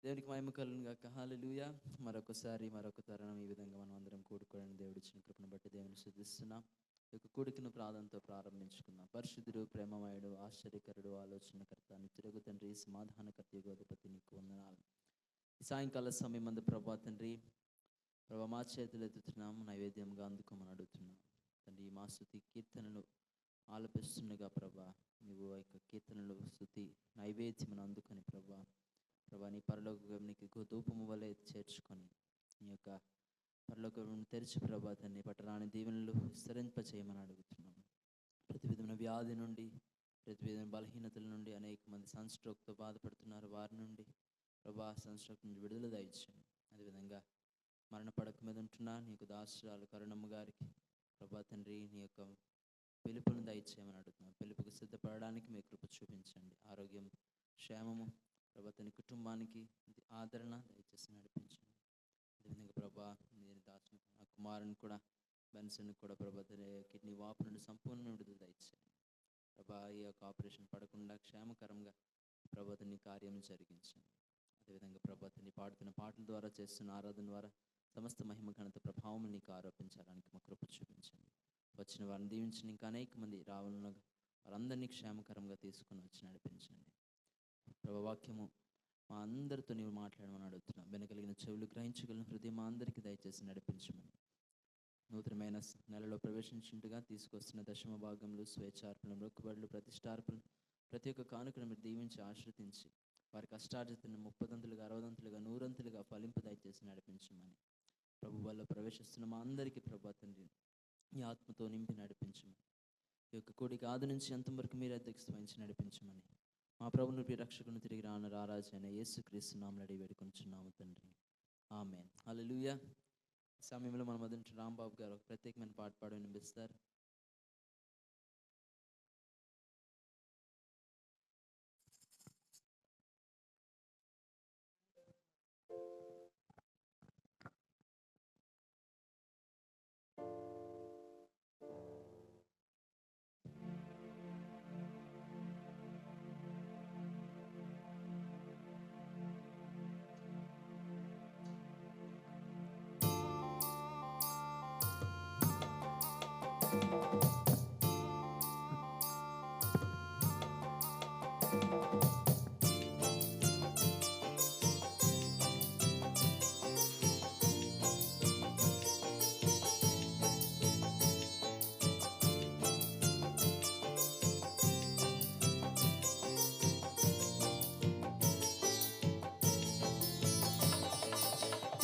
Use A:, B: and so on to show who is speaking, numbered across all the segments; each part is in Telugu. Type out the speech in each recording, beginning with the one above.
A: దేవునికి మహిమ కలుగును గాక. హల్లెలూయా. మరొక తరుణం ఈ విధంగా మనం అందరం కూడుకోవడానికి దేవుడు ఇచ్చిన కృపను బట్టి దేవుని స్తుతిస్తున్నాం. ఈ యొక్క కూడికను ప్రార్థనతో ప్రారంభించుకుందాం. పరిశుద్ధుడు, ప్రేమమయుడు, ఆశ్చర్యకరుడు, ఆలోచనకర్త, నిత్యుడగు తండ్రి, సమాధానకర్త, యోగోధిపతి, నీకు వందనాలు. ఈ సాయంకాల సమయం మందు ప్రభా తండ్రి, ప్రభా మా చేతులు ఎత్తుతున్నాం, నైవేద్యంగా అందుకోమని అడుగుతున్నాం తండ్రి. మా స్తుతి కీర్తనలు ఆలపిస్తుండగా ప్రభా, నువ్వు ఆ యొక్క కీర్తనలు స్తుతి నైవేద్యమును అందుకొని ప్రభా నీ పరలోకానికి ధూపము వలె చేర్చుకొని నీ యొక్క పరలోకం తెరిచి ప్రభా తండ్రి పట్టరాని దీవెనలు విస్తరింపచేయమని అడుగుతున్నాము. ప్రతి విధమైన వ్యాధి నుండి, ప్రతి విధమైన బలహీనతల నుండి అనేక మంది సన్స్ట్రోక్తో బాధపడుతున్నారు. వారి నుండి ప్రభా సన్స్ట్రోక్ నుండి విడుదల దయచేయండి. అదేవిధంగా మరణ పడక మీద ఉంటున్నా నీ యొక్క దాసురాలు కరుణమ్మ గారికి ప్రభా తండ్రి నీ యొక్క పిలుపును దయచేయమని అడుగుతున్నాం. పిలుపుకు సిద్ధపడడానికి మీ కృప చూపించండి. ఆరోగ్యం, క్షేమము ప్రభా తన కుటుంబానికి ఆదరణ దయచేసి నడిపించండి. అదేవిధంగా ప్రభా నేను దాచిన నా కుమారుని కూడా బెన్సన్ కూడా ప్రభా కిడ్నీ వాపు నుండి సంపూర్ణ విడుదల దయచేయండి. ప్రభా ఈ యొక్క ఆపరేషన్ పడకుండా క్షేమకరంగా ప్రభాతని కార్యం జరిగించండి. అదేవిధంగా ప్రభాతని పాడుతున్న పాటల ద్వారా చేస్తున్న ఆరాధన ద్వారా సమస్త మహిమ ఘనత ప్రభావం నీకు ఆరోపించడానికి మా కృప చూపించండి. వచ్చిన వారిని దీవించిన ఇంకా అనేక మంది రావాలన్న వారందరినీ క్షేమకరంగా తీసుకుని వచ్చి నడిపించండి. ప్రభా వాక్యము మా అందరితో నీవు మాట్లాడమని అడుగుతున్నాం. వెనకలిగిన చెవులు గ్రహించగలిగిన హృదయం మా అందరికీ దయచేసి నడిపించమని. నూతనమైన నెలలో ప్రవేశించుంటుగా తీసుకొస్తున్న దశమ భాగంలో స్వేచ్ఛార్పణలు, మొక్కుబడులు, ప్రతిష్టార్పణలు ప్రతి ఒక్క కానుకను మీరు దీవించి ఆశ్రదించి వారి కష్టార్జితను 30 60 100 ఫలింపు దయచేసి నడిపించమని. ప్రభు వల్ల ప్రవేశిస్తున్న మా అందరికీ ప్రభా తండ్రి ఈ ఆత్మతో నింపి నడిపించమని. ఈ యొక్క కూడికి ఆది నుంచి అంతవరకు మీరు అధ్యక్షత వహించి నడిపించమని మా ప్రభుని రక్షకుని తిరిగి రాను రారాజైన యేసుక్రీస్తు నామమున అడిగి వేడుకొంచున్నాము తండ్రి. ఆమేన్. హల్లెలూయా. ఈ సమయంలో మన మొదటి రాంబాబు గారు ఒక ప్రత్యేకమైన పాట పాడి వినిపిస్తారు.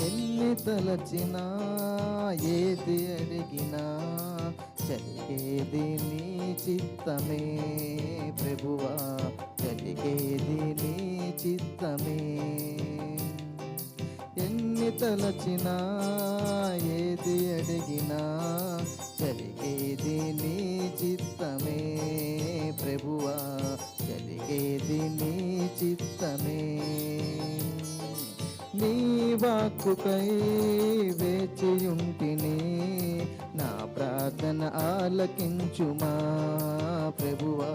B: ఎన్ని తలచినా ఏది అడిగినా జరిగేది నీ చిత్తమే ప్రభువా, జరిగేది నీ చిత్తమే. ఎన్ని తలచినా ఏది అడిగినా జరిగేది నీ చిత్తమే ప్రభువా, జరిగేది నీ చిత్తమే. నీ వాక్కుకై వేచియుంటిని, నా ప్రార్థన ఆలకించుమా ప్రభువా,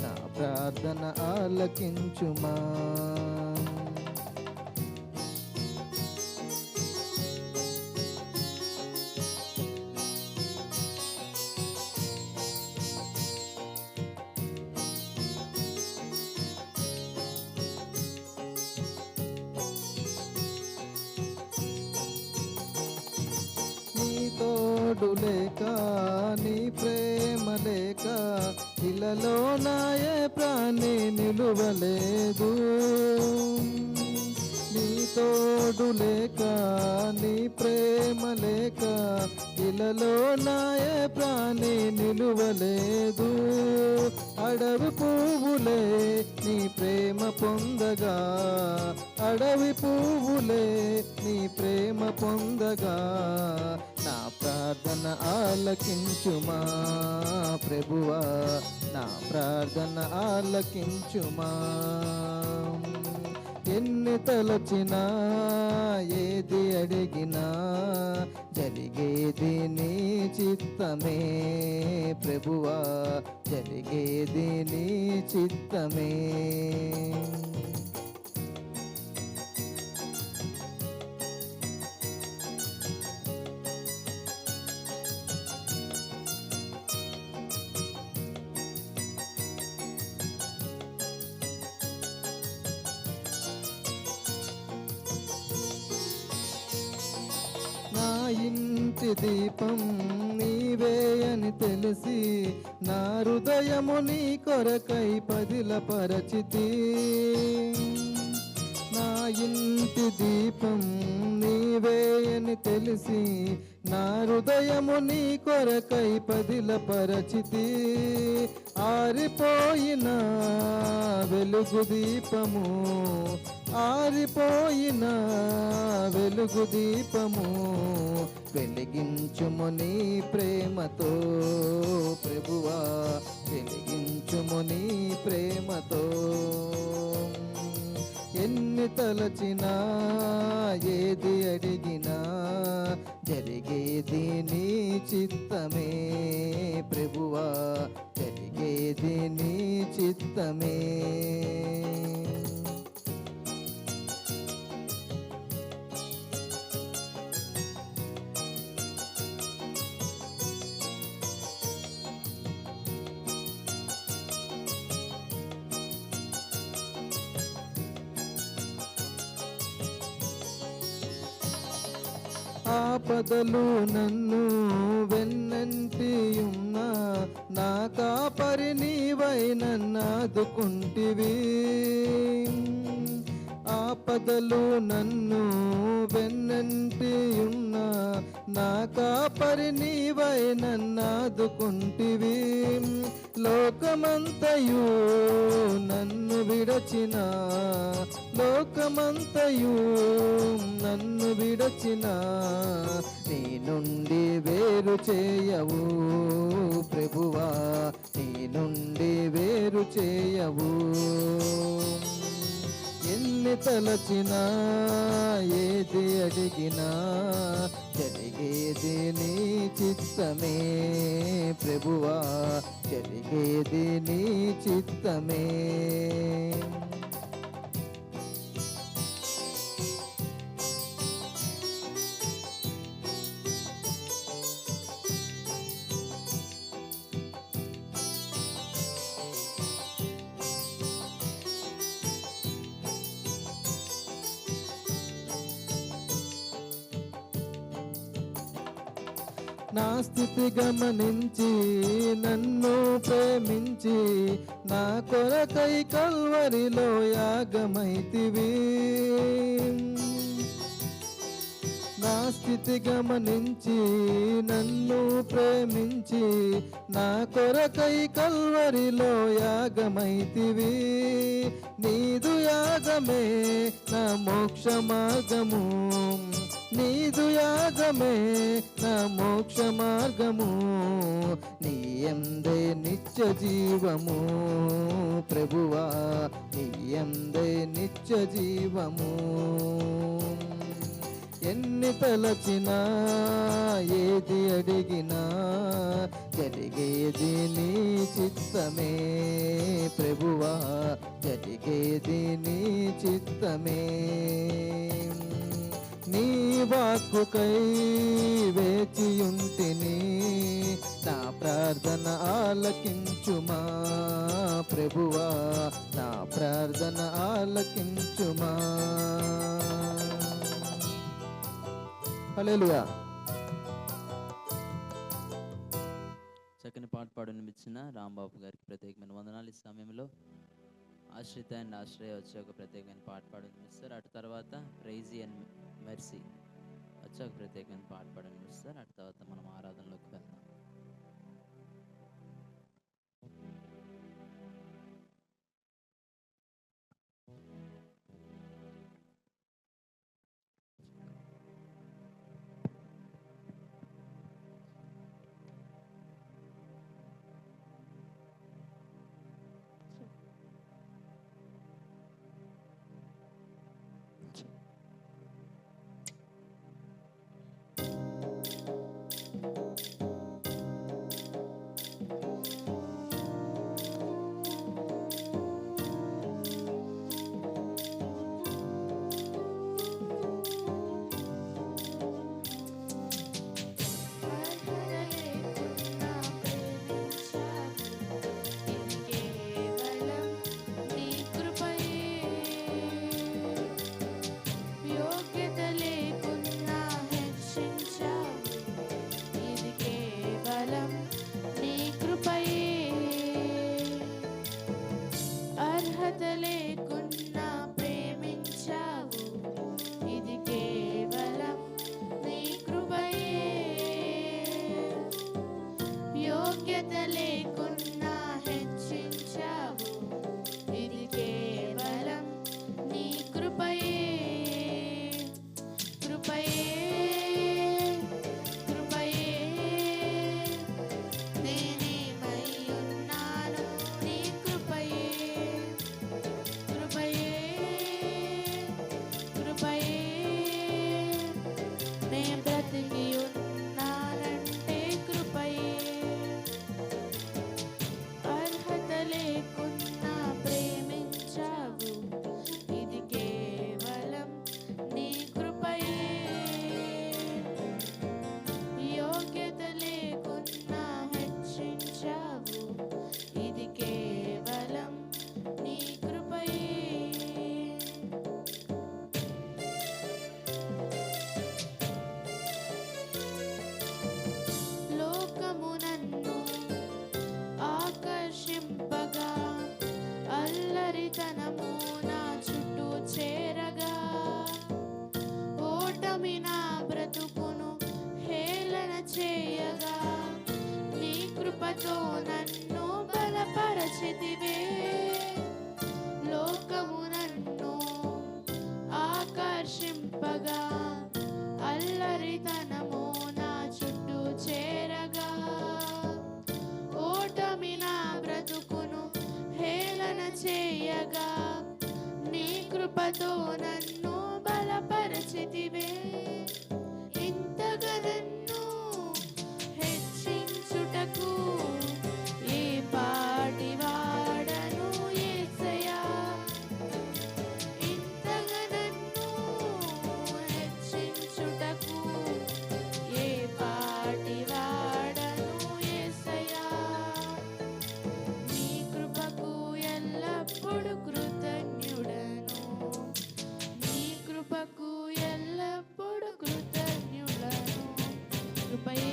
B: నా ప్రార్థన ఆలకించుమా. తోడు లేక నీ ప్రేమ లేక ఇలలో నాయే ప్రాణి నిలువలేదు. నీ తోడు లేక నీ ప్రేమ లేక ఇలలో నాయే ప్రాణి నిలువలేదు. అడవి పువ్వులే నీ ప్రేమ పొందగా, అడవి పువ్వులే నీ ప్రేమ పొందగా, నా ప్రార్థన ఆలకించుమా ప్రభువా, నా ప్రార్థన ఆలకించుమా. ఎన్ని తలచినా ఏది అడిగినా జరిగేది నీ చిత్తమే ప్రభువా, జరిగేది నీ చిత్తమే. ఇంటి దీపం నీవే అని తెలిసి నా హృదయము నీ కొరకై పదిలపరచితి. నా ఇంటి దీపం నీవే అని తెలిసి నా హృదయము నీ కొరకై పదిలపరచితి. ఆరిపోయిన వెలుగు దీపము, ఆరిపోయిన వెలుగు దీపము వెలిగించుము నీ ప్రేమతో ప్రభువా, వెలిగించుము నీ ప్రేమతో. ఎన్ని తలచినా ఏది అడిగినా జరిగేది నీ చిత్తమే ప్రభువా, జరిగేది నీ చిత్తమే. ఆపదలు నన్ను వెన్నంటి ఉన్నా నా కాపరి నీవై నన్నాదుకుంటివి. ఆపదలు నన్ను వెన్నంటి ఉన్నా నా కాపరి నీవై నన్నాదుకుంటివి. లోకమంతయు నన్ను విడచిన, లోకమంతయు నన్ను విడచిన నీ నుండి వేరు చేయవు ప్రభువా, నీ నుండి వేరు చేయవు. ఎన్ని తలచినా ఏది అడిగినా జరిగేది నీ చిత్తమే ప్రభువా, జరిగేది నీ చిత్తమే. నా స్థితి గమనించి నన్ను ప్రేమించి నా కొరకై కల్వరిలో యాగమైతివి. నా స్థితి గమనించి నన్ను ప్రేమించి నా కొరకై కల్వరిలో యాగమైతివి. నీదు యాగమే నా మోక్ష మార్గము, నీదు యాగమే నా మోక్ష మార్గము. నీ యందే నిత్య జీవము ప్రభువా, నీ యందే నిత్య జీవము. ఎన్ని తలచినా ఏది అడిగినా జరిగేది నీ చిత్తమే ప్రభువా, జరిగేది నీ చిత్తమే. నీ వాక్కుకై వేచియుంటిని, నా ప్రార్థన ఆలకించుమా ప్రభువా, నా ప్రార్థన ఆలకించుమా. హల్లెలూయా.
A: చక్కని పాట పాడనిపించిన రాంబాబు గారికి ప్రత్యేకమైన వందనాలు. ఈ సమయంలో ఆశ్రిత అండ్ ఆశ్రయ వచ్చే ఒక ప్రత్యేకమైన పాట పాడనిపిస్తారు. అటు తర్వాత ప్రైజీ అండ్ మెర్సీ వచ్చే ఒక ప్రత్యేకమైన పాట పాడనిపిస్తారు. అటు తర్వాత మనం ఆరాధనలోకి వెళ్దాం.
C: బ్రతికి ఉన్నానంటే కృపయే. అర్హత లేకున్నా ప్రేమించావు, ఇది కేవలం నీ కృపయే. యోగ్యత లేకున్నా హెచ్చించావు, ఇది కేవలం నీ కృపయే. లోకము నన్ను ఆకర్షింపగా, అల్లరితనము నా చుట్టూ చేరగా, ఓటమి నా బ్రతుకును హేళన చేయగా, నీ కృపతో నన్ను బలపరచితివే. లోకము నన్ను ఆకర్షింపగా, అల్లరితనము నా చుట్టూ చేరగా, ఓటమి నా బ్రతుకును హేళన చేయగా, నీ కృపతో నన్ను బలపరచితివే. ఇంతగా నన్ను హెచ్చించుటకు ఏ పాటి వాడను యేసయ్యా. ఇంతగా నన్ను హెచ్చించుటకు ఏ పాటి వాడను యేసయ్యా. నీ కృపకు ఎల్లప్పుడు కృతజ్ఞుడను, నీ కృపకు ఎల్లప్పుడు కృతజ్ఞుడను. కృపయే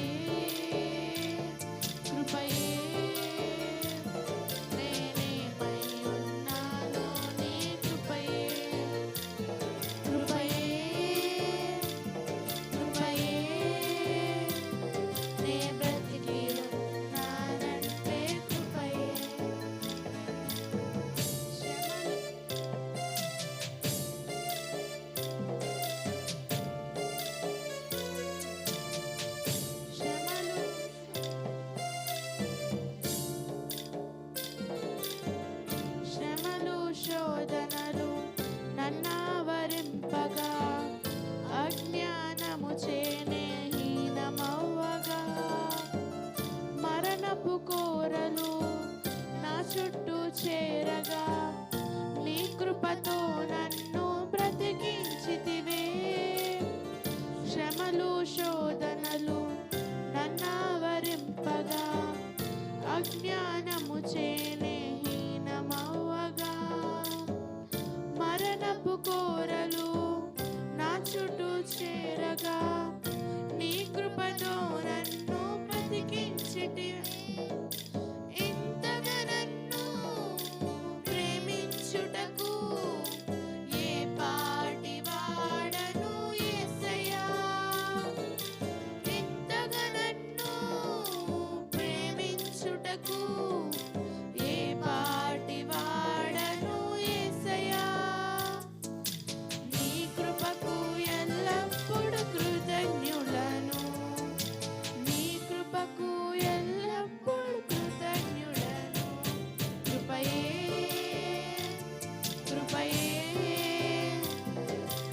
C: కృపయే నేనేమై ఉన్నానో నీ కృపయే. కృపయే కృపయే నే బ్రతికి ఉన్నానంటే కృపయే. శ్రమలు శ్రమలు శోధనలు నన్నావరింపగా, అజ్ఞానము చేనే హీనమవ్వగా, మరణపు కోరలు నా చుట్టూ చేరగా, నీ కృపతో నన్ను బ్రతికించితివే. శ్రమలు శోధనలు నన్నావరింపగా, అజ్ఞానము చేనే హీనమవ్వగా, మరణపు కోరలు నా చుట్టూ చేరగా, నీ కృపతో నన్ను బ్రతికించితివే. ఇంతగా నన్ను ప్రేమించుటకు ఏ పాటి వాడను యేసయ్యా. ఇంతగా నన్ను ప్రేమించుటకు ఏ పాటి వాడను యేసయ్యా. నీ కృపకు ఎల్లప్పుడు కృతజ్ఞులను, నీ కృపకు ఎల్లప్పుడు కృతజ్ఞులను. కృపయే కృపయే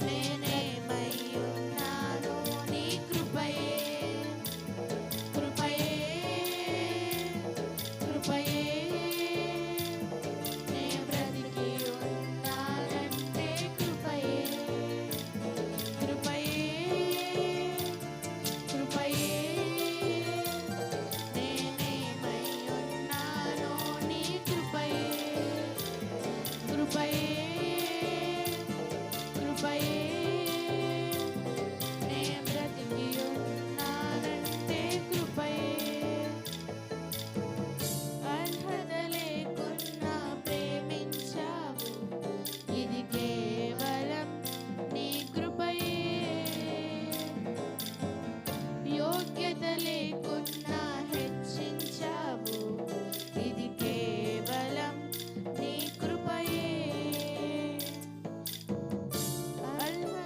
C: నేనేమై ఉన్నానో నీ కృపయే. కృపయే కృపయే నే బ్రతికి ఉన్నానంటే కృపయే. కృపయే కృపయే నేనేమై ఉన్నానో నీ కృపయే. కృపయే కృపయే నే బ్రతికి ఉన్నానంటే కృపయే. అర్హత లేకున్నా ప్రేమించావు, ఇది కేవలం నీ కృపయే. యోగ్యత లేకున్నా హెచ్చించావు, ఇది కేవలం నీ కృపయే. అర్హత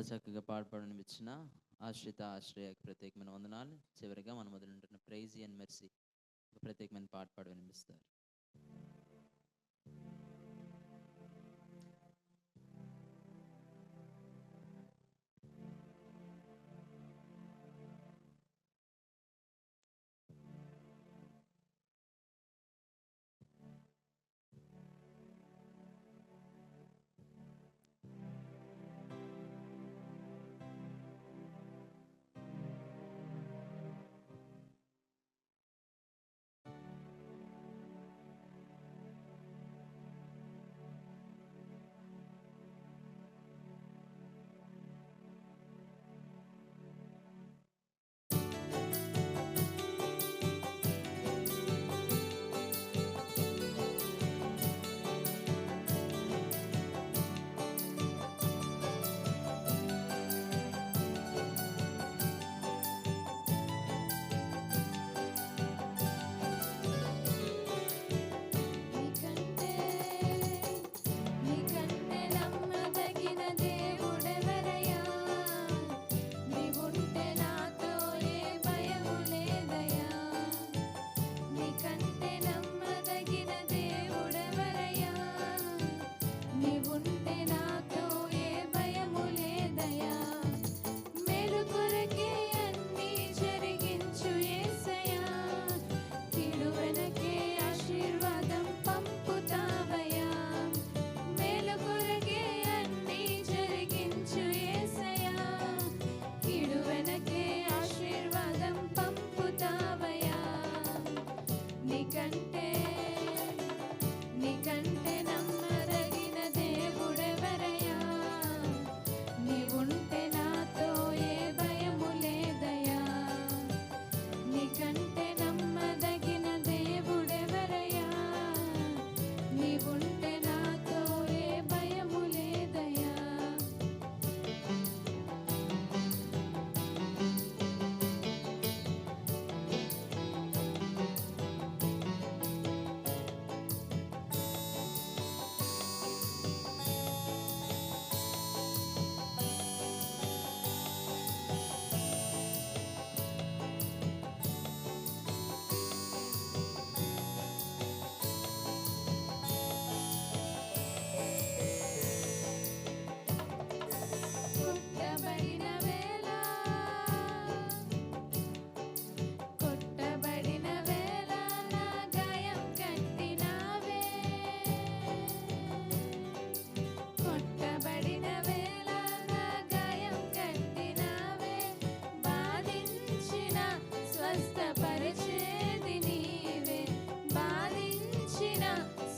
A: చక్కగా పాడుపడని ఇచ్చిన ఆశ్రిత ఆశ్రయకు ప్రత్యేకమైన వందనాలు. చివరిగా మన మొదలుంటున్న ప్రైజ్ అండ్ మెర్సీ ప్రత్యేకమైన పాట వినిపిస్తారు.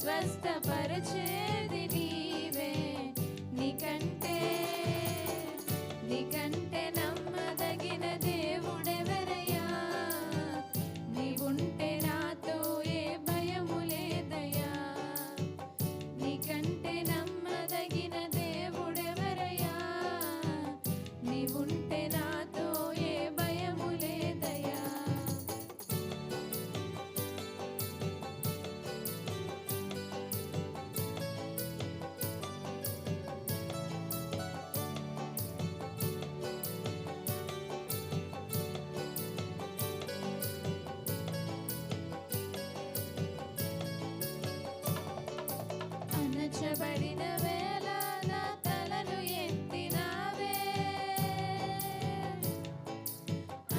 C: స్వస్థపరచేది నీవే. నీకంటే నమ్మదగిన దేవుడెవరయ్యా? నీవుంటే నాతో ఏ భయము లేదయ్యా. నీకంటే నమ్మదగిన దేవుడెవరయ్యా? నీవుంటే నాతో ఏ భయము లేదయ్యా. అణచబడిన వేళ నా తలను ఎత్తినావే.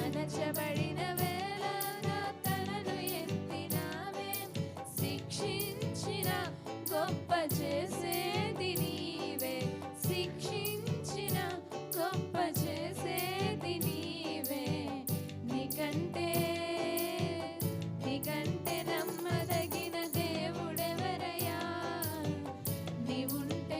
C: అణచబడిన వేళ నా తలను ఎత్తినావే. శిక్షించిన గొప్ప చేసేది నీవే. శిక్షించిన గొప్ప చేసేది నీవే. నీకంటే నమ్మదగిన దేవుడెవరయ్యా? నీవుంటే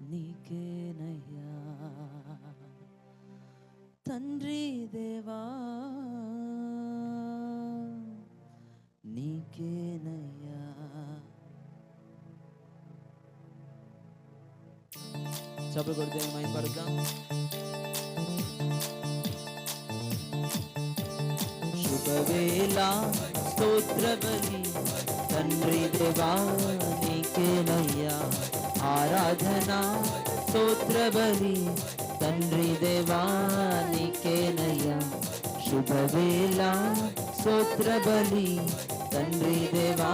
A: నీకేనయ్యా తండ్రి దేవా నీకేనయ్యా. చప్పుడు కొడితే మైపడతాం. శుభవేళ స్తోత్ర బలి తండ్రి దేవా నీకేనయ్యా ఆరాధన స్తోత్ర బలి తండ్రి దేవా నీకేనయ్యా. శుభవేళ స్తోత్ర బలి తండ్రి దేవా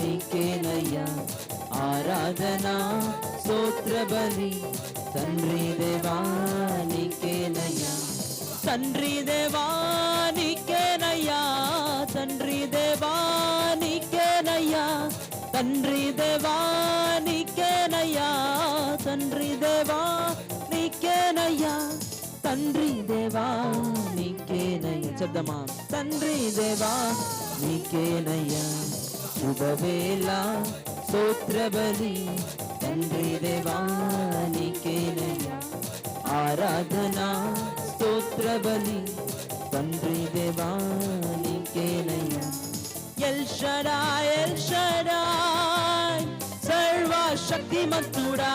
A: నీకేనయ్యా ఆరాధన స్తోత్ర బలి తండ్రి దేవా నీకేనయ్యా. తండ్రి దేవా నీకేనయ్యా తండ్రి దేవా నీకేనయ్యా తండ్రి దేవా నీకేనయ్యా తండ్రి దేవా నీకేనయ్యా తండ్రి దేవా నీకేనయ్యా. చెప్దామా? తండ్రి దేవా నీకేనయ్యా. శుభవేళ స్తోత్ర బలి తండ్రి దేవా నీకేనయ్యా ఆరాధన స్తోత్ర బలి తండ్రి దేవా నీకేనయ్యా. ఎల్ షడాయ్ ఎల్ షడాయ్ సర్వశక్తిమంతుడా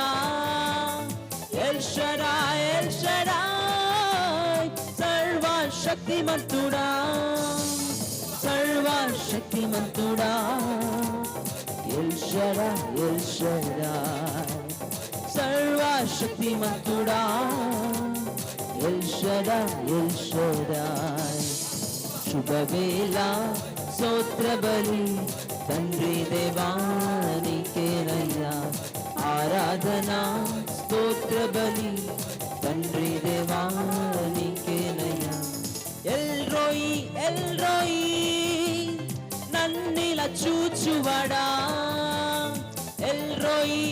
A: ఎల్ షడాయ్ ఎల్ షడాయ్ సర్వశక్తిమంతుడా సర్వశక్తిమంతుడా ఎల్ షడాయ్ ఎల్ షడాయ్ సర్వశక్తిమంతుడా ఎల్ షడాయ్ ఎల్ షడాయ్. శుభవేళ స్తోత్ర బలి తండ్రి దేవా నీకేనయ్యా ఆరాధన స్తోత్ర బలి తండ్రి దేవా నీకేనయ్యా. ఎల్ రోయి నన్నిలా చూచువాడా ఎల్ రోయి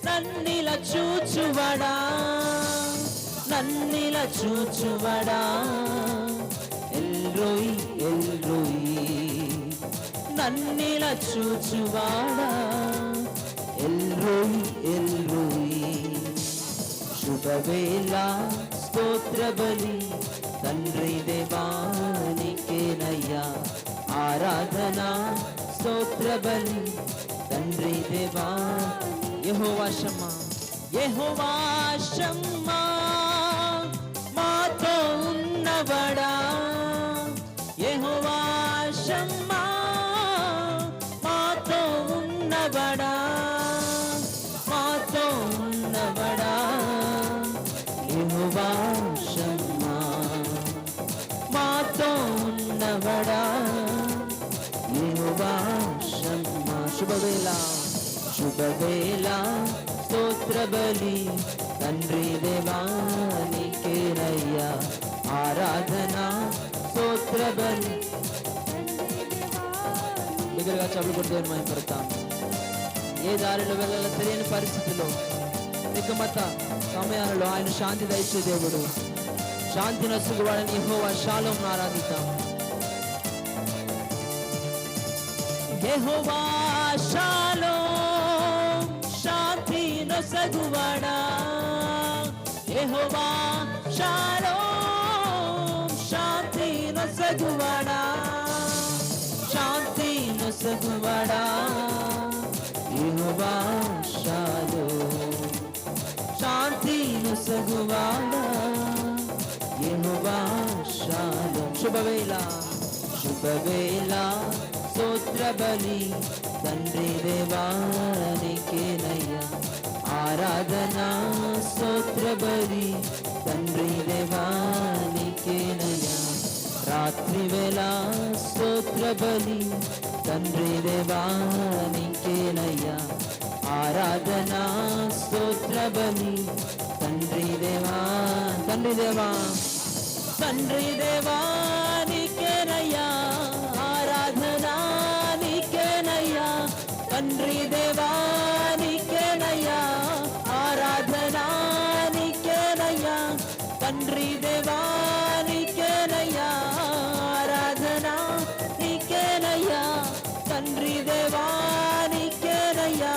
A: నన్నిలా చూచువాడా నన్నిలా చూచువాడా ఎల్ రోయి నన్నిలా చూచువాడా ఎల్ రోయి. శుభవేళ స్తోత్ర బలి తండ్రి దేవా నీకేనయ్యా ఆరాధన స్తోత్ర బలి తండ్రి దేవా. యెహోవా షమ్మా యెహోవా షమ్మా మాతో ఉన్నవాడా యెహోవా షమ్మా మాతో ఉన్నవాడా మాతో ఉన్నవాడా యెహోవా షమ్మా మాతో ఉన్నవాడా యెహోవా షమ్మా. శుభవేళ స్తోత్ర బలి తండ్రి దేవా నీకేనయ్యా ఆరాధన స్తోత్ర బలి. దగ్గరగా చదువు కొడుతూ మైపడతాం. ఏ దారిలో వెళ్ళాలో తెలియని పరిస్థితిలో దిక్కుమత సమయాలలో ఆయన శాంతి దయచే దేవుడు శాంతి నొసగువాడని యెహోవా షాలోమ్ ఆరాధిద్దాం. యెహోవా షాలోమ్ శాంతి నొసగువాడా యెహోవా షాలోమ్ శాంతి నొసగువాడా శాంతి నొసగువాడా యెహోవా షాలోమ్ శాంతి నొసగువాడా యెహోవా షాలోమ్. శుభవేళ స్తోత్ర బలి తండ్రి దేవా నీకేనయ్యా ఆరాధన స్తోత్ర బలి తండ్రి దేవా నీకేనయ్యా. రాత్రి వేళ స్తోత్ర బలి తండ్రి దేవా నీకేనయ్యా ఆరాధన స్తోత్ర బలి తండ్రి దేవా తండ్రి దేవా తండ్రి దేవా నీకేనయ్యా ఆరాధన నీకేనయ్యా తండ్రి దేవా నీకేనయ్యా ఆరాధన నీకేనయ్యా తండ్రి దేవా నీకేనయ్యా ఆరాధన నీకేనయ్యా తండ్రి దేవా నీకేనయ్యా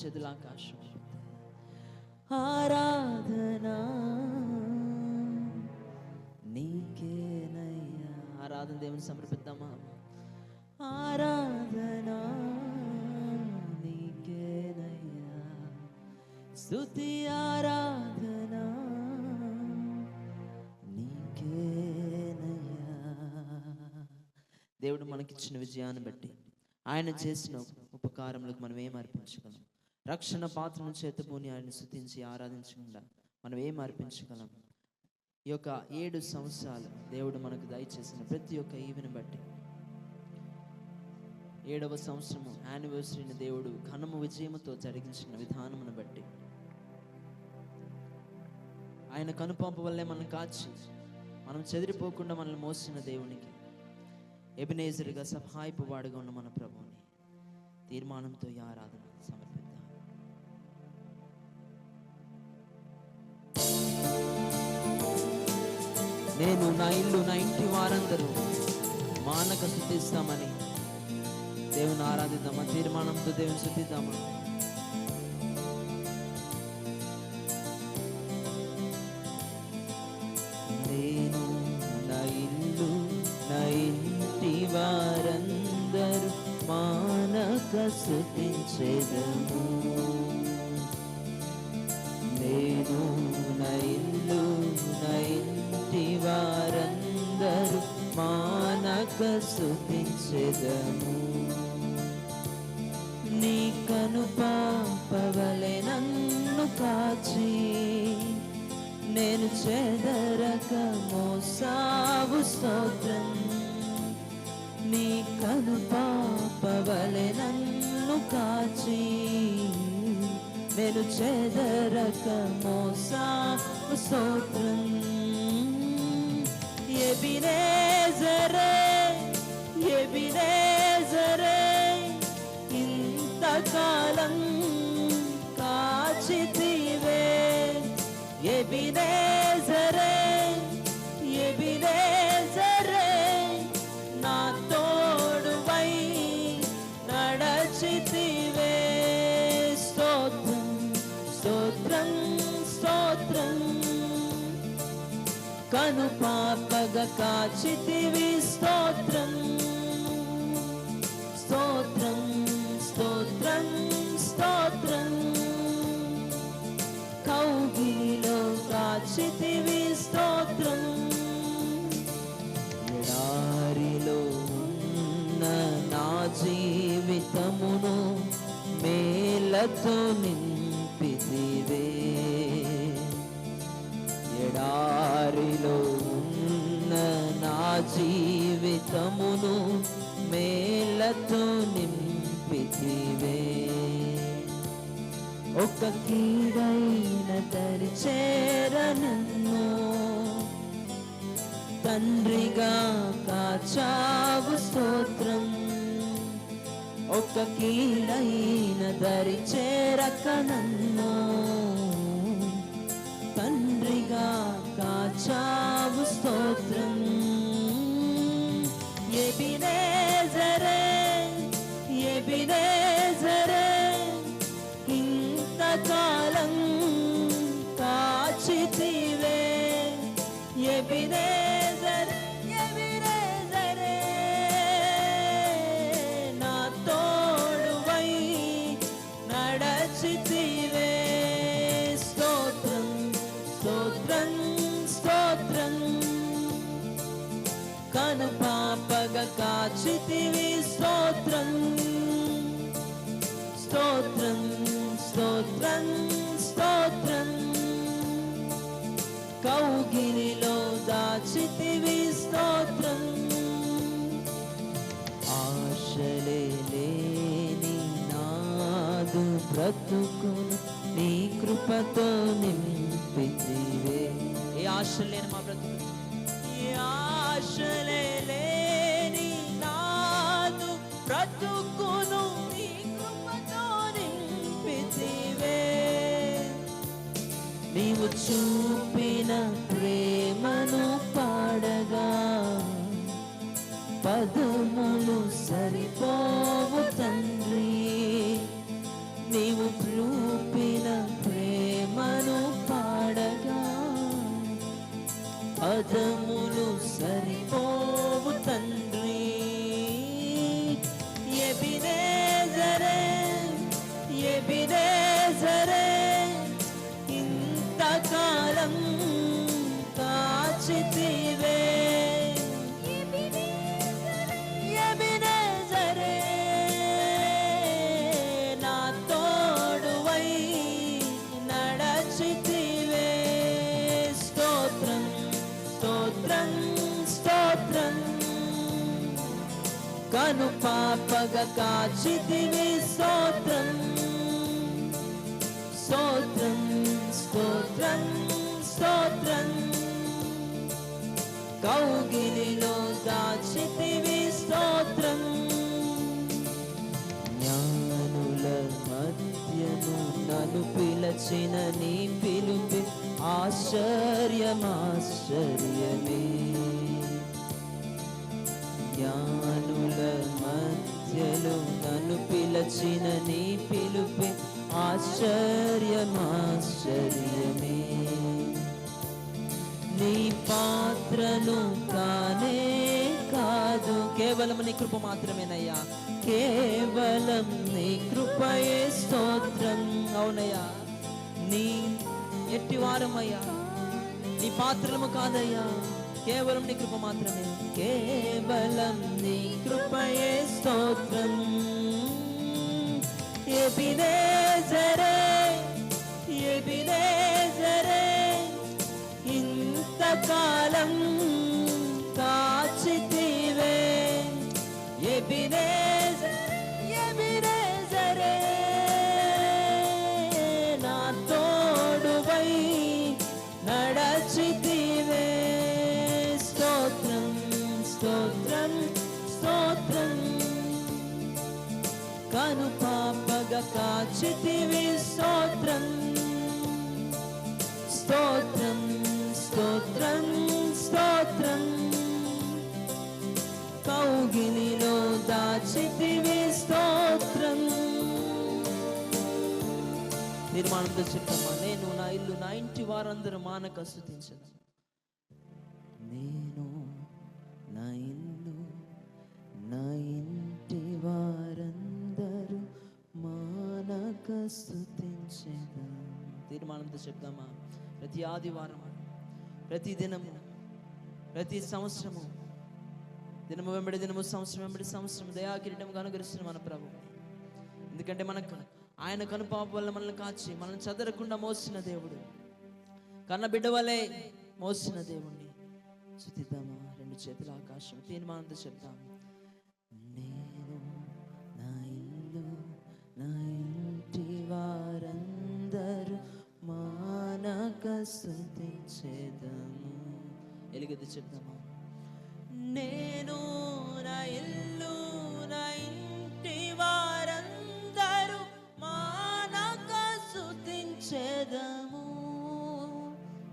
A: చేతుల ఆకాశం ఆరాధన నీకేనయ్యా. ఆరాధన దేవుని సమర్పిద్దామా? ఆరాధన నీకేనయ్యా, స్తుతి ఆరాధన నీకేనయ్యా. దేవుడు మనకిచ్చిన విజయాన్ని బట్టి, ఆయన చేసిన ఉపకారములకు మనం ఏం అర్పించగలం? రక్షణ పాత్రను చేతబూని ఆయన స్తుతించి ఆరాధించకుండా మనం ఏం అర్పించగలం? ఈ యొక్క 7 సంవత్సరాలు దేవుడు మనకు దయచేసిన ప్రతి ఒక్క ఈవిని బట్టి, 7వ సంవత్సరము యానివర్సరీని దేవుడు ఘనము విజయముతో జరిగించిన విధానమును బట్టి, ఆయన కనుపంపు వల్లే మనం కాచి మనం చెదిరిపోకుండా మనల్ని మోసిన దేవునికి ఎబినేజర్గా సహాయపు వాడుగా ఉన్న మన ప్రభువుని తీర్మానంతో ఈ ఆరాధన సమర్పిద్దాం. నేను నా ఇల్లు నా ఇంటి వారందరూ మానక స్తుతిస్తామని దేవుని ఆరాధిద్దామా? తీర్మానంతో దేవుని స్తుతిద్దామా? నేను నా ఇల్లు నా ఇంటి వారందరూ మానక స్తుతించెదము. నేను నా ఇల్లు నా ఇంటి వారందరూ మానక స్తుతించెదము. నీ కనుపాపవలె నన్ను కాచి నేను చెదరక మోసావు స్తోత్రం. నీ కనుపాపవలె నన్ను కాచి నేను చెదరక మోసావు స్తోత్రం. ఎబినేజరే ఎబినేజరే ఇంతకాలం కాచితివే. ఎబినేజరే ఎబినేజరే నా తోడువై నడచితివే. స్తోత్రం స్తోత్రం స్తోత్రం. కనుపాపగా కాచితివి. స్తోత్రం స్తోత్రం స్తోత్రం స్తోత్రం. కౌగిలిలో కాచితివి. స్తోత్రం. ఎడారిలో ఉన్న నా జీవితమును మేలతో నింపితివే. ఎడారిలో ఉన్న నా జీవితమును మేలతో నింపితివే. ఒక కీడైన దరి చేరనన్ను తండ్రిగా కాచావు. స్తోత్రం. ఒక కీడైన దరి చేరక నన్ను తండ్రిగా కాచావు. స్తోత్రం. ఎబినేజరే ఎబినేజరే ఇంతకాలం కాచితివే. ఎబినేజర్ ఎబినేజరే నా తోడువై నడచితివే. స్తోత్రం స్తోత్రం స్తోత్రం. కనుపాపగా కాచితివి. స్తోత్రం స్తోత్రం స్తోత్రం స్తోత్రం. కౌగిలిలో దాచితివి. స్తోత్రం. ఆశలే లేని నాదు బ్రతుకును నీ కృపతో నింపితివే. ఏ ఆశలు లేని మా బ్రతుకు, ఏ ఆశలే లేని నాదు బ్రతుకును నీ కృపతో నింపితివే. నీవు చూపిన ప్రేమను పాడగా పదములు సరిపోవు తండ్రి. నీవు చూపిన ప్రేమను పాడగా పదములు సరిపోవు తండ్రి. ఎబినేజరే ఎబినేజరే ఇంతకాలం కాచితివే. ఎబినేజరే నా తోడువై నడచితివే. స్తోత్రం స్తోత్రం స్తోత్రం కను పాపగా కాచితివి. స్తోత్రం స్తోత్రం స్తోత్రం స్తోత్రం కౌగిలిలో దాచితివి. స్తోత్రం జ్ఞానుల మధ్యను నన్ను పిలచిన నీ పిలుపే ఆశ్చర్యమాశ్చర్యమే. జ్ఞానుల మధ్యలో నన్ను పిలచిన నీ పిలుపే ఆశ్చర్యమాశ్చర్యమే. నీ పాత్రను కానే కాదు, కేవలం నీ కృప మాత్రమేనయ్యా, కేవలం నీ కృపయే. స్తోత్రం. అవునయ్యా, నీ ఎట్టివారమయ్యా, నీ పాత్రము కాదయ్యా, కేవలం నీ కృప మాత్రమే, కేవలం నీ కృపయే. స్తోత్రం. ఎబినేజరే ఎబినేజరే ఇంతకాలం కాచితివే. ఎబినేజరే ఎబినేజరే నా తోడువై నడచితివే. స్తోత్రం స్తోత్రం స్తోత్రం కను పాపగా కాచితివి. స్తోత్రం స్తోత్రం స్తోత్రం స్తోత్రం కౌగిలిలో దాచితివి. స్తోత్రం. నిర్మాణంతో చెప్తామా, నేను నా ఇల్లు నా ఇంటి వారందరూ మానక స్తుతించదము. నేను నా ఇల్లు నా ఇంటి వారందరూ మానక స్తుతించెదము. తీర్మానంతో చెప్తామా, ప్రతి ఆదివారం, ప్రతి దినము, ప్రతి సంవత్సరము, దినము వెంబడి దినము, సంవత్సరం వెంబడి సంవత్సరం దయాకిరీటంగా అనుగ్రహిస్తున్న మన ప్రభు. ఎందుకంటే మనకు ఆయన కనుపాప వల్ల మనల్ని కాచి మనల్ని చదరకుండా మోసిన దేవుడు, కన్న బిడ్డ వలె మోసిన దేవుణ్ణి స్తుతిద్దామా. రెండు చేతుల ఆకాశం తీర్మానంతో చెప్తాము. నేను నా ఇల్లు నా ఇంటి వారందరూ మానక స్తుతించెదము. ఎలుగెత్తి చెప్తామా, నేను నా ఇల్లు నా ఇంటి వారందరూ మానక స్తుతించెదము.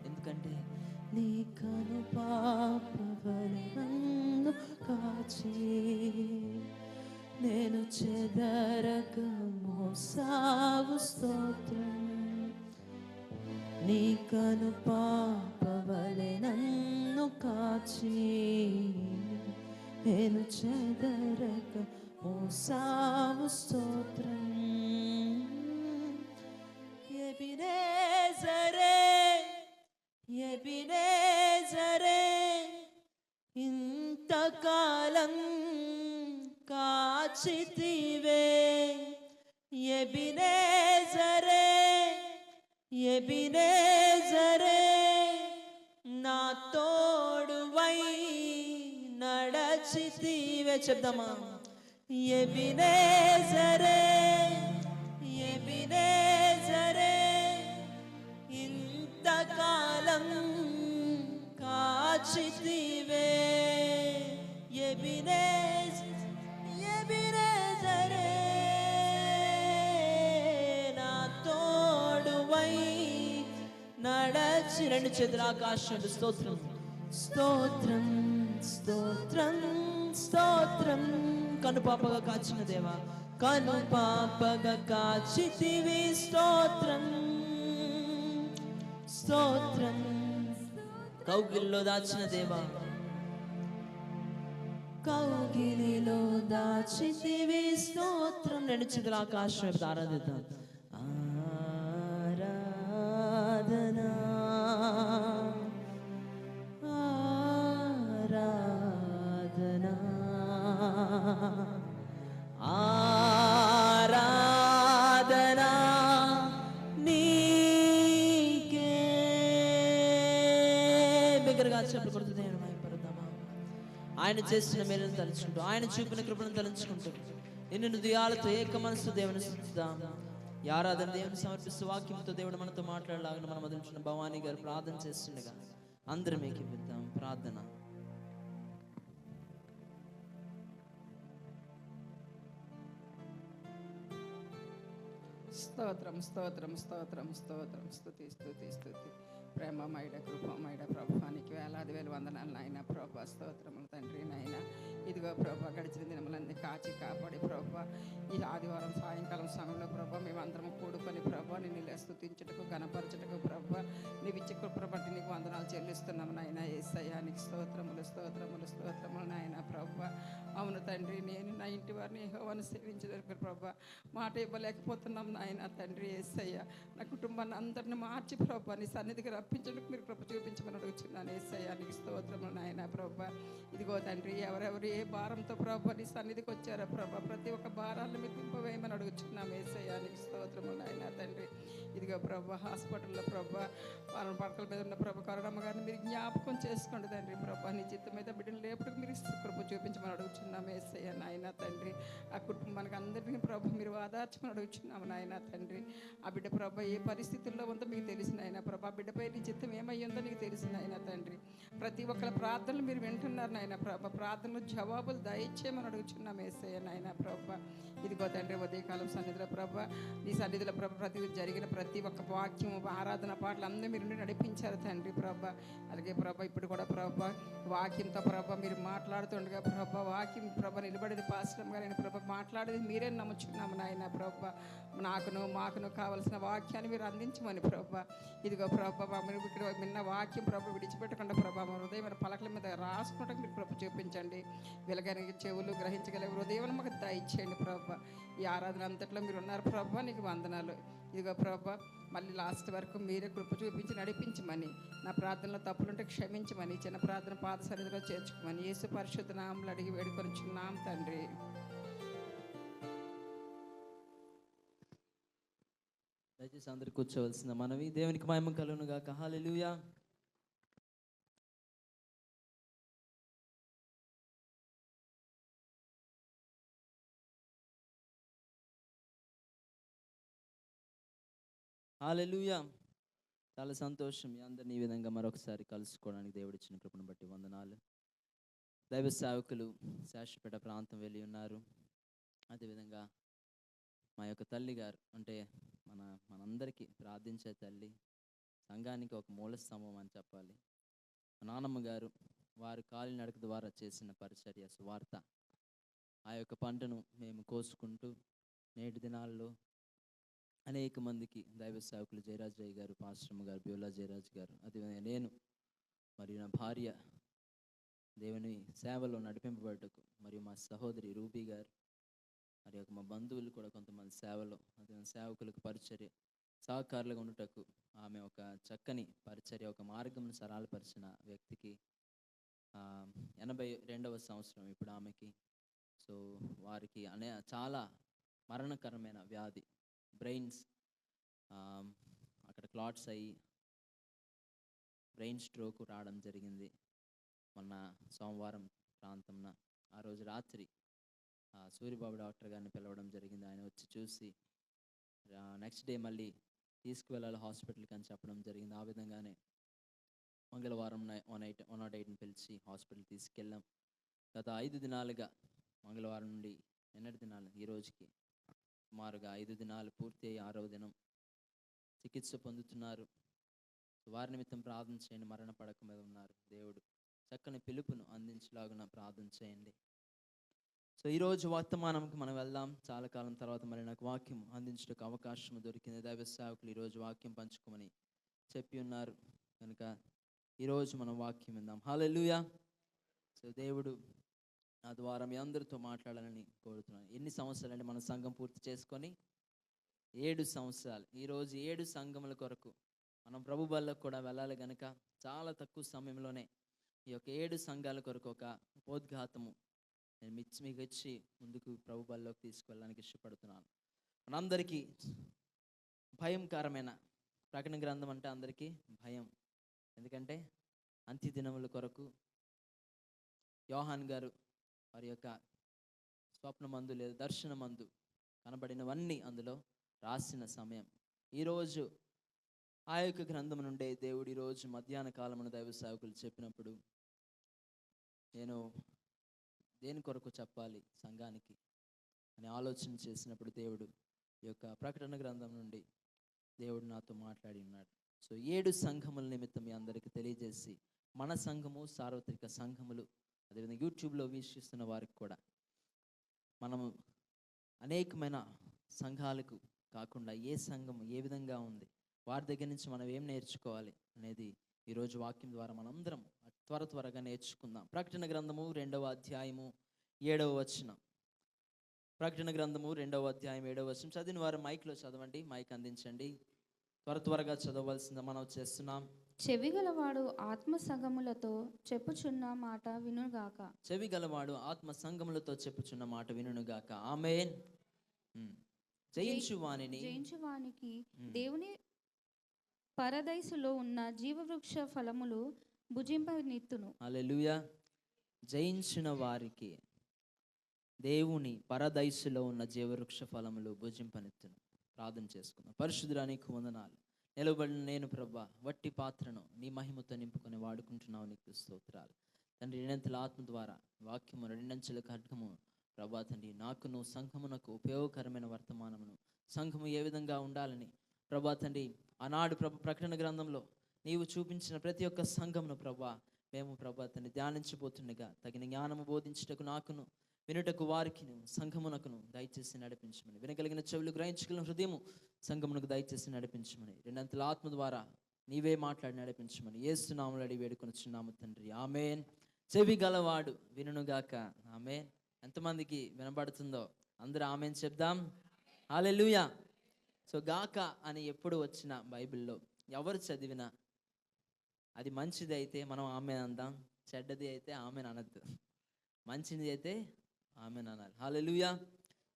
A: ఎందుకంటే నీ కను పాపవలె నన్ను కాచి నేను చెదరక మోసావు. స్తోత్రం. నీ కను పాపవలె నన్ను కాచి నేను చెదరక మోసావు. స్తోత్రం. ఎబినేజరే ఎబినేజరే ఇంతకాలం కాచితివే. ఎబినేజరే ఎబినేజరే నా తోడువై నడచితివే. చెప్దామా, ఎబినేజరే ఎబినేజరే ఇంతకాలం కాచితివే. ఎబినేజరే నా తోడువై నడచి. రెండు చేతుల ఆకాశం. స్తోత్రం స్తోత్రం స్తోత్రం స్తోత్రం కనుపాపగా కాచిన దేవా కను పాపగా కాచితివి స్తోత్రం స్తోత్రం. కౌగిల్లో దాచిన దేవా, కౌగిలిలో దాచితివి స్తోత్రం. రెండు చేతుల ఆకాశం వైపు ఆరాధిద్దాం. ఆరాధనా ఆరాధనా ఆరాధనా నీకే. బిగ్గరగా చెప్పు కొడుతుంది. ఆయన చేసిన మేలును తలుచుకుంటూ, ఆయన చూపిన కృపను తలుచుకుంటూ, ఎన్ని హృదయాలతో ఏక మనసు దేవుని స్తుతిద్దాం. ఈ ఆరాధన దేవుని సమర్పిస్తూ వాక్యంతో దేవుడు మనతో మాట్లాడలాగా మనం వదిలించిన భవానీ గారు ప్రార్థన చేస్తుండగా అందరం ఏకీపిద్దాం. ప్రార్థన.
D: స్తోత్రం స్తోత్రం స్తోత్రం స్తోత్రం. స్తుతి స్తుతి స్తుతి. ప్రేమమైడ కృపమైడ ప్రభానికి వేలాది వేల వందనాలు నాయన ప్రభా. స్తోత్రములు తండ్రి నాయన. ఇదిగో ప్రభా, గడిచిన దినములన్నీ కాచి కాపాడి ప్రభా, ఈ ఆదివారం సాయంకాలం సమయంలో ప్రభా మేమందరం కూడుకొని ప్రభా నిన్ను స్తుతించుటకు గణపరచుటకు ప్రభా నీవు ఇచ్చే కృప బట్టి నీకు వందనాలు చెల్లిస్తున్నాము నాయన. యేసయ్యా నీకు స్తోత్రములు స్తోత్రములు స్తోత్రములు నాయన ప్రభా. అవును తండ్రి, నేను నా ఇంటి వారిని యెహోవాను సేవించడానికి ప్రభా మాట ఇవ్వలేకపోతున్నాం నాయన తండ్రి. యేసయ్య నా కుటుంబాన్ని అందరిని మార్చి ప్రభా నీ సన్నిధికి రప్పించడానికి మీరు కృప చూపించమని అడుగుతున్నాను. యేసయ్య నీకు స్తోత్రములు నాయన ప్రభా. ఇదిగో తండ్రి, ఎవరెవరు ఏ భారంతో ప్రభా నీ సన్నిధికి వచ్చారో ప్రభా ప్రతి ఒక్క భారాలను మీరు దింపవేయమని అడుగుతున్నాం. యేసయ్య నీకు స్తోత్రములు నాయన తండ్రి. ఇదిగో ప్రభా హాస్పిటల్లో ప్రభా వాళ్ళ పడకల మీద ఉన్న ప్రభా కరుణమ్మ గారిని మీరు జ్ఞాపకం చేసుకోండి తండ్రి ప్రభా. నీ చిత్తం మీద బిడ్డలు లేపటికి మీరు కృప చూపించమని అడుగుతున్నాం. యేసయ్య నాయన తండ్రి. ఆ కుటుంబానికి అందరినీ ప్రభా మీరు ఆదార్చమని అడుగుతున్నాము నాయన తండ్రి. ఆ బిడ్డ ప్రభా ఏ పరిస్థితుల్లో ఉందో మీకు తెలిసిన ఆయన ప్రభా. బిడ్డపై నీ చిత్తం ఏమయ్యిందో నీకు తెలిసిన ఆయన తండ్రి. ప్రతి ఒక్కరి ప్రార్థనలు మీరు వింటున్నారు నాయన ప్రభా. ప్రార్థనలు జవాబులు దయచేయమని అడుగుతున్నాం. యేసయ్య నాయన ప్రభా. ఇదిగో తండ్రి, ఉదయకాలం సన్నిధిలో ప్రభా నీ సన్నిధిలో ప్రభా ప్రతి జరిగిన ప్రతి ఒక్క వాక్యము ఆరాధన పాటలు అందరూ మీరు నడిపించారు తండ్రి ప్రభా. అలాగే ప్రభా ఇప్పుడు కూడా ప్రభా వాక్యంతో ప్రభా మీరు మాట్లాడుతుండగా ప్రభా వాక్యం ప్రభా నిలబడేది పాశ్రం గారైన ప్రభా మాట్లాడేది మీరే నమ్ముచున్నాము నాయన ప్రభా. మాకును కావలసిన వాక్యాన్ని మీరు అందించమని ప్రభా. ఇదిగో ప్రభా మీరు ఇక్కడ విన్న వాక్యం ప్రభా విడిచిపెట్టకుండా ప్రభా మా హృదయం పలకల మీద రాసుకోవడానికి మీరు ప్రభు చూపించండి. వెలగని చెవులు గ్రహించగల హృదయం మాకు దయచేయండి ప్రభా. ఈ ఆరాధన అంతట్లో మీరు ఉన్నారు ప్రభా, నీకు వందనాలు. ఇదిగో ప్రభా మళ్ళీ లాస్ట్ వరకు మీరే కృప చూపించి నడిపించమని, నా ప్రార్థనలో తప్పులుంటే క్షమించమని, చిన్న ప్రార్థన పాద సన్నిధిలో చేర్చుకోమని యేసు పరిశుద్ధ నామములో అడిగి వేడుకొనిచున్నాం తండ్రి.
A: దయచేసి అందరు కూర్చోవలసిన మనవి. దేవునికి మహిమ కలుగును గాక. హల్లెలూయా. హల్లెలూయా. చాలా సంతోషం మీ అందరినీ ఈ విధంగా మరొకసారి కలుసుకోవడానికి దేవుడిచ్చిన కృపను బట్టి వందనాలు. దైవ సేవకులు శాశ్వపేట ప్రాంతం వెళ్ళి ఉన్నారు. అదేవిధంగా మా యొక్క తల్లి గారు, అంటే మనందరికీ ప్రార్థించే తల్లి, సంఘానికి ఒక మూల స్తంభం అని చెప్పాలి. మా నాన్నమ్మ గారు వారు కాలినడక ద్వారా చేసిన పరిచర్య సువార్త, ఆ యొక్క పంటను మేము కోసుకుంటూ నేటి దినాల్లో అనేక మందికి దైవ సేవకులు జయరాజ్ రాయ్ గారు, పాస్టమ్ గారు, బ్యూలా జయరాజ్ గారు, అదేవిధంగా నేను మరియు నా భార్య దేవుని సేవలో నడిపింపబడ్డకు, మరియు మా సహోదరి రూబీ గారు, మరి మా బంధువులు కూడా కొంతమంది సేవలో, అదే సేవకులకు పరిచర్య సహకారులుగా ఉండుటకు ఆమె ఒక చక్కని పరిచర్య, ఒక మార్గం సరళపరిచిన వ్యక్తికి 82వ సంవత్సరం ఇప్పుడు ఆమెకి. సో వారికి చాలా మరణకరమైన వ్యాధి, బ్రెయిన్స్ అక్కడ క్లాట్స్ అయ్యి బ్రెయిన్ స్ట్రోక్ రావడం జరిగింది మొన్న సోమవారం ప్రాంతంన. ఆ రోజు రాత్రి సూరిబాబు డాక్టర్ గారిని పిలవడం జరిగింది. ఆయన వచ్చి చూసి నెక్స్ట్ డే మళ్ళీ తీసుకువెళ్ళాలి హాస్పిటల్కి అని చెప్పడం జరిగింది. ఆ విధంగానే మంగళవారం 108ని పిలిచి హాస్పిటల్ తీసుకెళ్ళాం. గత 5 దినాలుగా, మంగళవారం నుండి నిన్నటి దినాలు ఈ రోజుకి సుమారుగా 5 దినాలు పూర్తి అయ్యి 6వ దినం చికిత్స పొందుతున్నారు. వారి నిమిత్తం ప్రార్థన చేయండి. మరణ పడక మీద ఉన్నారు. దేవుడు చక్కని పిలుపును అందించలాగున ప్రార్థన చేయండి. సో ఈరోజు వర్తమానంకి మనం వెళ్దాం. చాలా కాలం తర్వాత మరి నాకు వాక్యం అందించడానికి అవకాశం దొరికింది. దైవ సేవకులు ఈరోజు వాక్యం పంచుకోమని చెప్పి ఉన్నారు కనుక ఈరోజు మనం వాక్యం విందాం. హల్లెలూయా. సో దేవుడు నా ద్వారా మీ అందరితో మాట్లాడాలని కోరుతున్నాను. ఎన్ని సంవత్సరాలు అంటే మన సంఘం పూర్తి చేసుకొని 7 సంవత్సరాలు. ఈరోజు 7 సంఘముల కొరకు మనం ప్రభు బల్లకు కూడా వెళ్ళాలి కనుక చాలా తక్కువ సమయంలోనే ఈ యొక్క 7 సంఘాల కొరకు ఒక ఉపోద్ఘాతము నేను మీకు ఇచ్చి ముందుకు ప్రభు బల్లోకి తీసుకువెళ్ళడానికి ఇష్టపడుతున్నాను. మనందరికీ భయంకరమైన ప్రకటన గ్రంథం అంటే అందరికీ భయం. ఎందుకంటే అంత్య దినముల కొరకు యోహాన్ గారు వారి యొక్క స్వప్నమందు లేదా దర్శనమందు కనబడినవన్నీ అందులో రాసిన సమయం. ఈరోజు ఆ యొక్క గ్రంథం నుండే దేవుడు ఈరోజు మధ్యాహ్న కాలమున దైవ సేవకులు చెప్పినప్పుడు నేను దేని కొరకు చెప్పాలి సంఘానికి అని ఆలోచన చేసినప్పుడు దేవుడు ఈ యొక్క ప్రకటన గ్రంథం నుండి దేవుడు నాతో మాట్లాడి ఉన్నాడు. సో 7 సంఘముల నిమిత్తం మీ అందరికీ తెలియజేసి మన సంఘము సార్వత్రిక సంఘములు అదేవిధంగా యూట్యూబ్లో వీక్షిస్తున్న వారికి కూడా మనము అనేకమైన సంఘాలకు కాకుండా ఏ సంఘం ఏ విధంగా ఉంది, వారి దగ్గర నుంచి మనం ఏం నేర్చుకోవాలి అనేది ఈరోజు వాక్యం ద్వారా మనందరం త్వరగా నేర్చుకుందాం. ప్రకటన గ్రంథము 2వ అధ్యాయము 7వ వచనం. ప్రకటన గ్రంథము 2వ అధ్యాయం 7వ వచనం చదివిన వారు మైక్లో చదవండి, మైక్ అందించండి. త్వరగా చదవవలసింది మనం చేస్తున్నాం.
E: చెవి గలవాడు ఆత్మ సంగములతో చెప్పుచున్న మాట వినుగాక.
A: చెవి గలవాడు ఆత్మ సంగములతో చెప్పుచున్న మాట వినుగాక. ఆమేన్.
E: జయించువానికి దేవుని పరదైసులో ఉన్న జీవవృక్ష ఫలములు భుజింపనిత్తును.
A: హల్లెలూయా. జయించిన వారికి దేవుని పరదైసులో ఉన్న జీవవృక్ష ఫలములు భుజింపనిత్తును. ప్రార్థన చేసుకుందాం. పరిశుద్ధుడా నీకు వందనాలు. నిలబడిన నేను ప్రభా వట్టి పాత్రను నీ మహిమతో నింపుకొని వాడుకుంటున్నావు, నీకు స్తోత్రాలు తండ్రి. రెండంతల ఆత్మ ద్వారా వాక్యము రెండంచెల ఖడ్గము ప్రభా తండ్రి నాకును సంఘమునకు ఉపయోగకరమైన వర్తమానమును సంఘము ఏ విధంగా ఉండాలని ప్రభా తండ్రి ఆనాడు ప్రకటన గ్రంథంలో నీవు చూపించిన ప్రతి ఒక్క సంఘమును ప్రభా మేము ప్రభా తండ్రి ధ్యానించబోతుండగా తగిన జ్ఞానము బోధించుటకు నాకును వినుటకు వారికి సంఘమునకును దయచేసి నడిపించమని, వినగలిగిన చెవులు గ్రహించగలిగిన హృదయము సంఘమునకు దయచేసి నడిపించమని, రెండంతల ఆత్మ ద్వారా నీవే మాట్లాడి నడిపించమని యేసు నామములో అడిగి వేడుకొనుచున్నాము తండ్రి. ఆమేన్. చెవి గలవాడు వినుగాక. ఆమేన్. ఎంతమందికి వినబడుతుందో అందరూ ఆమేన్ చెప్దాం. హల్లెలూయా. సో గాక అని ఎప్పుడు వచ్చిన బైబిల్లో ఎవరు చదివినా అది మంచిది అయితే మనం ఆమేన్ అందాం, చెడ్డది అయితే ఆమేన్ అనద్దు. మంచిది అయితే ఆమేన్ అనాలి. హల్లెలూయా.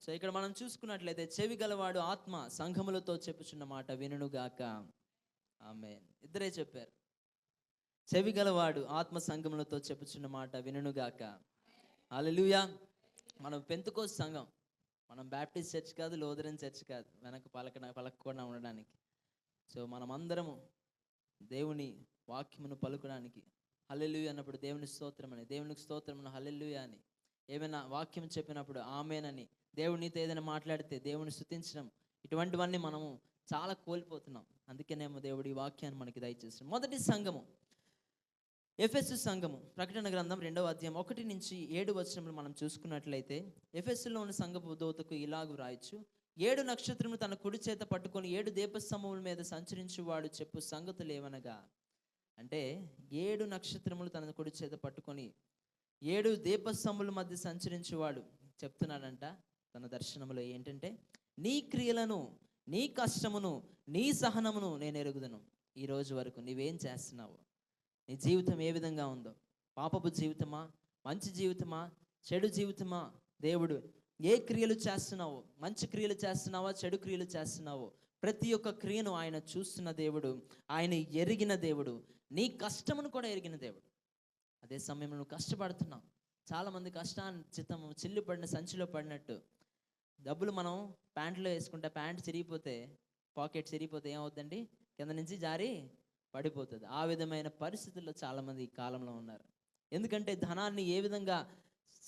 A: సో ఇక్కడ మనం చూసుకున్నట్లయితే చెవి గలవాడు ఆత్మ సంఘములతో చెప్పుచున్న మాట వినుగాక. ఆమేన్. ఇద్దరే చెప్పారు. చెవి గలవాడు ఆత్మ సంఘములతో చెప్పుచున్న మాట వినుగాక. హల్లెలూయా. మనం పెంతెకోస్తు సంఘం, మనం బ్యాప్టిస్ట్ చర్చ్ కాదు, లూథరన్ చర్చ్ కాదు, వెనక పలకకుండా ఉండడానికి. సో మనం అందరము దేవుని వాక్యమును పలుకడానికి హల్లెలూయా అన్నప్పుడు దేవుని స్తోత్రం అని, దేవునికి స్తోత్రం హల్లెలూయా అని, ఏమైనా వాక్యం చెప్పినప్పుడు ఆమేనని, దేవుడు నీతో ఏదైనా మాట్లాడితే దేవుని స్తుతించడం, ఇటువంటివన్నీ మనము చాలా కోల్పోతున్నాం. అందుకేనేమో దేవుడు ఈ వాక్యాన్ని మనకి దయచేస్తాడు. మొదటి సంఘము ఎఫెసు సంఘము. ప్రకటన గ్రంథం 2వ అధ్యాయం 1 నుంచి 7 వచనములు మనం చూసుకున్నట్లయితే ఎఫెసులో ఉన్న సంఘపు దూతకు ఇలాగు రాయొచ్చు. 7 నక్షత్రములు తన కుడి చేత పట్టుకొని 7 దీపస్తంభముల మీద సంచరించువాడు చెప్పు సంగతులు ఏమనగా, అంటే 7 నక్షత్రములు తన కుడి చేత పట్టుకొని 7 దీపస్తంభముల మధ్య సంచరించేవాడు చెప్తున్నాడంట తన దర్శనములో ఏంటంటే, నీ క్రియలను, నీ కష్టమును, నీ సహనమును నేను ఎరుగుదును. ఈ రోజు వరకు నీవేం చేస్తున్నావు, నీ జీవితం ఏ విధంగా ఉందో, పాపపు జీవితమా, మంచి జీవితమా, చెడు జీవితమా, దేవుడు ఏ క్రియలు చేస్తున్నావో, మంచి క్రియలు చేస్తున్నావా, చెడు క్రియలు చేస్తున్నావో, ప్రతి ఒక్క క్రియను ఆయన చూస్తున్న దేవుడు, ఆయన ఎరిగిన దేవుడు, నీ కష్టమును కూడా ఎరిగిన దేవుడు. అదే సమయంలో నువ్వు కష్టపడుతున్నావు. చాలామంది కష్టాన్ని చిత్తము చిల్లు పడిన సంచిలో పడినట్టు, డబ్బులు మనం ప్యాంట్లో వేసుకుంటే ప్యాంట్ చిరిగిపోతే, పాకెట్ చిరిగిపోతే ఏమవుతుందండి, కింద నుంచి జారి పడిపోతుంది. ఆ విధమైన పరిస్థితుల్లో చాలామంది ఈ కాలంలో ఉన్నారు. ఎందుకంటే ధనాన్ని ఏ విధంగా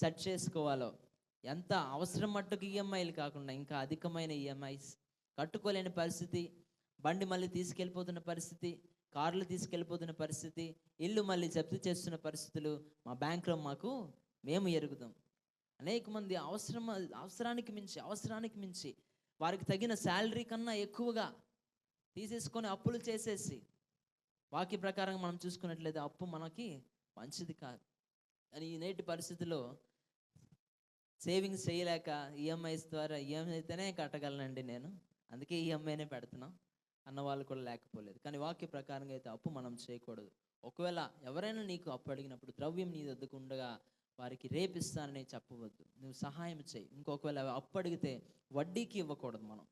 A: సెట్ చేసుకోవాలో, ఎంత అవసరం మట్టుకు ఈఎంఐలు కాకుండా ఇంకా అధికమైన ఈఎంఐస్ కట్టుకోలేని పరిస్థితి, బండి మళ్ళీ తీసుకెళ్ళిపోతున్న పరిస్థితి, కార్లు తీసుకెళ్ళిపోతున్న పరిస్థితి, ఇల్లు మళ్ళీ జప్తు చేస్తున్న పరిస్థితులు మా బ్యాంకులో మేము ఎరుగుదాం. అనేక మంది అవసరానికి మించి వారికి తగిన శాలరీ కన్నా ఎక్కువగా తీసేసుకొని అప్పులు చేసేసి, వాక్య ప్రకారంగా మనం చూసుకున్నట్లయితే అప్పు మనకి మంచిది కాదు. కానీ ఈ నేటి పరిస్థితిలో సేవింగ్స్ చేయలేక ఈఎంఐస్ ద్వారా ఈఎంఐ అయితేనే కట్టగలనండి నేను, అందుకే ఈఎంఐనే పెడుతున్నాం అన్న వాళ్ళు కూడా లేకపోలేదు. కానీ వాక్య ప్రకారంగా అయితే అప్పు మనం చేయకూడదు. ఒకవేళ ఎవరైనా నీకు అప్పు అడిగినప్పుడు ద్రవ్యం నీ వద్దకు ఉండగా వారికి రేపిస్తానని చెప్పవద్దు, నువ్వు సహాయం చేయి. ఇంకొకవేళ అప్పు అడిగితే వడ్డీకి ఇవ్వకూడదు. మనం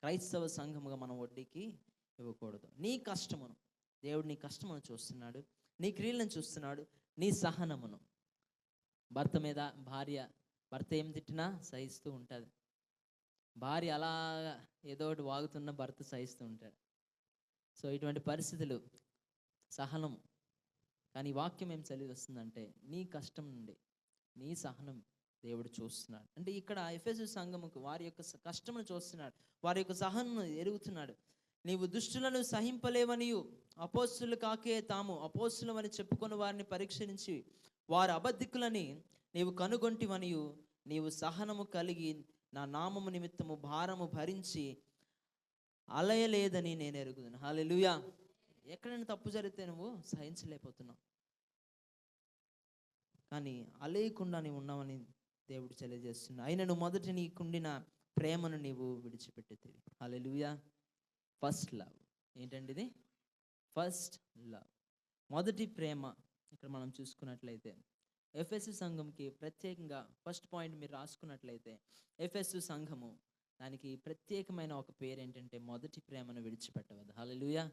A: క్రైస్తవ సంఘముగా మనం వడ్డీకి ఇవ్వకూడదు. నీ కష్టమును, దేవుడు నీ కష్టమును చూస్తున్నాడు, నీ క్రియలను చూస్తున్నాడు, నీ సహనమును. భర్త మీద భర్త ఏం తిట్టినా సహిస్తూ ఉంటుంది. భార్య అలా ఏదో ఒకటి వాగుతున్న భర్త సహిస్తూ ఉంటాడు. సో ఇటువంటి పరిస్థితులు సహనము. కానీ వాక్యం ఏం వస్తుందంటే నీ కష్టం నుండి నీ సహనం దేవుడు చూస్తున్నాడు. అంటే ఇక్కడ ఎఫెసు సంఘముకు వారి యొక్క కష్టమును చూస్తున్నాడు, వారి యొక్క సహనము ఎరుగుతున్నాడు. నీవు దుష్టులను సహింపలేవనియు అపోస్తులు కాకే తాము అపోస్తులమని చెప్పుకొని వారిని పరీక్షించి వారు అబద్ధికులని నీవు కనుగొంటివనియు నీవు సహనము కలిగి నా నామము నిమిత్తము భారము భరించి అలయలేదని నేను ఎరుగుదును. హల్లెలూయా. ఎక్కడైనా తప్పు జరిగితే నువ్వు సహించలేకపోతున్నావు, కానీ అలేయకుండా నీవు ఉన్నావని దేవుడు తెలియజేస్తున్నాడు. అయినను మొదట నీకుండిన ప్రేమను నీవు విడిచిపెట్టేది. హల్లెలూయా. ఫస్ట్ లవ్ ఏంటండి ఇది? ఫస్ట్ లవ్, మొదటి ప్రేమ. ఇక్కడ మనం చూసుకున్నట్లయితే ఎఫెసు సంఘంకి ప్రత్యేకంగా ఫస్ట్ పాయింట్ మీరు రాసుకున్నట్లయితే ఎఫెసు సంఘము దానికి ప్రత్యేకమైన ఒక పేరు ఏంటంటే మొదటి ప్రేమను విడిచిపెట్టవద్దు. హల్లెలూయా.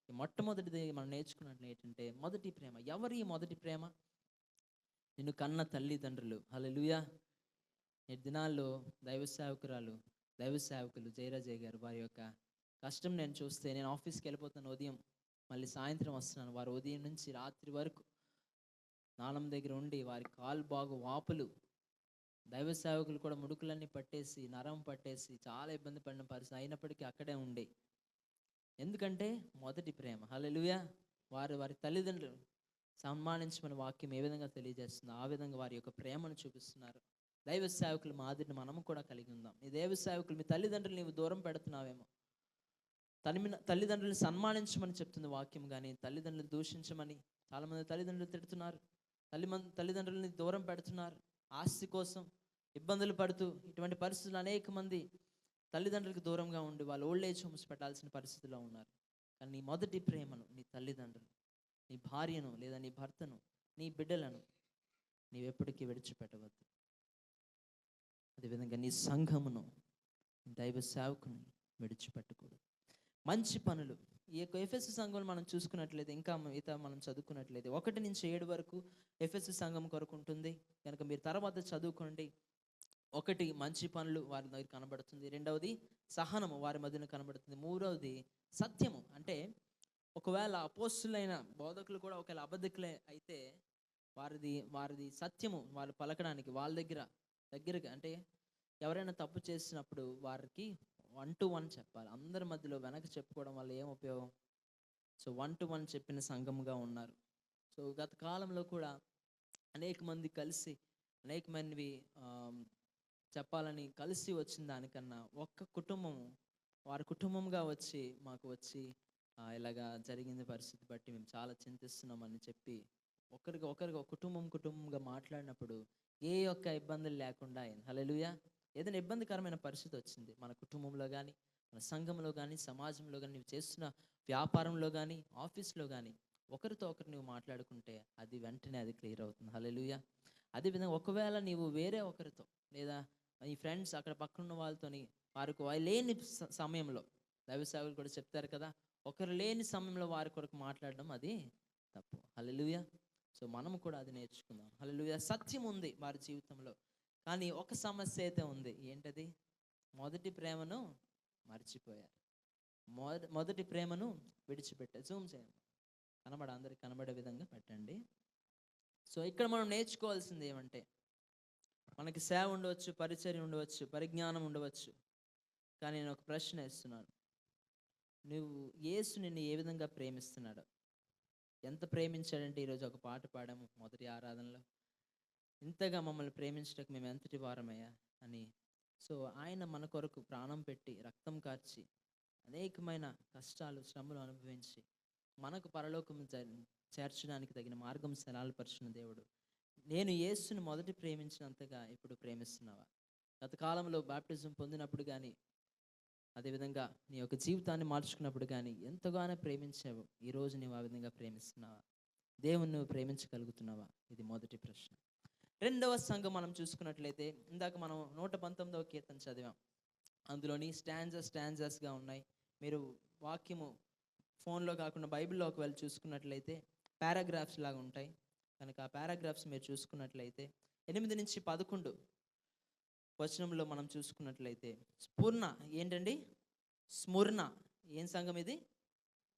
A: మొట్టమొదటిది మనం నేర్చుకున్నట్లు ఏంటంటే మొదటి ప్రేమ. ఎవరి మొదటి ప్రేమ? నిన్ను కన్న తల్లిదండ్రులు. హల్లెలూయా. నేటి దినాల్లో దైవ సేవకులు జయరాజయ్య గారు వారి యొక్క కష్టం నేను చూస్తే, నేను ఆఫీస్కి వెళ్ళిపోతాను ఉదయం, మళ్ళీ సాయంత్రం వస్తున్నాను. వారు ఉదయం నుంచి రాత్రి వరకు నాళం దగ్గర ఉండి వారి కాలు బాగు వాపులు, దైవ సేవకులు కూడా ముడుకులన్నీ పట్టేసి నరం పట్టేసి చాలా ఇబ్బంది పడిన పరిస్థితి అయినప్పటికీ అక్కడే ఉండి. ఎందుకంటే మొదటి ప్రేమ. హల్లెలూయా. వారి తల్లిదండ్రులు సన్మానించమని వాక్యం ఏ విధంగా తెలియజేస్తుందో ఆ విధంగా వారి యొక్క ప్రేమను చూపిస్తున్నారు. దైవ సేవకుల మాదిరిని మనము కూడా కలిగి ఉందాం. ఈ దైవ సేవకులు, మీ తల్లిదండ్రులు నీవు దూరం పెడుతున్నావేమో, తల్లిదండ్రులను సన్మానించమని చెప్తుంది వాక్యం, కానీ తల్లిదండ్రులు దూషించమని చాలామంది తల్లిదండ్రులు తిడుతున్నారు. తల్లిదండ్రులని దూరం పెడుతున్నారు, ఆస్తి కోసం ఇబ్బందులు పడుతూ. ఇటువంటి పరిస్థితులు అనేక మంది తల్లిదండ్రులకు దూరంగా ఉండి వాళ్ళు ఓల్డ్ ఏజ్ హోమ్స్ పెట్టాల్సిన పరిస్థితిలో ఉన్నారు. కానీ నీ మొదటి ప్రేమను, నీ తల్లిదండ్రులు, నీ భార్యను లేదా నీ భర్తను, నీ బిడ్డలను నీవెప్పటికీ విడిచిపెట్టవద్దు. అదేవిధంగా నీ సంఘమును, దైవ సేవకుని విడిచిపెట్టకూడదు. మంచి పనులు. ఈ యొక్క ఎఫెసు సంఘం మనం చూసుకున్నట్లయితే, ఇంకా మనం చదువుకున్నట్లయితే 1 నుంచి 7 వరకు ఎఫెసు సంఘం కొరకు ఉంటుంది కనుక మీరు తర్వాత చదువుకోండి. 1 మంచి పనులు వారి దగ్గర కనబడుతుంది, 2వది సహనము వారి మధ్యన కనబడుతుంది, 3వది సత్యము. అంటే ఒకవేళ అపోస్తులైన బోధకులు కూడా ఒకవేళ అబద్ధికులే అయితే వారిది సత్యము వారు పలకడానికి వాళ్ళ దగ్గరగా, అంటే ఎవరైనా తప్పు చేసినప్పుడు వారికి 1 to 1 చెప్పాలి. అందరి మధ్యలో వెనక చెప్పుకోవడం వల్ల ఏం ఉపయోగం? సో 1 to 1 చెప్పిన సంఘముగా ఉన్నారు. సో గత కాలంలో కూడా అనేక మంది కలిసి అనేక మంది చెప్పాలని కలిసి వచ్చిన దానికన్నా ఒక్క కుటుంబము వారి కుటుంబంగా మాకు వచ్చి ఇలాగా జరిగింది పరిస్థితి బట్టి మేము చాలా చింతిస్తున్నామని చెప్పి ఒకరికి కుటుంబంగా మాట్లాడినప్పుడు ఏ ఒక్క ఇబ్బందులు లేకుండా అయింది. హల్లెలూయా. ఏదైనా ఇబ్బందికరమైన పరిస్థితి వచ్చింది మన కుటుంబంలో కానీ, మన సంఘంలో కానీ, సమాజంలో కానీ, నువ్వు చేస్తున్న వ్యాపారంలో కానీ, ఆఫీస్లో కానీ ఒకరితో ఒకరు నువ్వు మాట్లాడుకుంటే అది వెంటనే అది క్లియర్ అవుతుంది. హల్లెలూయా. అదేవిధంగా ఒకవేళ నీవు వేరే ఒకరితో లేదా ఈ ఫ్రెండ్స్ అక్కడ పక్కనున్న వాళ్ళతోని వారికి లేని సమయంలో, దైవ సేవకులు కూడా చెప్తారు కదా, ఒకరు లేని సమయంలో వారి కొరకు మాట్లాడడం అది తప్పు. హల్లెలూయా. సో మనము కూడా అది నేర్చుకుందాం. హల్లెలూయా. సత్యం ఉంది వారి జీవితంలో, కానీ ఒక సమస్య అయితే ఉంది. ఏంటది? మొదటి ప్రేమను మర్చిపోయారు, మొదటి ప్రేమను విడిచిపెట్టారు. జూమ్ చేయండి, అందరికి కనబడే విధంగా పెట్టండి. సో ఇక్కడ మనం నేర్చుకోవాల్సింది ఏమంటే, మనకి సేవ ఉండవచ్చు, పరిచర్య ఉండవచ్చు, పరిజ్ఞానం ఉండవచ్చు, కానీ నేను ఒక ప్రశ్న వేస్తున్నాను. నువ్వు యేసు నిన్ను ఏ విధంగా ప్రేమిస్తున్నాడు? ఎంత ప్రేమించాడంటే ఈరోజు ఒక పాట పాడాము మొదటి ఆరాధనలో, ఇంతగా మమ్మల్ని ప్రేమించడానికి మేము ఎంతటి వారమయ్యా అని. సో ఆయన మన కొరకు ప్రాణం పెట్టి రక్తం కార్చి అనేకమైన కష్టాలు శ్రమలు అనుభవించి మనకు పరలోకం చేర్చడానికి తగిన మార్గం సరళపరిచిన దేవుడు. నేను యేసుని మొదటి ప్రేమించినంతగా ఇప్పుడు ప్రేమిస్తున్నావా? గత కాలంలో బాప్టిజం పొందినప్పుడు కానీ, అదేవిధంగా నీ యొక్క జీవితాన్ని మార్చుకున్నప్పుడు కానీ ఎంతగానో ప్రేమించావు. ఈరోజు నీవు ఆ విధంగా ప్రేమిస్తున్నావా? దేవుని నువ్వు ప్రేమించగలుగుతున్నావా? ఇది మొదటి ప్రశ్న. రెండవ సంఘం మనం చూసుకున్నట్లయితే, ఇందాక మనం 119వ కీర్తన చదివాం. అందులోని స్టాంజర్స్గా ఉన్నాయి. మీరు వాక్యము ఫోన్లో కాకుండా బైబిల్లోకి వెళ్ళి చూసుకున్నట్లయితే పారాగ్రాఫ్స్ లాగా ఉంటాయి. కనుక ఆ పారాగ్రాఫ్స్ మీరు చూసుకున్నట్లయితే 8 నుంచి 11 వచనంలో మనం చూసుకున్నట్లయితే స్ఫురణ ఏంటండి? స్మరణ. ఏం సంఘం ఇది?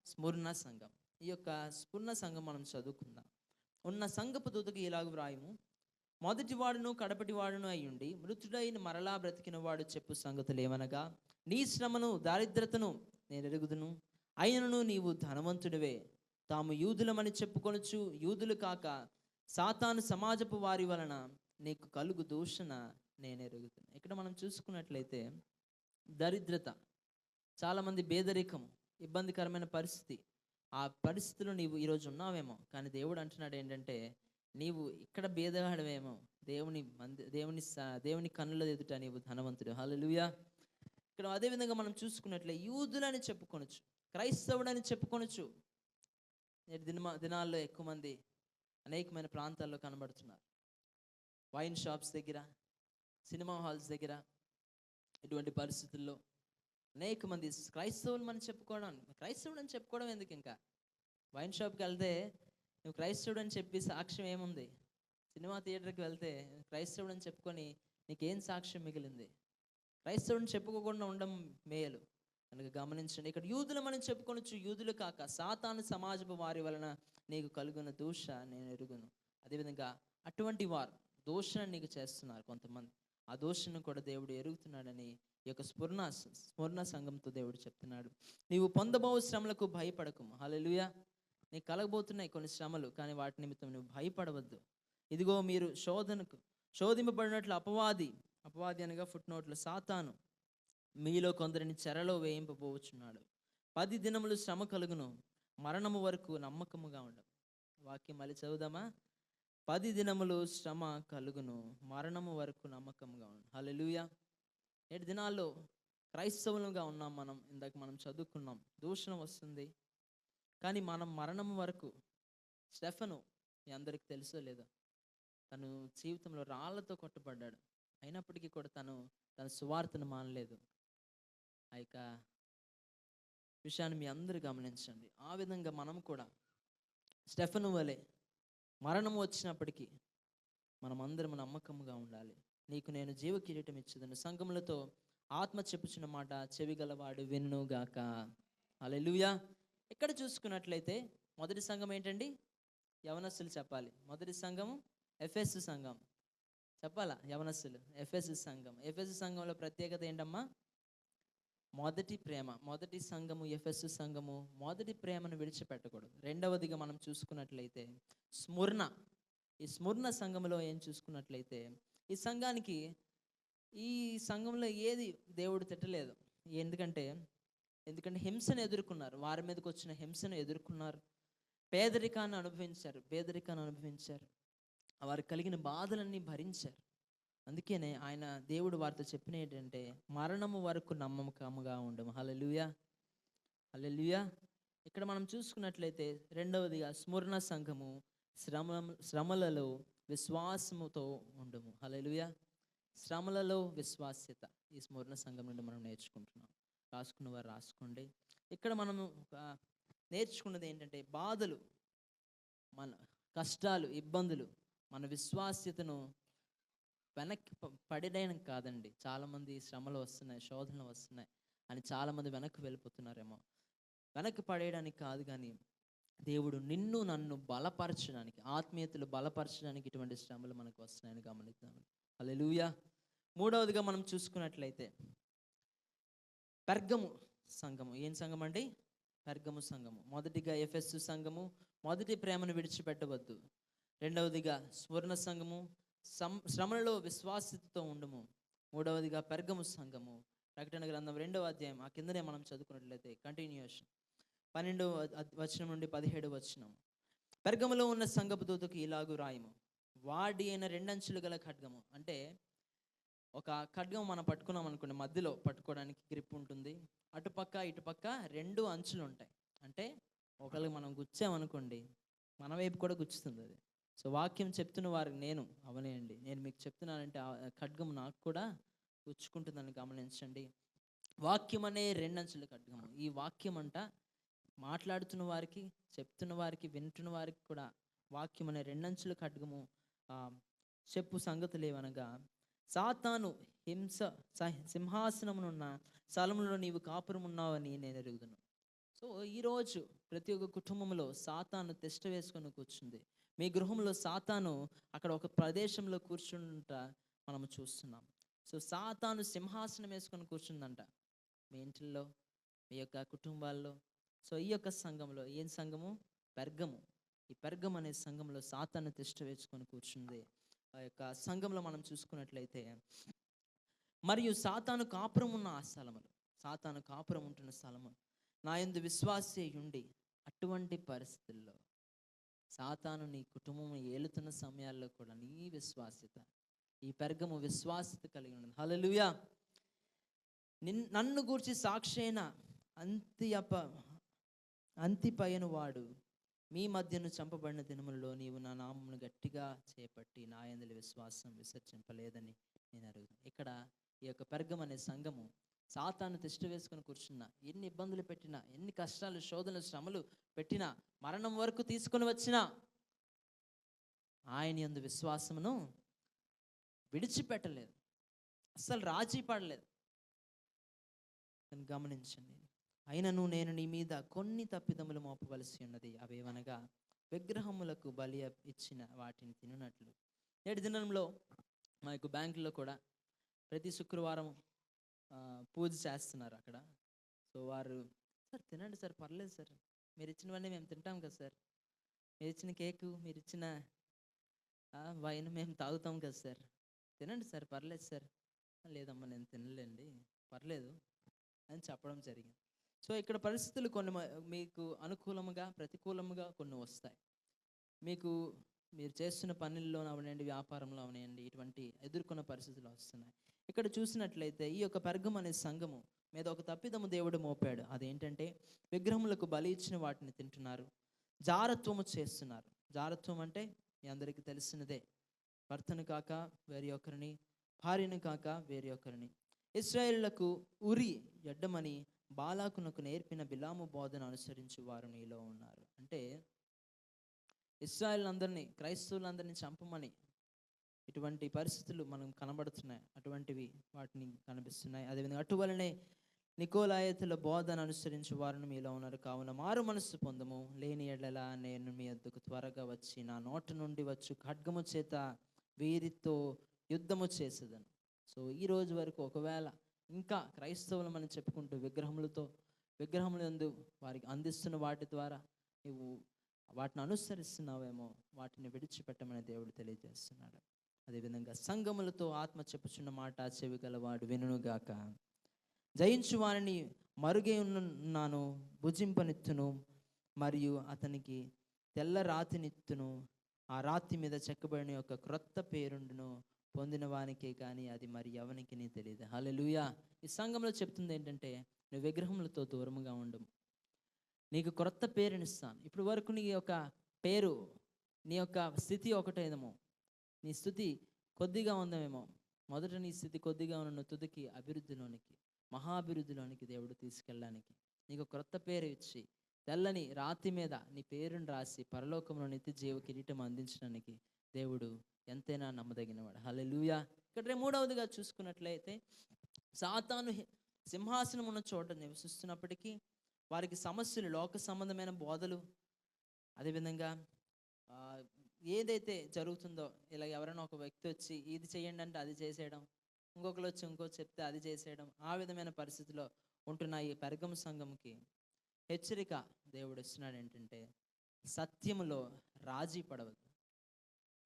A: స్మరణ సంఘం. ఈ యొక్క స్ఫురణ సంఘం మనం చదువుకుందాం. ఉన్న సంఘపు దూతకి ఇలాగ వ్రాయము, మొదటి వాడును కడపటి వాడును అయ్యుండి మృతుడైన మరలా బ్రతికిన వాడు చెప్పు సంగతులు ఏమనగా, నీ శ్రమను దారిద్రతను నేను ఎరుగుదును, అయినను నీవు ధనవంతుడివే. తాము యూదులమని చెప్పుకొనుచు యూదులు కాక సాతాను సమాజపు వారి వలన నీకు కలుగు దూషణ నేను ఎరుగుతున్నా. ఇక్కడ మనం చూసుకున్నట్లయితే దరిద్రత, చాలామంది పేదరికం, ఇబ్బందికరమైన పరిస్థితి. ఆ పరిస్థితిలో నీవు ఈరోజు ఉన్నావేమో, కానీ దేవుడు అంటున్నాడు ఏంటంటే, నీవు ఇక్కడ బేదవాడవేమో, దేవుని కన్నుల ఎదుట నీవు ధనవంతుడు. హల్లెలూయా. ఇక్కడ అదేవిధంగా మనం చూసుకున్నట్లే యూదులని చెప్పుకొనొచ్చు, క్రైస్తవుడని చెప్పుకొనొచ్చు. నేటి దినాల్లో ఎక్కువ మంది అనేకమైన ప్రాంతాల్లో కనబడుతున్నారు. వైన్ షాప్స్ దగ్గర, సినిమా హాల్స్ దగ్గర, ఇటువంటి పరిస్థితుల్లో అనేక మంది క్రైస్తవులు మనం క్రైస్తవుడు అని చెప్పుకోవడం ఎందుకు? ఇంకా వైన్ షాప్కి వెళ్తే నువ్వు క్రైస్తవుడు అని చెప్పి సాక్ష్యం ఏముంది? సినిమా థియేటర్కి వెళ్తే క్రైస్తవుడు అని చెప్పుకొని నీకేం సాక్ష్యం మిగిలింది? క్రైస్తవుడిని చెప్పుకోకుండా ఉండడం మేలు. కనుక గమనించండి, ఇక్కడ యూదులు మనం చెప్పుకొనొచ్చు యూదులు కాక సాతాను సమాజపు వారి వలన నీకు కలుగున దూష నేను ఎరుగును. అదేవిధంగా అటువంటి వారు దోషణ నీకు చేస్తున్నారు కొంతమంది. ఆ దోషను కూడా దేవుడు ఎరుగుతున్నాడని ఈ యొక్క స్ఫురణ సంఘంతో దేవుడు చెప్తున్నాడు. నీవు పొందబో శ్రమలకు భయపడకుము. హల్లెలూయా. నీకు కలగబోతున్నాయి కొన్ని శ్రమలు, కానీ వాటి నిమిత్తం నువ్వు భయపడవద్దు. ఇదిగో మీరు శోధింపబడినట్లు అపవాది అనగా ఫుట్నోట్లు సాతాను మీలో కొందరిని చెరలో వేయింపబోచున్నాడు. 10 దినములు శ్రమ కలుగును, మరణము వరకు నమ్మకముగా ఉండవు. వాక్యం మళ్ళీ చదువుదామా? 10 దినములు శ్రమ కలుగును, మరణము వరకు నమ్మకంగా ఉండు. హల్లెలూయా. నేటి దినాల్లో క్రైస్తవులుగా ఉన్నాం మనం. ఇందాక మనం చదువుకున్నాం, దూషణ వస్తుంది, కానీ మనం మరణం వరకు. స్టెఫను మీ అందరికి తెలుసో లేదో, తను జీవితంలో రాళ్లతో కొట్టబడ్డాడు, అయినప్పటికీ కూడా తన సువార్తను మానలేదు. ఆ యొక్క విషయాన్ని మీ అందరూ గమనించండి. ఆ విధంగా మనం కూడా స్టెఫను వలె మరణం వచ్చినప్పటికీ మనం అందరం నమ్మకంగా ఉండాలి. నీకు నేను జీవ కిరీటం ఇచ్చేదను, సంఘములతో ఆత్మ చెప్పుచున్న మాట చెవిగలవాడు వినుగాక. హల్లెలూయా. ఇక్కడ చూసుకున్నట్లయితే మొదటి సంఘం ఏంటండి? యవనస్తులు చెప్పాలి. మొదటి సంఘము ఎఫెసు సంఘం చెప్పాలా? యవనస్తులు ఎఫెసు సంఘం. ఎఫెసు సంఘంలో ప్రత్యేకత ఏంటమ్మా? మొదటి ప్రేమ. మొదటి సంఘము ఎఫెసు సంఘము మొదటి ప్రేమను విడిచిపెట్టకూడదు. రెండవదిగా మనం చూసుకున్నట్లయితే స్మరణ. ఈ స్మరణ సంఘంలో ఏం చూసుకున్నట్లయితే, ఈ సంఘంలో ఏది దేవుడు తిట్టలేదు. ఎందుకంటే హింసను ఎదుర్కొన్నారు, వారి మీదకి వచ్చిన హింసను ఎదుర్కొన్నారు, పేదరికాన్ని అనుభవించారు, వారికి కలిగిన బాధలన్నీ భరించారు. అందుకనే ఆయన దేవుడు వారితో చెప్పిన ఏంటంటే, మరణము వరకు నమ్మకముగా ఉండము. హల్లెలూయా. హల్లెలూయా. ఇక్కడ మనం చూసుకున్నట్లయితే రెండవదిగా స్మరణ సంఘము శ్రమలలో విశ్వాసముతో ఉండము. హల్లెలూయా. శ్రమలలో విశ్వాస్యత ఈ స్మరణ సంఘం నుండి మనం నేర్చుకుంటున్నాం. రాసుకున్న వారు రాసుకోండి. ఇక్కడ మనము నేర్చుకున్నది ఏంటంటే, బాధలు, మన కష్టాలు, ఇబ్బందులు మన విశ్వాస్యతను వెనక్కి పడేయడం కాదండి. చాలామంది శ్రమలు వస్తున్నాయి, శోధనలు వస్తున్నాయి అని చాలామంది వెనక్కి వెళ్ళిపోతున్నారేమో. వెనక్కి పడేయడానికి కాదు, కానీ దేవుడు నిన్ను నన్ను బలపరచడానికి, ఆత్మీయతలు బలపరచడానికి ఇటువంటి శ్రమలు మనకు వస్తున్నాయని గమనిద్దాం. హల్లెలూయా. మూడవదిగా మనం చూసుకున్నట్లయితే పెర్గము సంఘము. ఏం సంఘం అండి? పెర్గము సంఘము. మొదటిగా ఎఫెసు సంఘము మొదటి ప్రేమను విడిచిపెట్టవద్దు. రెండవదిగా స్వర్ణ సంఘము శ్రమలలో విశ్వాసతో ఉండుము. మూడవదిగా పెర్గము సంఘము, ప్రకటన గ్రంథం 2వ అధ్యాయం ఆ కిందనే మనం చదువుకున్నట్లయితే కంటిన్యూషన్ 12వ వచనం నుండి 17వ వచనం. పెర్గములో ఉన్న సంఘపు దూతకు ఇలాగు రాయము, వాడి అయిన రెండంచులు గల ఖడ్గము. అంటే ఒక ఖడ్గం మనం పట్టుకున్నాం అనుకోండి, మధ్యలో పట్టుకోవడానికి గ్రిప్ ఉంటుంది, అటుపక్క ఇటుపక్క 2 అంచులు ఉంటాయి. అంటే ఒకరికి మనం గుచ్చామనుకోండి, మన వైపు కూడా గుచ్చుతుంది అది. సో వాక్యం చెప్తున్న వారికి నేను అవనేయండి, నేను మీకు చెప్తున్నానంటే ఆ ఖడ్గం నాకు కూడా గుచ్చుకుంటుందని గమనించండి. వాక్యం అనే 2 అంచుల ఖడ్గము. ఈ వాక్యం అంట మాట్లాడుతున్న వారికి, చెప్తున్న వారికి, వింటున్న వారికి కూడా వాక్యం అనే 2 అంచుల ఖడ్గము చెప్పు సంగతులు ఏవనగా, సాతాను సింహాసనమునున్న స్థలంలో నీవు కాపురం ఉన్నావని నేను ఎరుగుదును. సో ఈరోజు ప్రతి ఒక్క కుటుంబంలో సాతాను తిష్ట వేసుకొని కూర్చుంది. మీ గృహంలో సాతాను అక్కడ ఒక ప్రదేశంలో కూర్చుంట మనము చూస్తున్నాం. సో సాతాను సింహాసనం వేసుకొని కూర్చుందంట మీ ఇంటిల్లో, మీ యొక్క కుటుంబాల్లో. సో ఈ యొక్క సంఘంలో, ఏం సంఘము? పెర్గము. ఈ పెర్గం అనే సంఘంలో సాతాను తిష్ట వేసుకొని కూర్చుంది. ఆ యొక్క సంఘంలో మనం చూసుకున్నట్లయితే, మరియు సాతాను కాపురం ఉన్న ఆ స్థలములు, సాతాను కాపురం ఉంటున్న స్థలము నా యందు విశ్వాసి ఉండి, అటువంటి పరిస్థితుల్లో సాతాను నీ కుటుంబం ఏలుతున్న సమయాల్లో కూడా నీ విశ్వాస్యత, ఈ పెర్గము విశ్వాస్యత కలిగి ఉన్నది. హల్లెలూయా. నన్ను గూర్చి సాక్షి అయిన అంతిపయను వాడు మీ మధ్యను చంపబడిన దినములలో నీవు నా నామమును గట్టిగా చేపట్టి నా యందు విశ్వాసం విసర్జింపలేదని నేను అడుగుతాను. ఇక్కడ ఈ యొక్క పెర్గం అనే సంఘము సాతాను తిష్ట వేసుకొని కూర్చున్నా, ఎన్ని ఇబ్బందులు పెట్టినా, ఎన్ని కష్టాలు, శోధనలు, శ్రమలు పెట్టినా, మరణం వరకు తీసుకొని వచ్చినా ఆయన యందు విశ్వాసమును విడిచిపెట్టలేదు, అస్సలు రాజీ పడలేదు. గమనించండి. అయినను నేను నీ మీద కొన్ని తప్పిదములు మోపవలసి ఉన్నది, అవేవనగా విగ్రహములకు బలి ఇచ్చిన వాటిని తినున్నట్లు. 7 దినంలో మా యొక్క బ్యాంకులో కూడా ప్రతి శుక్రవారం పూజ చేస్తున్నారు అక్కడ. సో వారు, సార్ తినండి సార్, పర్లేదు సార్, మీరు ఇచ్చినవన్నీ మేము తింటాం కదా సార్, మీరు ఇచ్చిన కేకు, మీరు ఇచ్చిన వైన్ మేము తాగుతాం కదా సార్, తినండి సార్, పర్లేదు సార్. లేదమ్మా నేను తినలేండి, పర్లేదు అని చెప్పడం జరిగింది. సో ఇక్కడ పరిస్థితులు కొన్ని మీకు అనుకూలముగా, ప్రతికూలముగా కొన్ని వస్తాయి. మీరు చేస్తున్న పనుల్లో అవనండి, వ్యాపారంలో అవనండి, ఇటువంటి ఎదుర్కొన్న పరిస్థితులు వస్తున్నాయి. ఇక్కడ చూసినట్లయితే ఈ యొక్క పెర్గం అనే సంఘము మీద ఒక తప్పిదము దేవుడు మోపాడు. అదేంటంటే విగ్రహములకు బలి ఇచ్చిన వాటిని తింటున్నారు, జారత్వము చేస్తున్నారు. జారత్వం అంటే మీ అందరికీ తెలిసినదే, భర్తను కాక వేరే ఒకరిని, భార్యను కాక వేరే ఒకరిని. ఇశ్రాయేలులకు ఉరి ఎడ్డమని బాలాకునకు నేర్పిన బిలాము బోధన అనుసరించి వారు నీలో ఉన్నారు. అంటే ఇశ్రాయేలులందరినీ, క్రైస్తవులందరినీ చంపమని ఇటువంటి పరిస్థితులు మనం కనబడుతున్నాయి, అటువంటివి వాటిని కనిపిస్తున్నాయి. అదేవిధంగా అటువలనే నికోలాయతుల బోధన అనుసరించి వారిని మీలో ఉన్నారు. కావున మారు మనస్సు పొందము, లేని ఎడల నేను మీ వద్దకు త్వరగా వచ్చి నా నోట నుండి వచ్చు ఖడ్గము చేత వీరితో యుద్ధము చేసేదను. సో ఈ రోజు వరకు ఒకవేళ ఇంకా క్రైస్తవులు మనం చెప్పుకుంటూ విగ్రహములందు వారికి అందిస్తున్న వాటి ద్వారా నువ్వు వాటిని అనుసరిస్తున్నావేమో, వాటిని విడిచిపెట్టమని దేవుడు తెలియజేస్తున్నాడు. అదేవిధంగా సంఘములతో ఆత్మ చెప్పుచున్న మాట చెవి గలవాడు వినుగాక. జయించు వారిని మరుగే ఉన్నాను, భుజింపనిత్తును, మరియు అతనికి తెల్ల రాతినిత్తును, ఆ రాతి మీద చెక్కబడిన యొక్క క్రొత్త పేరుండును, పొందిన వానికే కానీ అది మరి ఎవనికి నీ తెలియదు. హల్లెలూయా. ఈ సంఘంలో చెప్తుంది ఏంటంటే, నువ్వు విగ్రహములతో దూరముగా ఉండము, నీకు క్రొత్త పేరునిస్తాను. ఇప్పుడు వరకు నీ యొక్క పేరు, నీ యొక్క స్థితి ఒకటేదేమో, నీ స్థితి కొద్దిగా ఉందేమో. మొదట నీ స్థితి కొద్దిగా ఉన్న తుదికి అభివృద్ధిలోనికి, మహాభివృద్ధిలోనికి దేవుడు తీసుకెళ్ళడానికి నీకు క్రొత్త పేరు ఇచ్చి తెల్లని రాతి మీద నీ పేరును రాసి పరలోకంలో నిత్య జీవ కిరీటం అందించడానికి దేవుడు ఎంతైనా నమ్మదగినవాడు. హల్లెలూయా. ఇక్కడ మూడవదిగా చూసుకున్నట్లయితే, సాతాను సింహాసనం ఉన్న చోట నివసిస్తున్నప్పటికీ వారికి సమస్యలు, లోక సంబంధమైన బోధలు, అదేవిధంగా ఏదైతే జరుగుతుందో, ఇలా ఎవరైనా ఒక వ్యక్తి వచ్చి ఇది చేయండి అంటే అది చేసేయడం, ఇంకొకరు వచ్చి ఇంకోటి చెప్తే అది చేసేయడం, ఆ విధమైన పరిస్థితిలో ఉంటున్న ఈ పెర్గము సంఘంకి హెచ్చరిక దేవుడు ఇస్తున్నాడు ఏంటంటే, సత్యములో రాజీ పడవద్దు.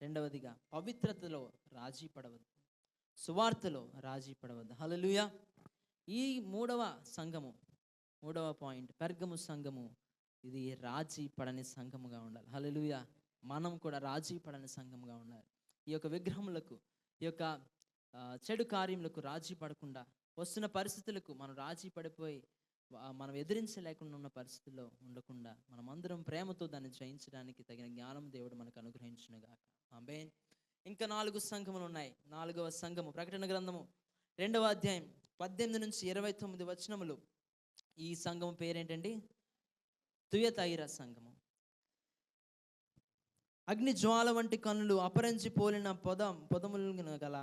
A: రెండవదిగా పవిత్రతలో రాజీ పడవద్దు, సువార్తలో రాజీ పడవద్దు. హల్లెలూయా. ఈ మూడవ పాయింట్, పెర్గము సంఘము ఇది రాజీ పడని సంఘముగా ఉండాలి. హల్లెలూయా. మనం కూడా రాజీ పడని సంఘముగా ఉండాలి. ఈ యొక్క విగ్రహములకు, ఈ యొక్క చెడు కార్యములకు రాజీ పడకుండా, వస్తున్న పరిస్థితులకు మనం రాజీ పడిపోయి మనం ఎదిరించలేకుండా ఉన్న పరిస్థితుల్లో ఉండకుండా మనమందరం ప్రేమతో దాన్ని జయించడానికి తగిన జ్ఞానం దేవుడు మనకు అనుగ్రహించునుగాక. ఆమేన్. ఇంకా 4 సంఘములు ఉన్నాయి. 4వ సంఘము ప్రకటన గ్రంథము 2వ అధ్యాయం 18 నుంచి 29 వచనములు. ఈ సంఘము పేరేంటండి? తుయతైర సంఘము. అగ్ని జ్వాల వంటి కన్నులు, అపరంజి పోలిన పొదములు గల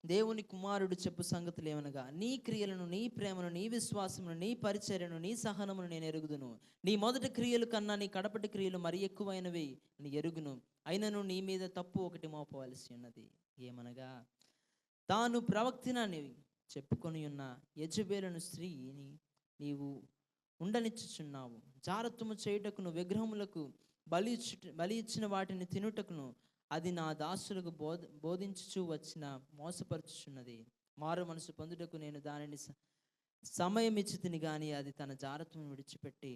A: దేవుని కుమారుడు చెప్పు సంగతులు ఏమనగా, నీ క్రియలను, నీ ప్రేమను, నీ విశ్వాసమును, నీ పరిచర్యను, నీ సహనమును నేను ఎరుగుదును. నీ మొదటి క్రియలు కన్నా నీ కడపటి క్రియలు మరి ఎక్కువైనవి నీ ఎరుగును. అయినను నీ మీద తప్పు ఒకటి మోపవలసి ఉన్నది. ఏమనగా, తాను ప్రవక్తినని చెప్పుకొని ఉన్న యెజబెలును స్త్రీని నీవు ఉండనిచ్చుచున్నావు. జారత్వము చేయుటకును, విగ్రహములకు బలి ఇచ్చిన వాటిని తినుటకును అది నా దాసులకు బోధించుచు వచ్చిన మోసపరుచుచున్నది. మారు మనసు పొందుటకు నేను దానిని సమయం ఇచ్చి తిని గాని అది తన జారత్వం విడిచిపెట్టి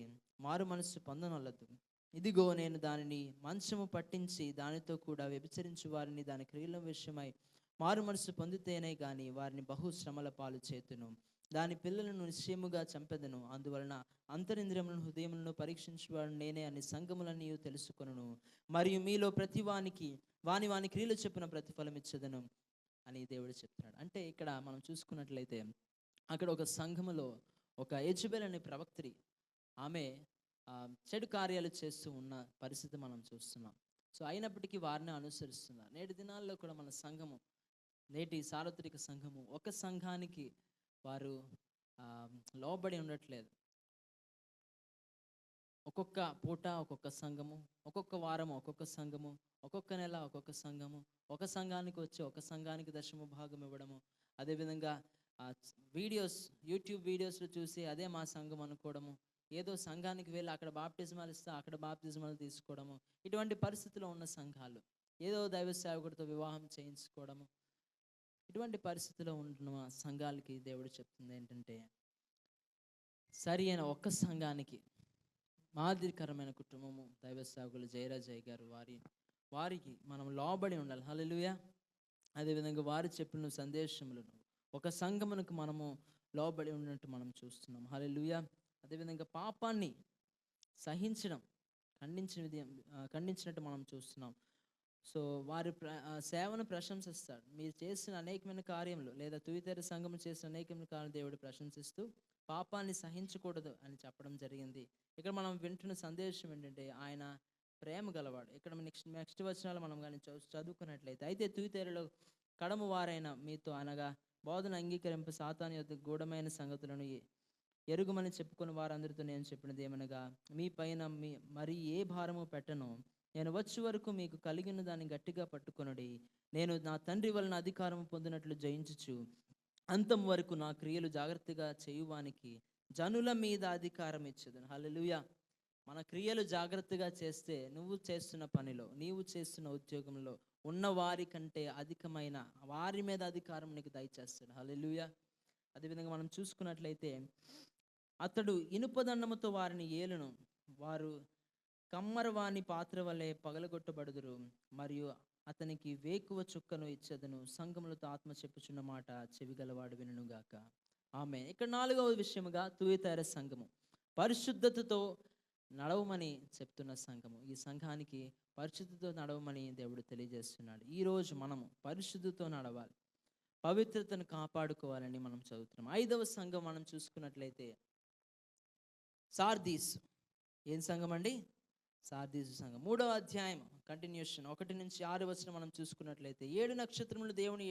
A: మారు మనసు పొందనొల్లదు. ఇదిగో నేను దానిని మంచము పట్టించి దానితో కూడా వ్యభిచరించు వారిని దాని క్రియల విషయమై మారు మనసు పొందితేనే గాని వారిని బహు శ్రమల పాలు చేతును. దాని పిల్లలను నిశ్చయముగా చంపెదను. అందువలన అంతరింద్రియములను హృదయములను పరీక్షించువాడు నేనే అని సంఘములన్నీ తెలుసుకొనును. మరియు మీలో ప్రతి వానికి వాని క్రియలు చెప్పిన ప్రతిఫలం ఇచ్చేదను అని దేవుడు చెప్తున్నాడు. అంటే ఇక్కడ మనం చూసుకున్నట్లయితే అక్కడ ఒక సంఘములో ఒక యెజబెల్ అనే ప్రవక్త్రి, ఆమె చెడు కార్యాలు చేస్తూ ఉన్న పరిస్థితి మనం చూస్తున్నాం. సో అయినప్పటికీ వారిని అనుసరిస్తున్నారు. నేటి దినాల్లో కూడా మన సంఘము, నేటి సార్వత్రిక సంఘము ఒక సంఘానికి వారు లోబడి ఉండట్లేదు. ఒక్కొక్క పూట ఒక్కొక్క సంఘము, ఒక్కొక్క వారం ఒక్కొక్క సంఘము, ఒక్కొక్క నెల ఒక్కొక్క సంఘము, ఒక సంఘానికి వచ్చి ఒక సంఘానికి దశమ భాగం ఇవ్వడము. అదేవిధంగా యూట్యూబ్ వీడియోస్లో చూసి అదే మా సంఘం అనుకోవడము, ఏదో సంఘానికి వెళ్ళి అక్కడ బాప్టిజమాలు ఇస్తే అక్కడ బాప్టిజమాలు తీసుకోవడము. ఇటువంటి పరిస్థితిలో ఉన్న సంఘాలు, ఏదో దైవ సేవకుడితో వివాహం చేయించుకోవడము, ఇటువంటి పరిస్థితిలో ఉంటున్న సంఘాలకి దేవుడు చెప్తుంది ఏంటంటే, సరి అయిన ఒక్క సంఘానికి మాదిరికరమైన కుటుంబము దైవ సేవకులు జయరాజయ్య గారు, వారికి మనం లోబడి ఉండాలి. హల్లెలూయా. అదేవిధంగా వారు చెప్పిన సందేశములను ఒక సంఘమునకు మనము లోబడి ఉన్నట్టు మనం చూస్తున్నాం. హల్లెలూయా. అదేవిధంగా పాపాన్ని సహించడం, ఖండించినట్టు మనం చూస్తున్నాం. సో వారి సేవను ప్రశంసిస్తాడు. మీరు చేసిన అనేకమైన కార్యములు, లేదా తుయతైర సంఘం చేసిన అనేకమైన కార్యాలు దేవుడు ప్రశంసిస్తూ పాపాన్ని సహించకూడదు అని చెప్పడం జరిగింది. ఇక్కడ మనం వింటున్న సందేశం ఏంటంటే, ఆయన ప్రేమ గలవాడు. ఇక్కడ నెక్స్ట్ వచనాలు మనం కానీ చదువుకున్నట్లయితే, అయితే తుయతైరలో కడము వారైన మీతో అనగా బోధన అంగీకరింప సాతాను యొక్క గూఢమైన సంగతులను ఎరుగుమని చెప్పుకుని వారందరితో నేను చెప్పినది ఏమనగా, మీ పైన మరి ఏ భారము పెట్టను, నేను వచ్చే వరకు మీకు కలిగిన దాన్ని గట్టిగా పట్టుకొనుడి. నేను నా తండ్రి వలన అధికారము పొందినట్లు జయించుచు అంతం వరకు నా క్రియలు జాగ్రత్తగా చేయువానికి జనుల మీద అధికారం ఇచ్చేదను. హల్లెలూయా. మన క్రియలు జాగ్రత్తగా చేస్తే నువ్వు చేస్తున్న పనిలో, నీవు చేస్తున్న ఉద్యోగంలో ఉన్న వారి కంటే అధికమైన వారి మీద అధికారం నీకు దయచేస్తాడు. హల్లెలూయా. అదేవిధంగా మనం చూసుకున్నట్లయితే, అతడు ఇనుపదండముతో వారిని ఏలును, వారు కమ్మరవాణి పాత్ర వలె పగలగొట్టబడుదురు, మరియు అతనికి వేకువ చుక్కను ఇచ్చేదను. సంఘములతో ఆత్మ చెప్పుచున్న మాట చెవిగలవాడు వినుగాక. ఆమె. ఇక్కడ 4వ విషయముగా తుయతైర సంఘము పరిశుద్ధతతో నడవమని చెప్తున్న సంఘము. ఈ సంఘానికి పరిశుద్ధతో నడవమని దేవుడు తెలియజేస్తున్నాడు. ఈరోజు మనము పరిశుద్ధతో నడవాలి, పవిత్రతను కాపాడుకోవాలని మనం చదువుతున్నాం. 5వ సంఘం మనం చూసుకున్నట్లయితే సార్దీస్. ఏం సంఘం అండి? సార్దీసు సంఘం. 3వ అధ్యాయం కంటిన్యూషన్ 1 నుంచి 6 వచనం మనం చూసుకున్నట్లయితే, 7 నక్షత్రములు దేవుని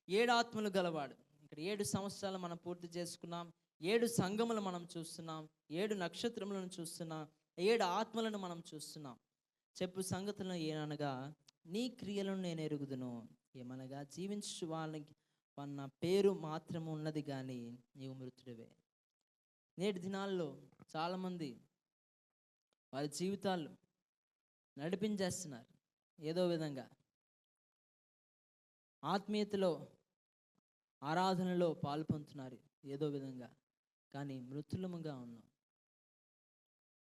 A: 7 ఆత్మలు గలవాడు. ఇక్కడ 7 సంవత్సరాలు మనం పూర్తి చేసుకున్నాం. 7 సంఘములు మనం చూస్తున్నాం, 7 నక్షత్రములను చూస్తున్నాం, 7 ఆత్మలను మనం చూస్తున్నాం. చెప్పు సంగతులను ఏననగా, నీ క్రియలను నేను ఎరుగుదును. ఏమనగా, జీవించు వాళ్ళకి వన్న పేరు మాత్రము ఉన్నది కానీ నీవు మృతుడివే. నేటి దినాల్లో చాలామంది వారి జీవితాలు నడిపించేస్తున్నారు ఏదో విధంగా. ఆత్మీయతలో, ఆరాధనలో పాల్పొందుతున్నారు ఏదో విధంగా, కానీ మృతులముగా ఉన్నాం,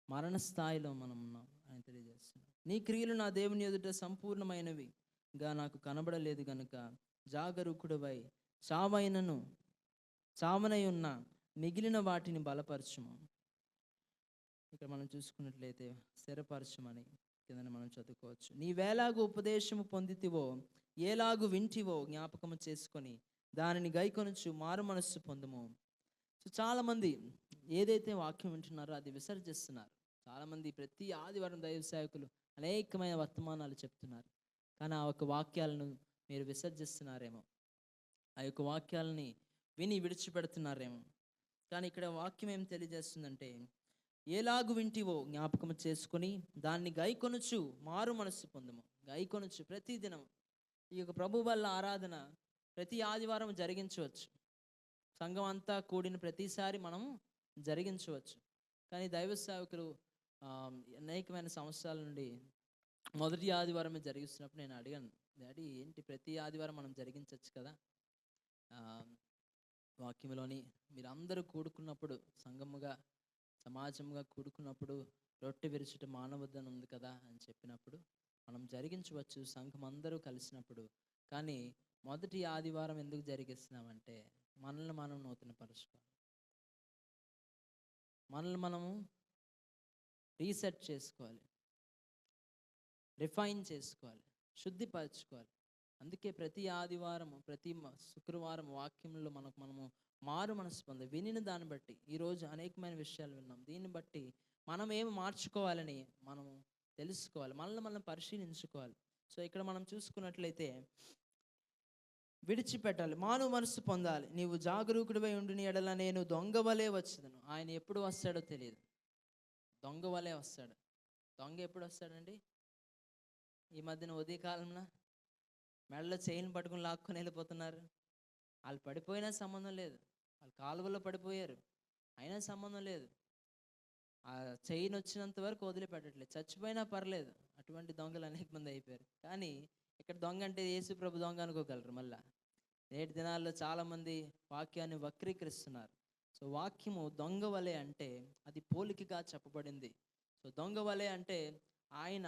A: మరణ స్థాయిలో మనం ఉన్నాం అని తెలియజేస్తున్నాం. నీ క్రియలు నా దేవుని ఎదుట సంపూర్ణమైనవిగా నాకు కనబడలేదు గనుక జాగరూకుడవై చావనై ఉన్న మిగిలిన వాటిని బలపరచుము. ఇక్కడ మనం చూసుకున్నట్లయితే స్థిరపరచమని కింద మనం చదువుకోవచ్చు. నీవేలాగు ఉపదేశము పొందితివో, ఏలాగు వింటివో జ్ఞాపకము చేసుకొని దానిని గైకొనుచు మారు మనస్సు పొందుము. సో చాలామంది ఏదైతే వాక్యం వింటున్నారో అది విసర్జిస్తున్నారు. చాలామంది ప్రతి ఆదివారం దైవ సేవకులు అనేకమైన వర్తమానాలు చెప్తున్నారు, కానీ ఆ యొక్క వాక్యాలను మీరు విసర్జిస్తున్నారేమో, ఆ యొక్క వాక్యాలని విని విడిచిపెడుతున్నారేమో. కానీ ఇక్కడ వాక్యం ఏం తెలియజేస్తుందంటే, ఏలాగు వింటివో జ్ఞాపకం చేసుకొని దాన్ని గైకొనుచు మారు మనస్సు పొందుము. గైకొనుచు ప్రతిదినం ఈ యొక్క ప్రభు వల్ల ఆరాధన ప్రతి ఆదివారం జరిగించవచ్చు, సంఘం అంతా కూడిన ప్రతిసారి మనం జరిగించవచ్చు. కానీ దైవ సేవకులు అనేకమైన సంవత్సరాల నుండి మొదటి ఆదివారమే జరిగిస్తున్నప్పుడు నేను అడిగాను, డాడీ ఏంటి ప్రతి ఆదివారం మనం జరిగించవచ్చు కదా, వాక్యంలోని మీరు అందరూ కూడుకున్నప్పుడు, సంఘముగా సమాజంగా కూడుకున్నప్పుడు రొట్టె విరుచుట మానవద్దని ఉంది కదా అని చెప్పినప్పుడు మనం జరిగించవచ్చు సంఘం అందరూ కలిసినప్పుడు. కానీ మొదటి ఆదివారం ఎందుకు జరిగిస్తున్నామంటే మనల్ని మనం నూతనపరచుకోవాలి, మనల్ని మనము రీసెట్ చేసుకోవాలి, రిఫైన్ చేసుకోవాలి, శుద్ధిపరచుకోవాలి. అందుకే ప్రతి ఆదివారం, ప్రతి శుక్రవారం వాక్యంలో మనము మారు మనసు పొంది వినిన దాన్ని బట్టి ఈరోజు అనేకమైన విషయాలు విన్నాం. దీన్ని బట్టి మనం ఏమి మార్చుకోవాలని మనము తెలుసుకోవాలి, మనల్ని మనం పరిశీలించుకోవాలి. సో ఇక్కడ మనం చూసుకున్నట్లయితే విడిచిపెట్టాలి, మాను మనసు పొందాలి. నీవు జాగరూకుడివై ఉండిన ఎడల నేను దొంగవలే వచ్చేదను. ఆయన ఎప్పుడు వస్తాడో తెలియదు, దొంగవలే వస్తాడు. దొంగ ఎప్పుడు వస్తాడండి? ఈ మధ్యన ఉదయకాలంలో మెడలో చైన్ పట్టుకుని లాక్కొని వెళ్ళిపోతున్నారు. వాళ్ళు పడిపోయినా సంబంధం లేదు, వాళ్ళు కాలువలో పడిపోయారు అయినా సంబంధం లేదు, ఆ చైన్ వచ్చినంత వరకు వదిలిపెట్టట్లేదు, చచ్చిపోయినా పర్లేదు. అటువంటి దొంగలు అనేక మంది అయిపోయారు. కానీ ఇక్కడ దొంగ అంటే యేసు ప్రభు దొంగ అనుకోగలరు. మళ్ళా నేటి దినాల్లో చాలామంది వాక్యాన్ని వక్రీకరిస్తున్నారు. సో వాక్యము దొంగ వలె అంటే అది పోలికగా చెప్పబడింది. సో దొంగ వలె అంటే ఆయన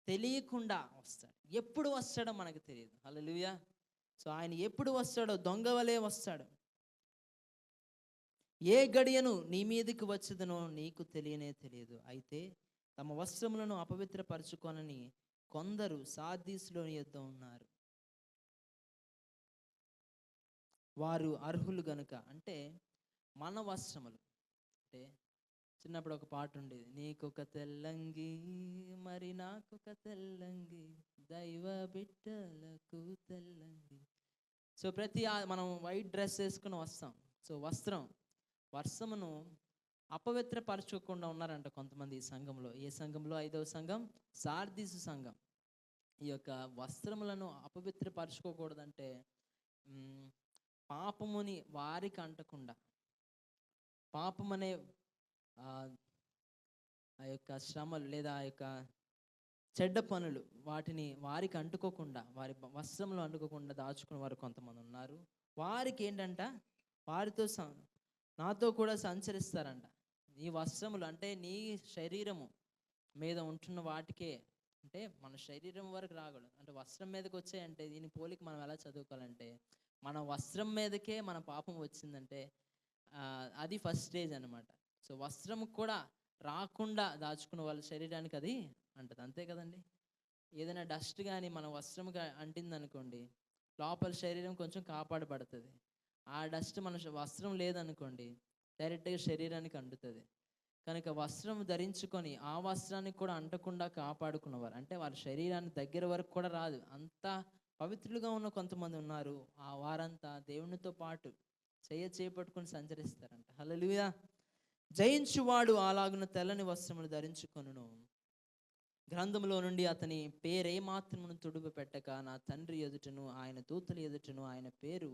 A: తెలియకుండా వస్తాడు, ఎప్పుడు వస్తాడో మనకు తెలియదు. హల్లెలూయా. సో ఆయన ఎప్పుడు వస్తాడో దొంగ వలె వస్తాడు. ఏ గడియను నీ మీదకి వచ్చేదనో నీకు తెలియనే తెలియదు. అయితే తమ వస్త్రములను అపవిత్రపరచుకొనని కొందరు సార్దీసులోని యొద్ద ఉన్నారు. వారు అర్హులు గనుక, అంటే మన వస్త్రములు, అంటే చిన్నప్పుడు ఒక పాట ఉండేది, నీకొక తెల్లంగి మరి నాకొక తెల్లంగి దైవ బిడ్డలకు తెల్లంగి. సో మనం వైట్ డ్రెస్ వేసుకుని వస్తాం. సో వస్త్రమును అపవిత్రపరచుకోకుండా ఉన్నారంట కొంతమంది ఈ సంఘంలో. ఏ సంఘంలో? 5వ సంఘం, సార్దీసు సంఘం. ఈ యొక్క వస్త్రములను అపవిత్రపరచుకోకూడదంటే పాపముని వారికి అంటకుండా, పాపమనే ఆ యొక్క శ్రమలు లేదా ఆ యొక్క చెడ్డ పనులు వాటిని వారికి అంటుకోకుండా, వారి వస్త్రంలో అంటుకోకుండా దాచుకునే వారు కొంతమంది ఉన్నారు. వారికి ఏంటంట, వారితో నాతో కూడా సంచరిస్తారంట. నీ వస్త్రములు అంటే నీ శరీరము మీద ఉంటున్న వాటికే, అంటే మన శరీరం వరకు రాకూడదు, అంటే వస్త్రం మీదకి వచ్చాయంటే దీని పోలికి మనం ఎలా చదువుకోవాలంటే, మన వస్త్రం మీదకే మన పాపం వచ్చిందంటే అది ఫస్ట్ స్టేజ్ అనమాట. సో వస్త్రం కూడా రాకుండా దాచుకున్న వాళ్ళ శరీరానికి అది అంటది, అంతే కదండి. ఏదైనా డస్ట్ కానీ మన వస్త్రంగా అంటిందనుకోండి, లోపల శరీరం కొంచెం కాపాడబడుతుంది. ఆ డస్ట్ మన వస్త్రం లేదనుకోండి డైరెక్ట్గా శరీరానికి అంటుతుంది. కనుక వస్త్రం ధరించుకొని ఆ వస్త్రానికి కూడా అంటకుండా కాపాడుకున్నవారు, అంటే వారి శరీరాన్ని దగ్గర వరకు కూడా రాదు, అంతా పవిత్రులుగా ఉన్న కొంతమంది ఉన్నారు. ఆ వారంతా దేవునితో పాటు చేపట్టుకొని సంచరిస్తారంట. హల్లెలూయా. జయించువాడు అలాగున తెల్లని వస్త్రములు ధరించుకొనును, గ్రంథంలో నుండి అతని పేరే మాత్రమును తుడుపు పెట్టక నా తండ్రి ఎదుటను ఆయన దూతల ఎదుటను ఆయన పేరు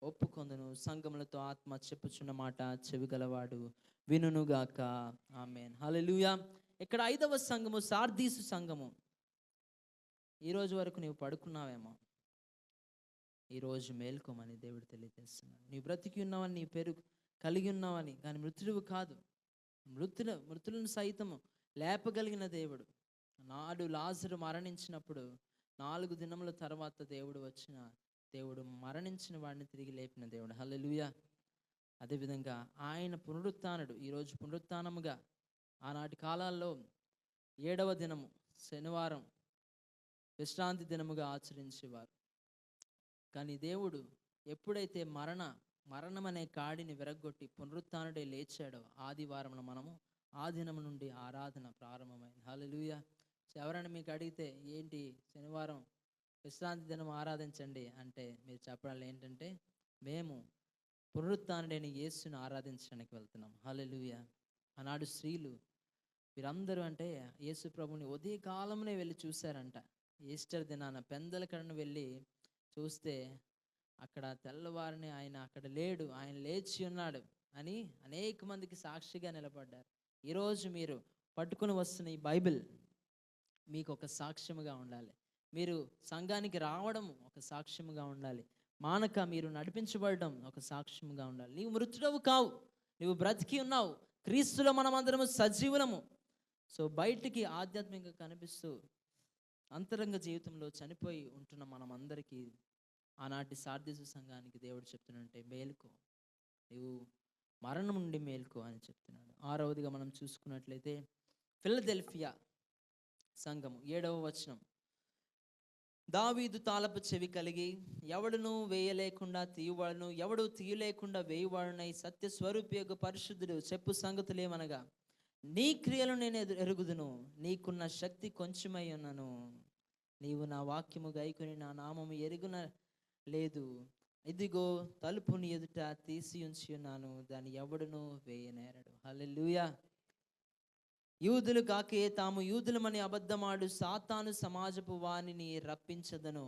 A: ఒప్పుకొందును. సంఘములతో ఆత్మ చెప్పుచున్న మాట చెవిగలవాడు వినుగాక. ఆమేన్. హల్లెలూయా. ఇక్కడ 5వ సంఘము సార్దీసు సంఘము. ఈరోజు వరకు నీవు పడుకున్నావేమో, ఈరోజు మేల్కోమని దేవుడు తెలియజేస్తున్నాడు. నీ బ్రతికి ఉన్నావని, నీ పేరు కలిగి ఉన్నావని, కానీ మృతుడివి కాదు. మృతులను సైతము లేపగలిగిన దేవుడు. నాడు లాజరు మరణించినప్పుడు 4 దినముల తర్వాత దేవుడు మరణించిన వాడిని తిరిగి లేపిన దేవుడు. హల్లెలూయా. అదేవిధంగా ఆయన పునరుత్థానుడు. ఈరోజు పునరుత్థానముగా ఆనాటి కాలాల్లో 7వ దినము శనివారం విశ్రాంతి దినముగా ఆచరించేవారు. కానీ దేవుడు ఎప్పుడైతే మరణం అనే కాడిని విరగ్గొట్టి పునరుత్థానుడే లేచాడో ఆదివారం మనము ఆ దినం నుండి ఆరాధన ప్రారంభమైంది. హల్లెలూయా. ఎవరైనా మీకు అడిగితే ఏంటి శనివారం విశ్రాంతి దినం ఆరాధించండి అంటే మీరు చెప్పడాలు ఏంటంటే మేము పునరుత్థానుడైన యేసుని ఆరాధించడానికి వెళ్తున్నాం. హల్లెలూయా. ఆనాడు స్త్రీలు వీరందరూ అంటే యేసు ప్రభుని ఉదయ కాలంలో వెళ్ళి చూశారంట. ఈస్టర్ దినాన పెందలకడను వెళ్ళి చూస్తే అక్కడ తెల్లవారిని ఆయన అక్కడ లేడు, ఆయన లేచి ఉన్నాడు అని అనేక మందికి సాక్షిగా నిలబడ్డారు. ఈరోజు మీరు పట్టుకుని వస్తున్న ఈ బైబిల్ మీకు ఒక సాక్ష్యముగా ఉండాలి. మీరు సంఘానికి రావడం ఒక సాక్ష్యముగా ఉండాలి. మానక మీరు నడిపించబడడం ఒక సాక్ష్యముగా ఉండాలి. నీవు మృతుడవు కావు, నీవు బ్రతికి ఉన్నావు. క్రీస్తులో మనమందరము సజీవులము. సో బయటికి ఆధ్యాత్మికంగా కనిపిస్తూ అంతరంగ జీవితంలో చనిపోయి ఉంటున్న మనమందరికీ ఆనాటి సార్దీసు సంఘానికి దేవుడు చెప్తున్నంటే మేలుకో, నీవు మరణం నుండి మేలుకో అని చెప్తున్నాడు. 6వదిగా మనం చూసుకున్నట్లయితే ఫిలదెల్ఫియా సంఘము 7వ వచనం. దావీదు తాళపు చెవి కలిగి ఎవడును వేయలేకుండా తీయవాడును, ఎవడు తీయలేకుండా వేయవాడునై సత్య స్వరూపియగు పరిశుద్ధుడు చెప్పు సంగతులేమనగా, నీ క్రియలు నేను ఎరుగుదును, నీకున్న శక్తి కొంచెమై ఉన్నను. నీవు నా వాక్యము గైకొని నా నామము ఎరుగున లేదు. ఇదిగో తలుపుని ఎదుట తీసి ఉంచి ఉన్నాను, దాన్ని ఎవడును వేయనేరడు. హల్లెలూయా. యూదులు కాకే తాము యూదులమని అబద్ధమాడు సాతాను సమాజపు వానిని రప్పించదను.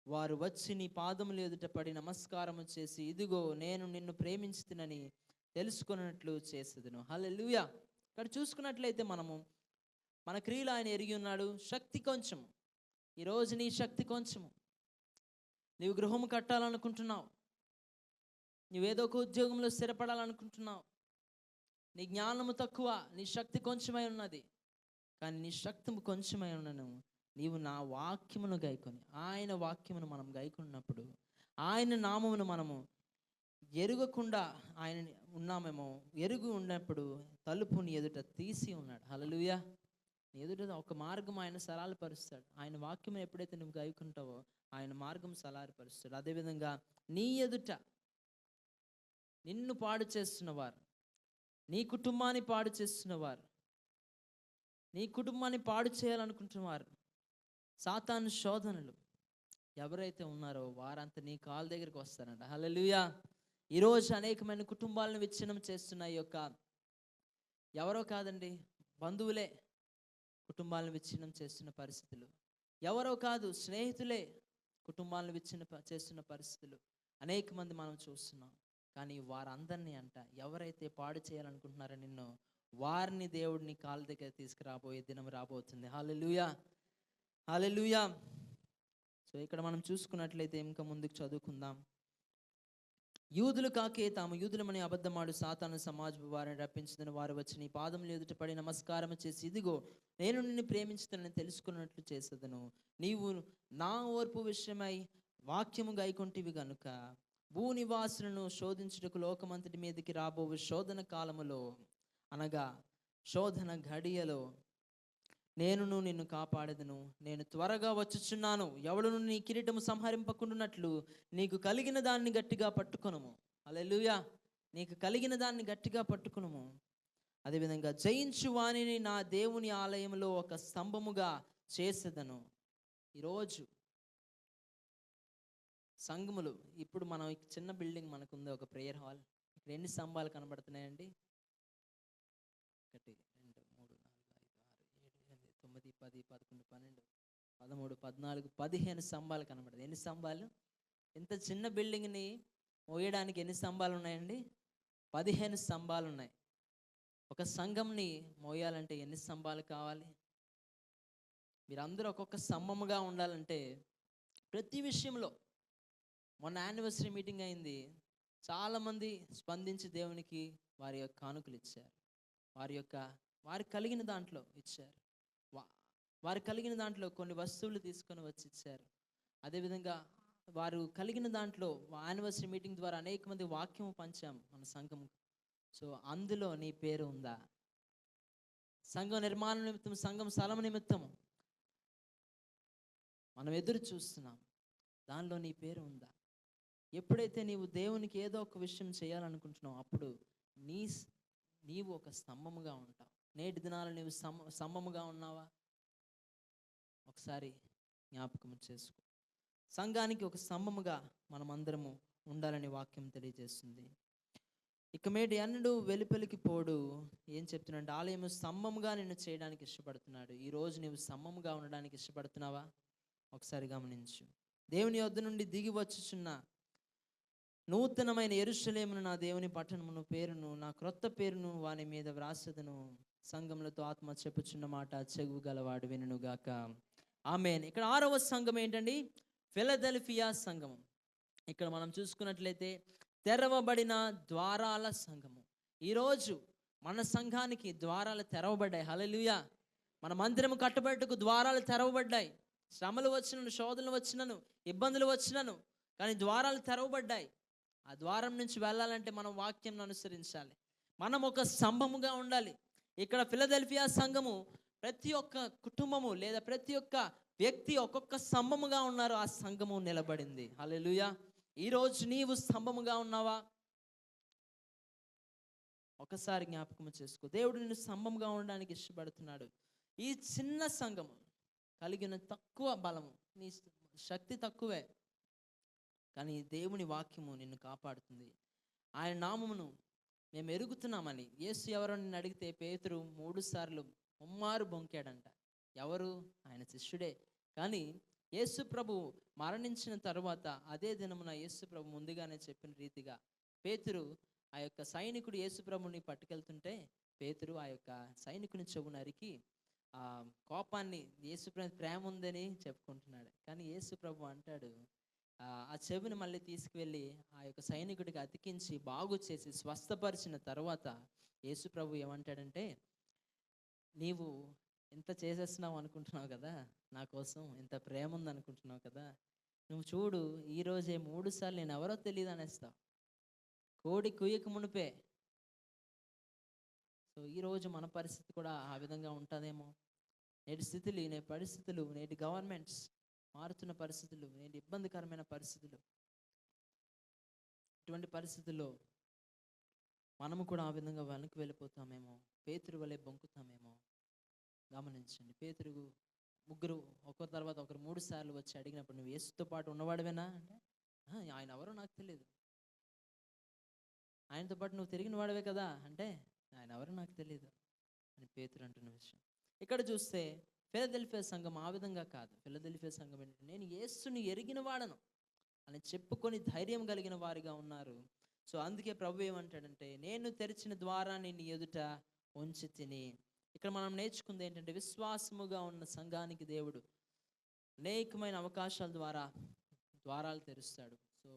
A: వారు వచ్చి నీ పాదములు ఎదుట పడి నమస్కారము చేసి ఇదిగో నేను నిన్ను ప్రేమించుతునని తెలుసుకున్నట్లు చేసేదను. హల్లెలూయా. ఇక్కడ చూసుకున్నట్లయితే మన క్రియలు ఆయన ఎరిగి ఉన్నాడు. శక్తి కొంచెము. ఈరోజు నీ శక్తి కొంచెము. నీవు గృహము కట్టాలనుకుంటున్నావు, నువ్వేదో ఒక ఉద్యోగంలో స్థిరపడాలనుకుంటున్నావు, నీ జ్ఞానము తక్కువ, నీ శక్తి కొంచెమై ఉన్నది. కానీ నీ శక్తి కొంచెమై ఉన్నను నీవు నా వాక్యమును గైకొని, ఆయన వాక్యమును మనం గైకున్నప్పుడు, ఆయన నామమును మనము ఎరుగకుండా ఆయన ఉన్నామేమో, ఎరుగు ఉన్నప్పుడు తలుపుని ఎదుట తీసి ఉన్నాడు. హల్లెలూయా. నీ ఎదుట ఒక మార్గం ఆయన సరళపరుస్తాడు. ఆయన వాక్యం ఎప్పుడైతే నువ్వు గైకుంటావో ఆయన మార్గం సరళపరుస్తాడు. అదేవిధంగా నీ ఎదుట నిన్ను పాడు చేస్తున్నవారు, నీ కుటుంబాన్ని పాడు చేస్తున్నవారు, నీ కుటుంబాన్ని పాడు చేయాలనుకుంటున్నవారు, సాతాను శోధనలు ఎవరైతే ఉన్నారో వారంతా నీ కాళ్ళ దగ్గరికి వస్తారంట. హల్లెలూయా. ఈరోజు అనేకమైన కుటుంబాలను విచ్ఛిన్నం చేస్తున్న ఈ యొక్క ఎవరో కాదండి, బంధువులే కుటుంబాలను విచ్ఛిన్నం చేస్తున్న పరిస్థితులు, ఎవరో కాదు స్నేహితులే కుటుంబాలను చేస్తున్న పరిస్థితులు అనేక మంది మనం చూస్తున్నాం. కానీ వారందరినీ అంట ఎవరైతే పాడు చేయాలనుకుంటున్నారో నిన్ను, వారిని దేవుడిని కాళ్ళ దగ్గర తీసుకురాబోయే దినం రాబోతుంది. హల్లెలూయా. హల్లెలూయా. సో ఇక్కడ మనం చూసుకున్నట్లయితే ఇంకా ముందుకు చదువుకుందాం. యూదులు కాకే తాము యూదులమని అబద్ధమాడు సాతాను సమాజపు వారిని రప్పించుదని వారు వచ్చి నీ పాదములు ఎదుట పడి నమస్కారం చేసి ఇదిగో నేను నిన్ను ప్రేమించుతానని తెలుసుకున్నట్లు చేసేదను. నీవు నా ఓర్పు విషయమై వాక్యము గైకొంటివి గనుక భూనివాసులను శోధించుటకు లోకమంతటి మీదకి రాబో శోధన కాలములో, అనగా శోధన ఘడియలో నేనును నిన్ను కాపాడెదను. నేను త్వరగా వచ్చుచున్నాను. ఎవడును నీ కిరీటము సంహరింపకుండునట్లు నీకు కలిగిన దాన్ని గట్టిగా పట్టుకొనుము. హల్లెలూయా. నీకు కలిగిన దాన్ని గట్టిగా పట్టుకొనుము. అదేవిధంగా జయించు వానిని నా దేవుని ఆలయంలో ఒక స్తంభముగా చేసేదను. ఈరోజు సంఘములు, ఇప్పుడు మనం చిన్న బిల్డింగ్ మనకుంది, ఒక ప్రేయర్ హాల్. ఇక్కడ ఎన్ని స్తంభాలు కనబడుతున్నాయండి? 1 2 3 4 5 6 7 8 9 10 11 12 13 14 15 స్తంభాలు కనబడుతుంది. ఎన్ని స్తంభాలు? ఇంత చిన్న బిల్డింగ్ని మోయడానికి ఎన్ని స్తంభాలు ఉన్నాయండి? 15 స్తంభాలు ఉన్నాయి. ఒక సంఘంని మోయాలంటే ఎన్ని స్తంభాలు కావాలి? మీరందరూ ఒక్కొక్క స్తంభముగా ఉండాలంటే ప్రతి విషయంలో మొన్న యానివర్సరీ మీటింగ్ అయింది. చాలామంది స్పందించి దేవునికి వారి యొక్క కానుకలు ఇచ్చారు. వారికి కలిగిన దాంట్లో ఇచ్చారు. వారు కలిగిన దాంట్లో కొన్ని వస్తువులు తీసుకొని వచ్చి ఇచ్చారు. అదేవిధంగా వారు కలిగిన దాంట్లో యానివర్సరీ మీటింగ్ ద్వారా అనేక మంది వాక్యం పంచాం మన సంఘం. సో అందులో నీ పేరు ఉందా? సంఘం నిర్మాణ నిమిత్తం, సంఘం స్థలం నిమిత్తం మనం ఎదురు చూస్తున్నాం. దానిలో నీ పేరు ఉందా? ఎప్పుడైతే నీవు దేవునికి ఏదో ఒక విషయం చేయాలనుకుంటున్నావు, అప్పుడు నీవు ఒక స్తంభముగా ఉంటావు. నేటి దినాలు నీవు స్తంభముగా ఉన్నావా? ఒకసారి జ్ఞాపకం చేసుకో. సంఘానికి ఒక స్తంభముగా మనం అందరము ఉండాలని వాక్యం తెలియజేస్తుంది. ఇక మేటి అన్నుడు వెలుపలికి పోడు. ఏం చెప్తున్నాడు? ఆలయము స్తంభముగా నిన్ను చేయడానికి ఇష్టపడుతున్నాడు. ఈరోజు నీవు స్తంభముగా ఉండడానికి ఇష్టపడుతున్నావా? ఒకసారి గమనించు. దేవుని యొద్ద నుండి దిగి వచ్చుచున్న నూతనమైన యెరూషలేమును, నా దేవుని పట్టణమును పేరును, నా క్రొత్త పేరును వాని మీద వ్రాసెదను. సంఘములతో ఆత్మ చెప్పుచున్న మాట చెవు గలవాడు వినుగాక. ఆమేన్. ఇక్కడ 6వ సంఘం ఏంటండి? ఫిలదెల్ఫియా సంఘము. ఇక్కడ మనం చూసుకున్నట్లయితే తెరవబడిన ద్వారాల సంఘము. ఈరోజు మన సంఘానికి ద్వారాలు తెరవబడ్డాయి. హల్లెలూయా. మన మందిరము కట్టబట్టుకు ద్వారాలు తెరవబడ్డాయి. శ్రమలు వచ్చినను, శోధనలు వచ్చినను, ఇబ్బందులు వచ్చినను, కానీ ద్వారాలు తెరవబడ్డాయి. ఆ ద్వారం నుంచి వెళ్ళాలంటే మనం వాక్యం అనుసరించాలి. మనం ఒక స్తంభముగా ఉండాలి. ఇక్కడ ఫిలదెల్ఫియా సంఘము ప్రతి ఒక్క కుటుంబము లేదా ప్రతి ఒక్క వ్యక్తి ఒక్కొక్క స్తంభముగా ఉన్నారు. ఆ సంఘము నిలబడింది. హల్లెలూయా. ఈరోజు నీవు స్తంభముగా ఉన్నావా? ఒకసారి జ్ఞాపకం చేసుకో. దేవుడు నిన్ను స్తంభంగా ఉండడానికి ఇష్టపడుతున్నాడు. ఈ చిన్న సంఘము కలిగిన తక్కువ బలము, నీ శక్తి తక్కువే, కానీ దేవుని వాక్యము నిన్ను కాపాడుతుంది. ఆయన నామమును మేము ఎరుగుతున్నామని యేసు ఎవరో నిన్ను అడిగితే పేతురు 3 సార్లు ముమ్మారు బొంకాడంట. ఎవరు? ఆయన శిష్యుడే. కానీ యేసు ప్రభు మరణించిన తర్వాత అదే దినమున యేసు ప్రభు ముందుగానే చెప్పిన రీతిగా పేతురు ఆ యొక్క సైనికుడు యేసు ప్రభుని పట్టుకెళ్తుంటే పేతురు ఆ యొక్క సైనికుని చెవు నరికి ఆ కోపాన్ని, యేసు ప్రభు ప్రేమ ఉందని చెప్పుకుంటున్నాడు. కానీ యేసు ప్రభు అంటాడు, ఆ చెవిని మళ్ళీ తీసుకువెళ్ళి ఆ యొక్క సైనికుడికి అతికించి బాగు చేసి స్వస్థపరిచిన తర్వాత యేసు ప్రభు ఏమంటాడంటే, నీవు ఇంత చేసేస్తున్నావు అనుకుంటున్నావు కదా, నా కోసం ఇంత ప్రేమ ఉంది అనుకుంటున్నావు కదా, నువ్వు చూడు ఈరోజే 3 సార్లు నేను ఎవరో తెలియదు అనేస్తావు, కోడి కుయ్యక మునిపే. సో ఈరోజు మన పరిస్థితి కూడా ఆ విధంగా ఉంటుందేమో. నేటి స్థితులు, నేటి పరిస్థితులు, నేటి గవర్నమెంట్స్ మారుతున్న పరిస్థితులు, నేటి ఇబ్బందికరమైన పరిస్థితులు, ఇటువంటి పరిస్థితుల్లో మనము కూడా ఆ విధంగా వెనక్కి వెళ్ళిపోతామేమో, పేతురు వలె బొంకుతామేమో. గమనించండి, పేతురు ముగ్గురు ఒకరి తర్వాత ఒకరు 3 సార్లు వచ్చి అడిగినప్పుడు నువ్వు యేసుతో పాటు ఉన్నవాడివేనా అంటే, ఆయన ఎవరో నాకు తెలియదు. ఆయనతో పాటు నువ్వు తిరిగిన వాడివే కదా అంటే, ఆయన ఎవరో నాకు తెలియదు అని పేతురు అంటున్న విషయం. ఇక్కడ చూస్తే ఫిలదెల్ఫియా సంఘం ఆ విధంగా కాదు. ఫిలదెల్ఫియా సంఘం ఏంటంటే, నేను యేసుని ఎరిగిన వాడను అని చెప్పుకొని ధైర్యం కలిగిన వారిగా ఉన్నారు. సో అందుకే ప్రభు ఏమంటాడంటే, నేను తెరిచిన ద్వారాన్ని నీ ఎదుట ఉంచి తిని. ఇక్కడ మనం నేర్చుకుంది ఏంటంటే, విశ్వాసముగా ఉన్న సంఘానికి దేవుడు అనేకమైన అవకాశాల ద్వారా ద్వారాలు తెరుస్తాడు. సో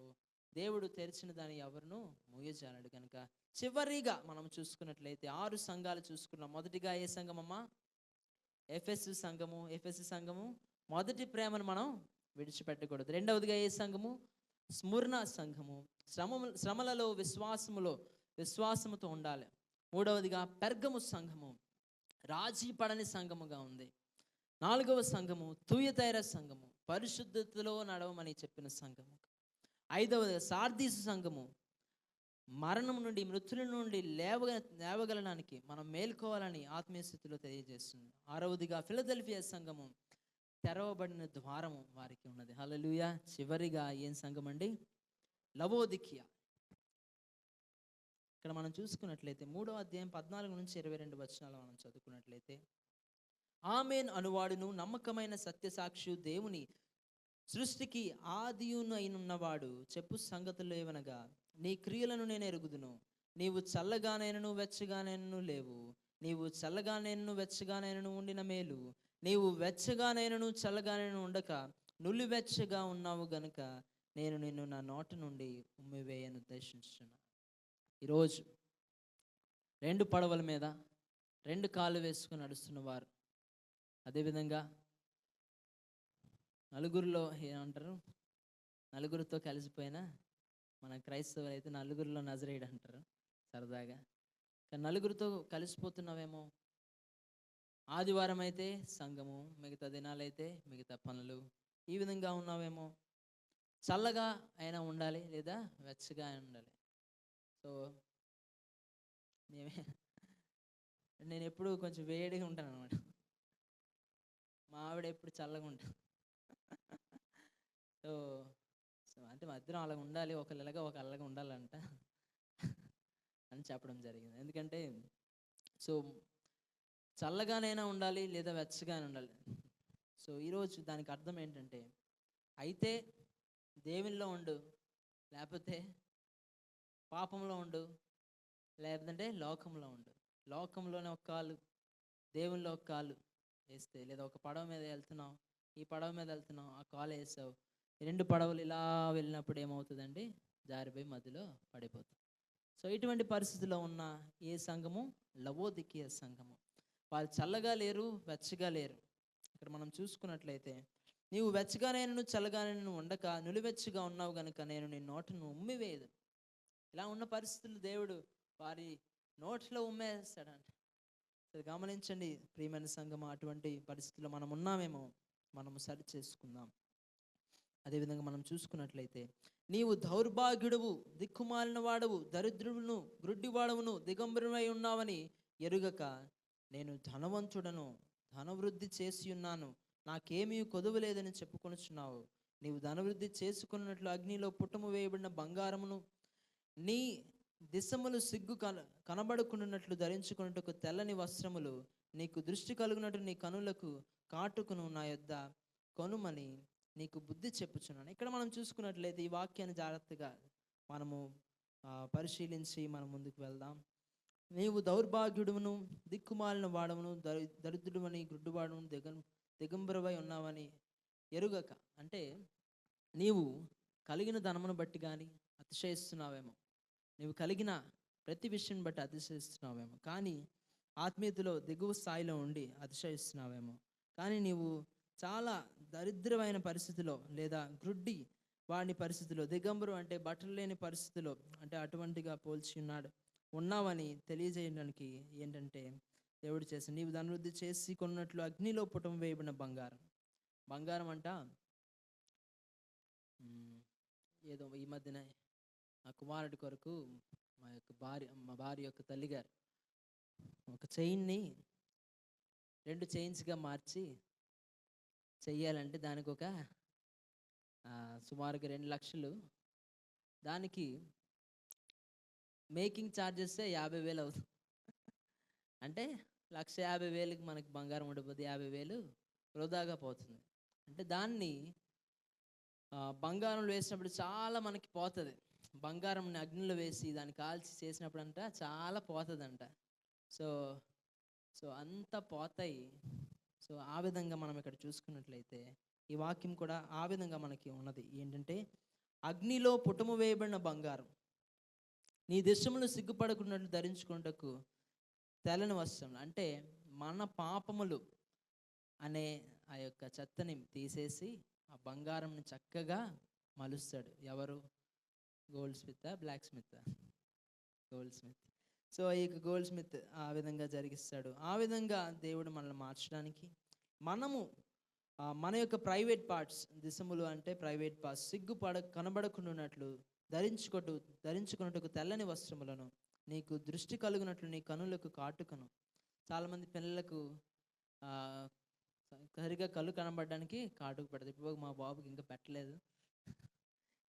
A: దేవుడు తెరిచిన దాన్ని ఎవరినూ మూయజాలడు. కనుక చివరిగా మనం చూసుకున్నట్లయితే 6 సంఘాలు చూసుకున్నాం. మొదటిగా ఏ సంఘం అమ్మా? ఎఫెసు సంఘము. ఎఫెసు సంఘము మొదటి ప్రేమను మనం విడిచిపెట్టకూడదు. రెండవదిగా ఏ సంఘము? స్ముర్ణ సంఘము. శ్రమలలో విశ్వాసముతో ఉండాలి. మూడవదిగా పెర్గము సంఘము, రాజీ పడని సంఘముగా ఉంది. 4వ సంఘము తుయతైర సంఘము, పరిశుద్ధతలో నడవమని చెప్పిన సంఘము. 5వదిగా సార్దీసు సంఘము, మరణం నుండి, మృతుల నుండి లేవగలడానికి మనం మేల్కోవాలని ఆత్మీయ స్థితిలో తెలియజేస్తుంది. 6వదిగా ఫిలదెల్ఫియా సంఘము, తెరవబడిన ద్వారము వారికి ఉన్నది. హల్లెలూయా. చివరిగా ఏం సంఘం అండి? లవోదికియా. ఇక్కడ మనం చూసుకున్నట్లయితే 3వ అధ్యాయం 14 నుంచి 22 వచనాలు మనం చదువుకున్నట్లయితే, ఆమేన్ అనువాడును నమ్మకమైన సత్యసాక్షి దేవుని సృష్టికి ఆదియునైనవాడు చెప్పు సంగతులు ఏవనగా, నీ క్రియలను నేను ఎరుగుదును. నీవు చల్లగానైనను వెచ్చగానైనను లేవు. నీవు చల్లగానైనను వెచ్చగానైనను ఉండిన మేలు. నీవు వెచ్చగానైనను చల్లగానైనను ఉండక నులివెచ్చగా ఉన్నావు గనుక నేను నిన్ను నా నోట నుండి ఉమ్మివేయను ఉద్దేశించున్నాను. ఈరోజు 2 పడవల మీద 2 కాళ్ళు వేసుకుని నడుస్తున్న వారు, అదేవిధంగా నలుగురిలో ఏమంటారు, నలుగురితో కలిసిపోయినా మన క్రైస్తవులు అయితే నలుగురిలో నజరేయుడు అంటారు సరదాగా. కానీ నలుగురితో కలిసిపోతున్నావేమో. ఆదివారం అయితే సంఘము, మిగతా దినాలైతే మిగతా పనులు, ఈ విధంగా ఉన్నావేమో. చల్లగా అయినా ఉండాలి లేదా వెచ్చగా అయినా ఉండాలి. సో నేను ఎప్పుడు కొంచెం వేడిగా ఉంటాను అనమాట. మా ఆవిడ ఎప్పుడు చల్లగా ఉంటాను. సో సో అంటే మధ్యలో అలా ఉండాలి, ఒకళ్ళు ఇలాగా ఒక అలాగా ఉండాలంట అని చెప్పడం జరిగింది. ఎందుకంటే సో చల్లగానైనా ఉండాలి లేదా వెచ్చగానే ఉండాలి. సో ఈరోజు దానికి అర్థం ఏంటంటే, అయితే దేవునిలో ఉండు, లేకపోతే పాపంలో ఉండు, లేదంటే లోకంలో ఉండు. లోకంలోనే ఒక కాలు, దేవునిలో ఒక కాలు వేస్తే, లేదా ఒక పడవ మీద వెళ్తున్నావు, ఈ పడవ మీద వెళ్తున్నావు, ఆ కాలు వేసావు, ఈ 2 పడవలు ఇలా వెళ్ళినప్పుడు ఏమవుతుందండి, జారిపోయి మధ్యలో పడిపోతుంది. సో ఇటువంటి పరిస్థితిలో ఉన్న ఏ సంఘము, లవోదికీయ సంఘము. వాళ్ళు చల్లగా లేరు, వెచ్చగా లేరు. ఇక్కడ మనం చూసుకున్నట్లయితే, నీవు వెచ్చగానైనను చల్లగానైనను ఉండక నులివెచ్చగా ఉన్నావు గనుక నేను నీ నోటను ఉమ్మివేయదు. ఇలా ఉన్న పరిస్థితులు దేవుడు వారి నోట్లో ఉమ్మేస్తాడంట. సో గమనించండి ప్రియమైన సంఘం, అటువంటి పరిస్థితుల్లో మనం ఉన్నామేమో, మనము సరి చేసుకుందాం. అదేవిధంగా మనం చూసుకున్నట్లయితే, నీవు దౌర్భాగ్యుడువు, దిక్కుమాలిన వాడవు, దరిద్రువును, గ్రుడ్డివాడవును, దిగంబరువై ఉన్నావని ఎరుగక నేను ధనవంతుడను, ధనవృద్ధి చేసి ఉన్నాను, నాకేమీ కొదువు లేదని చెప్పుకొనుచున్నావు. నీవు ధనవృద్ధి చేసుకున్నట్లు అగ్నిలో పుట్టము వేయబడిన బంగారమును, నీ దిశములు సిగ్గు కనబడుకున్నట్లు ధరించుకున్నట్టుకు తెల్లని వస్త్రములు, నీకు దృష్టి కలుగునట్టు నీ కనులకు కాటుకును నా యొద్ద కొనుమని నీకు బుద్ధి చెప్పుచున్నాను. ఇక్కడ మనం చూసుకున్నట్లయితే ఈ వాక్యాన్ని జాగ్రత్తగా మనము పరిశీలించి మనం ముందుకు వెళ్దాం. నీవు దౌర్భాగ్యుడును, దిక్కుమాలిన వాడవును, దరిద్రుడవని, గుడ్డువాడవును, దిగంబరవై ఉన్నావని ఎరుగక, అంటే నీవు కలిగిన ధనమును బట్టి కానీ అతిశయిస్తున్నావేమో, నీవు కలిగిన ప్రతి విషయం బట్టి అతిశయిస్తున్నావేమో, కానీ ఆత్మీయతలో దిగువ స్థాయిలో ఉండి అతిశయిస్తున్నావేమో. కానీ నీవు చాలా దరిద్రమైన పరిస్థితిలో లేదా గ్రుడ్డి వాడి పరిస్థితిలో, దిగంబరు అంటే బట్టలు లేని పరిస్థితిలో, అంటే అటువంటిగా పోల్చి ఉన్నావని తెలియజేయడానికి ఏంటంటే దేవుడు చేసి, నీవు ధనవృద్ధి చేసి కొన్నట్లు అగ్నిలో పుటం వేయబడిన బంగారం. బంగారం అంట, ఏదో ఈ మధ్యన ఆ కుమారుడి కొరకు మా భార్య యొక్క తల్లిగారు ఒక చైన్ని 2 చైన్స్గా మార్చి చెయ్యాలంటే దానికి ఒక సుమారుగా 2 లక్షలు, దానికి మేకింగ్ ఛార్జెస్ 50,000 అవుతుంది. అంటే 1,50,000కి మనకి బంగారం ఉండిపోతే 50,000 వృధాగా పోతుంది. అంటే దాన్ని బంగారంలో వేసినప్పుడు చాలా మనకి పోతుంది. బంగారంని అగ్నిలో వేసి దాన్ని కాల్చి చేసినప్పుడు అంట చాలా పోతుందంట. సో సో అంత పోతాయి. సో ఆ విధంగా మనం ఇక్కడ చూసుకున్నట్లయితే ఈ వాక్యం కూడా ఆ విధంగా మనకి ఉన్నది. ఏంటంటే అగ్నిలో పుటము వేయబడిన బంగారం, నీ దేశములు సిగ్గుపడకున్నట్లు ధరించుకున్నటకు తెల్లని వస్త్రం. అంటే మన పాపములు అనే ఆ యొక్క చెత్తని తీసేసి ఆ బంగారంని చక్కగా మలుస్తాడు. ఎవరు? Goldsmith, blacksmith? Goldsmith. So ఈ గోల్డ్ స్మిత్ ఆ విధంగా జరిగిస్తాడు. ఆ విధంగా దేవుడు మనల్ని మార్చడానికి, మనము మన యొక్క ప్రైవేట్ పార్ట్స్, దిశములు అంటే ప్రైవేట్ పార్ట్స్ కనబడకుండానట్లు ధరించుకున్నట్టుకు తెల్లని వస్త్రములను, నీకు దృష్టి కలుగునట్లు నీ కనులకు కాటుకను. చాలామంది పిల్లలకు సరిగా కళ్ళు కనబడడానికి కాటుక పెడతారు. ఇప్పుడు మా బాబుకి ఇంకా పెట్టలేదు,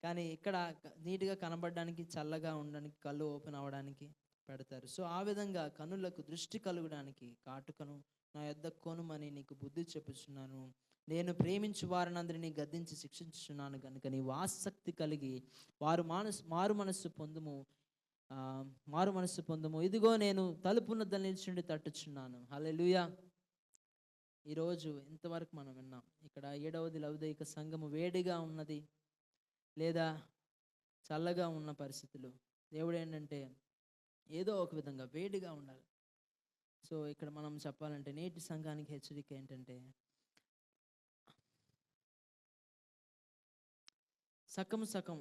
A: కానీ ఇక్కడ నీట్గా కనబడడానికి, చల్లగా ఉండడానికి, కళ్ళు ఓపెన్ అవ్వడానికి పెడతారు. సో ఆ విధంగా కనులకు దృష్టి కలుగడానికి కాటుకను నా యొద్ద కొనుమని నీకు బుద్ధి చెప్పుచున్నాను. నేను ప్రేమించు వారినందరినీ గద్దించి శిక్షించుచున్నాను కనుక నీవు ఆసక్తి కలిగి మారు మనస్సు పొందుము. ఇదిగో నేను తలుపున నిలిచి తట్టుచున్నాను. హల్లెలూయా. ఈరోజు ఇంతవరకు మనం విన్నాం. ఇక్కడ 7వది లవోదికీయ సంఘము వేడిగా ఉన్నది, లేదా చల్లగా ఉన్న పరిస్థితులు. దేవుడు ఏంటంటే ఏదో ఒక విధంగా వేడిగా ఉండాలి. సో ఇక్కడ మనం చెప్పాలంటే నేటి సంఘానికి హెచ్చరిక ఏంటంటే సకం సకం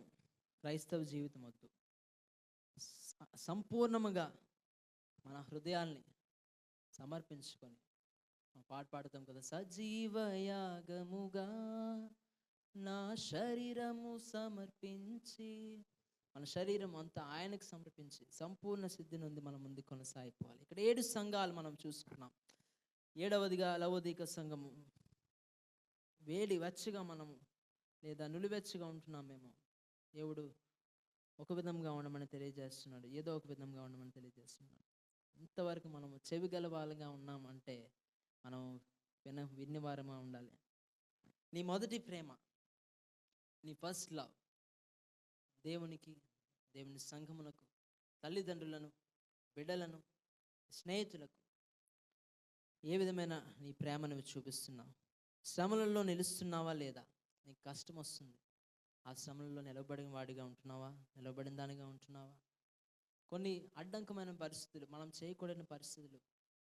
A: క్రైస్తవ జీవితం వద్దు. సంపూర్ణముగా మన హృదయాల్ని సమర్పించుకొని పాట పాడతాం కదా, సజీవ యాగముగా నా శరీరము సమర్పించి, మన శరీరం అంతా ఆయనకు సమర్పించి సంపూర్ణ సిద్ధి నుండి మనం ముందు కొనసాగిపోవాలి. ఇక్కడ 7 సంఘాలు మనం చూసుకున్నాం. 7వదిగా లవోదిక సంఘము. వేడి వెచ్చగా మనము లేదా నులివెచ్చగా ఉంటున్నామేమో. దేవుడు ఒక విధంగా ఉండమని తెలియజేస్తున్నాడు, ఏదో ఒక విధంగా ఉండమని తెలియజేస్తున్నాడు. ఇంతవరకు మనము చెవి గలవాలుగా ఉన్నామంటే మనం విన్నవారమా ఉండాలి. నీ మొదటి ప్రేమ, నీ ఫస్ట్ లవ్ దేవునికి, దేవుని సంఘమునకు, తల్లిదండ్రులను, బిడ్డలను, స్నేహితులకు ఏ విధమైన నీ ప్రేమను చూపిస్తున్నావు? శ్రమలలో నిలుస్తున్నావా లేదా? నీకు కష్టం వస్తుంది, ఆ శ్రమలలో నిలబడిన వాడిగా ఉంటున్నావా? నిలబడిన దానిగా ఉంటున్నావా? కొన్ని అడ్డంకమైన పరిస్థితులు, మనం చేయకూడని పరిస్థితులు,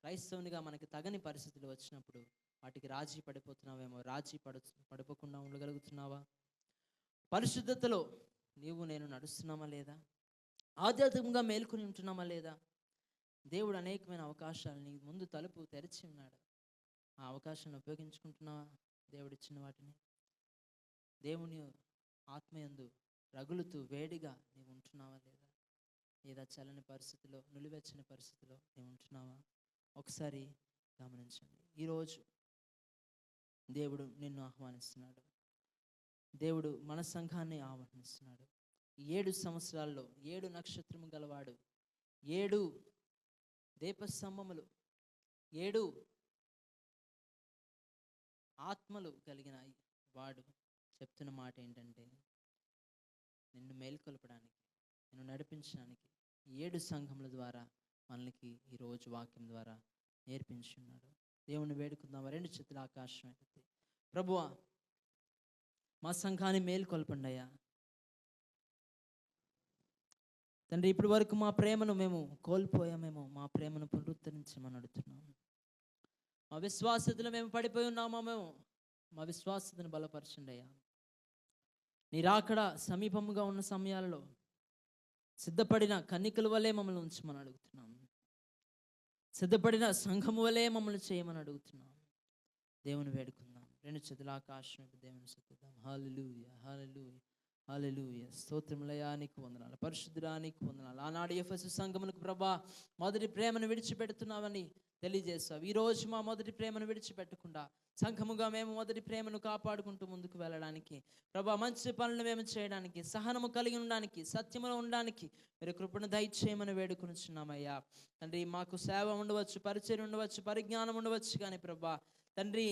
A: క్రైస్తవునిగా మనకి తగని పరిస్థితులు వచ్చినప్పుడు వాటికి రాజీ పడిపోతున్నావేమో. రాజీ పడిపోకుండా ఉండగలుగుతున్నావా? పరిశుద్ధతలో నీవు నేను నడుస్తున్నామా లేదా? ఆధ్యాత్మికంగా మేల్కొని ఉంటున్నామా లేదా? దేవుడు అనేకమైన అవకాశాలు నీ ముందు తలుపు తెరిచి ఉన్నాడు. ఆ అవకాశాన్ని ఉపయోగించుకుంటున్నావా? దేవుడిచ్చిన వాటిని. దేవుని ఆత్మయందు రగులుతూ వేడిగా నీవు ఉంటున్నావా లేదా? లేదా చల్లని పరిస్థితిలో, నులివెచ్చని పరిస్థితిలో నీవు ఉంటున్నావా? ఒకసారి గమనించండి. ఈరోజు దేవుడు నిన్ను ఆహ్వానిస్తున్నాడు. దేవుడు మన సంఘాన్ని ఆహ్వానిస్తున్నాడు. 7 సంవత్సరాల్లో 7 నక్షత్రము గలవాడు, 7 దీపస్తంభములు, 7 ఆత్మలు కలిగిన వాడు చెప్తున్న మాట ఏంటంటే, నిన్ను మేల్కొల్పడానికి, నిన్ను నడిపించడానికి 7 సంఘముల ద్వారా మనకి ఈరోజు వాక్యం ద్వారా నేర్పించున్నాడు. దేవుని వేడుకుందాం. 2 చేతుల ఆకాశం ఎత్తి, ప్రభువా మా సంఘాన్ని మేల్కొల్పండి అయ్యా. తండ్రి, ఇప్పటి వరకు మా ప్రేమను మేము కోల్పోయామేమో, మా ప్రేమను పునరుద్ధరించమని అడుగుతున్నాం. మా విశ్వాసతలో మేము పడిపోయి ఉన్నామేమో, మా విశ్వాసతను బలపరచండి అయ్యా. నీ రాకడ సమీపముగా ఉన్న సమయాలలో సిద్ధపడిన కన్నికల వలె మమ్మల్ని ఉంచమని అడుగుతున్నాం. సిద్ధపడిన సంఘము వలె మమ్మల్ని చేయమని అడుగుతున్నాం. దేవుని వేడుకుందాం. 2 చేతుల ఆకాశం దేవుని స్తుతిద్దాం. హల్లెలూయా, హల్లెలూయా, హల్లెలూయా. స్తోత్రములయ్యా, నీకు వందనాలు. పరిశుద్ధుడా, నీకు వందనాలు. ఆనాడు ఎఫెసు సంఘమునకు ప్రభా మొదటి ప్రేమను విడిచిపెడుతున్నావని తెలియజేస్తావు. ఈరోజు మా మొదటి ప్రేమను విడిచిపెట్టకుండా సంఘముగా మేము మొదటి ప్రేమను కాపాడుకుంటూ ముందుకు వెళ్ళడానికి ప్రభా, మంచి పనులు మేము చేయడానికి, సహనము కలిగి ఉండడానికి, సత్యములో ఉండడానికి మీరు కృపను దయచేయమని వేడుకొనుచున్నామయ్యా. తండ్రి, మాకు సేవ ఉండవచ్చు, పరిచయం ఉండవచ్చు, పరిజ్ఞానం ఉండవచ్చు, కానీ ప్రభా తండ్రి,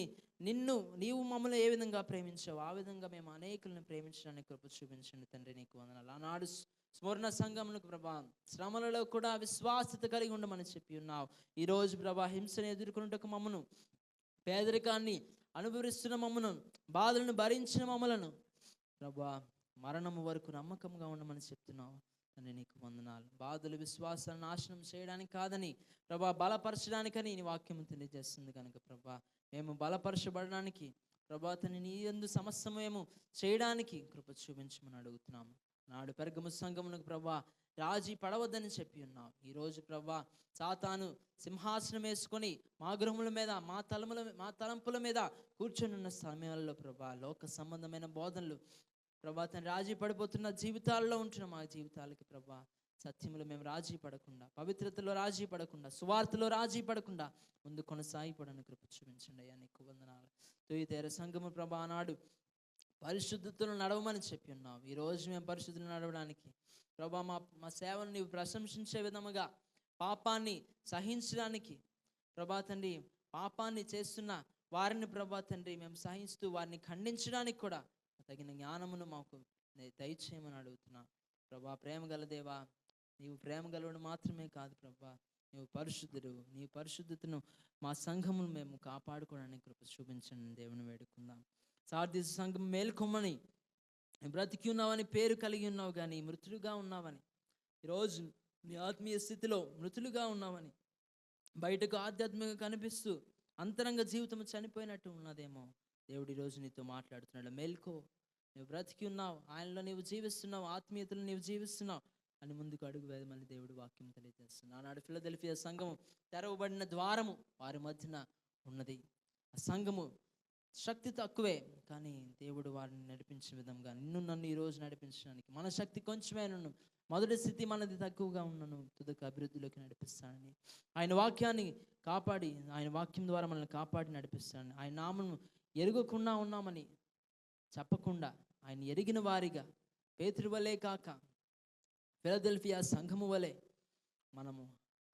A: నీవు మమ్మల్ని ఏ విధంగా ప్రేమించావు ఆ విధంగా మేము అనేకులను ప్రేమించడానికి కృప చూపించండి తండ్రి. నీకు వందనాలు. ఆనాడు స్మరణ సంఘములకు ప్రభా శ్రమలలో కూడా విశ్వాసత కలిగి ఉండమని చెప్పి ఉన్నావు. ఈరోజు ప్రభా హింసను ఎదుర్కొనుటకు మమ్మను, పేదరికాన్ని అనుభవిస్తున్న మమ్మను, బాధలను భరించిన మమ్మలను ప్రభా మరణము వరకు నమ్మకంగా ఉండమని చెప్తున్నావు తండ్రి. నీకు వందనాలు. బాధలు విశ్వాసాన్ని నాశనం చేయడానికి కాదని ప్రభా బలపరచడానికని నీ వాక్యం తెలియజేస్తుంది కనుక ప్రభా మేము బలపరచబడడానికి ప్రభా తండ్రి నీ యందు సమస్తము మేము చేయడానికి కృప చూపించమని అడుగుతున్నాము. నాడు పెర్గము సంఘమునకు ప్రభా రాజీ పడవద్దని చెప్పి ఉన్నావు. ఈరోజు ప్రభా సాతాను సింహాసనం వేసుకొని మా గృహముల మీద, మా తలంపుల మీద కూర్చొని ఉన్న సమయాల్లో ప్రభా లోక సంబంధమైన బోధనలు ప్రభా తను రాజీ పడిపోతున్న జీవితాల్లో ఉంటున్న మా జీవితాలకి ప్రభా సత్యములో మేము రాజీ పడకుండా, పవిత్రతలో రాజీ పడకుండా, సువార్తలో రాజీ పడకుండా ముందు కొనసాగిపోవడానికి కృప చూపించండి అయ్యా. నీకు వందనాలు. తొయ్యితేర సంఘము ప్రభా నాడు పరిశుద్ధతను నడవమని చెప్పి ఉన్నావు. ఈరోజు మేము పరిశుద్ధులు నడవడానికి ప్రభా మా సేవను నీవు ప్రశంసించే విధముగా, పాపాన్ని సహించడానికి ప్రభా తండ్రి, పాపాన్ని చేస్తున్న వారిని ప్రభా తండ్రి మేము సహిస్తూ వారిని ఖండించడానికి కూడా తగిన జ్ఞానమును మాకు దయచేయమని అడుగుతున్నా ప్రభా. ప్రేమ గల దేవా, నీవు ప్రేమ గలవాడు మాత్రమే కాదు ప్రభా, నీవు పరిశుద్ధుడు. నీ పరిశుద్ధతను మా సంఘమును మేము కాపాడుకోవడానికి కృప చూపించండి దేవుని వేడుకుందాం. సార్దీసు సంఘం మేల్కొమ్మని బ్రతికి ఉన్నావని పేరు కలిగి ఉన్నావు కానీ మృతులుగా ఉన్నావని, ఈరోజు నీ ఆత్మీయ స్థితిలో మృతులుగా ఉన్నావని, బయటకు ఆధ్యాత్మికంగా కనిపిస్తూ అంతరంగ జీవితం చనిపోయినట్టు ఉన్నదేమో. దేవుడు ఈరోజు నీతో మాట్లాడుతున్నాడు. మేల్కో, నువ్వు బ్రతికి ఉన్నావు, ఆయనలో నీవు జీవిస్తున్నావు, ఆత్మీయతలో నీవు జీవిస్తున్నావు అని ముందుకు అడుగు వేయమని దేవుడు వాక్యం తెలియజేస్తున్నాడు. ఆనాడు ఫిలదెల్ఫియా సంఘము తెరవబడిన ద్వారము వారి మధ్యన ఉన్నది. ఆ సంఘము శక్తి తక్కువే, కానీ దేవుడు వారిని నడిపించిన విధంగా నిన్ను నన్ను ఈరోజు నడిపించడానికి మన శక్తి కొంచెమే నన్ను, మొదటి స్థితి మనది తక్కువగా ఉన్నను, తుదకు అభివృద్ధిలోకి నడిపిస్తానని, ఆయన వాక్యాన్ని కాపాడి, ఆయన వాక్యం ద్వారా మనల్ని కాపాడి నడిపిస్తానని, ఆయన నామను ఎరుగకుండా ఉన్నామని చెప్పకుండా ఆయన ఎరిగిన వారిగా పేతురు వలే కాక ఫిలదెల్ఫియా సంఘము వలె మనము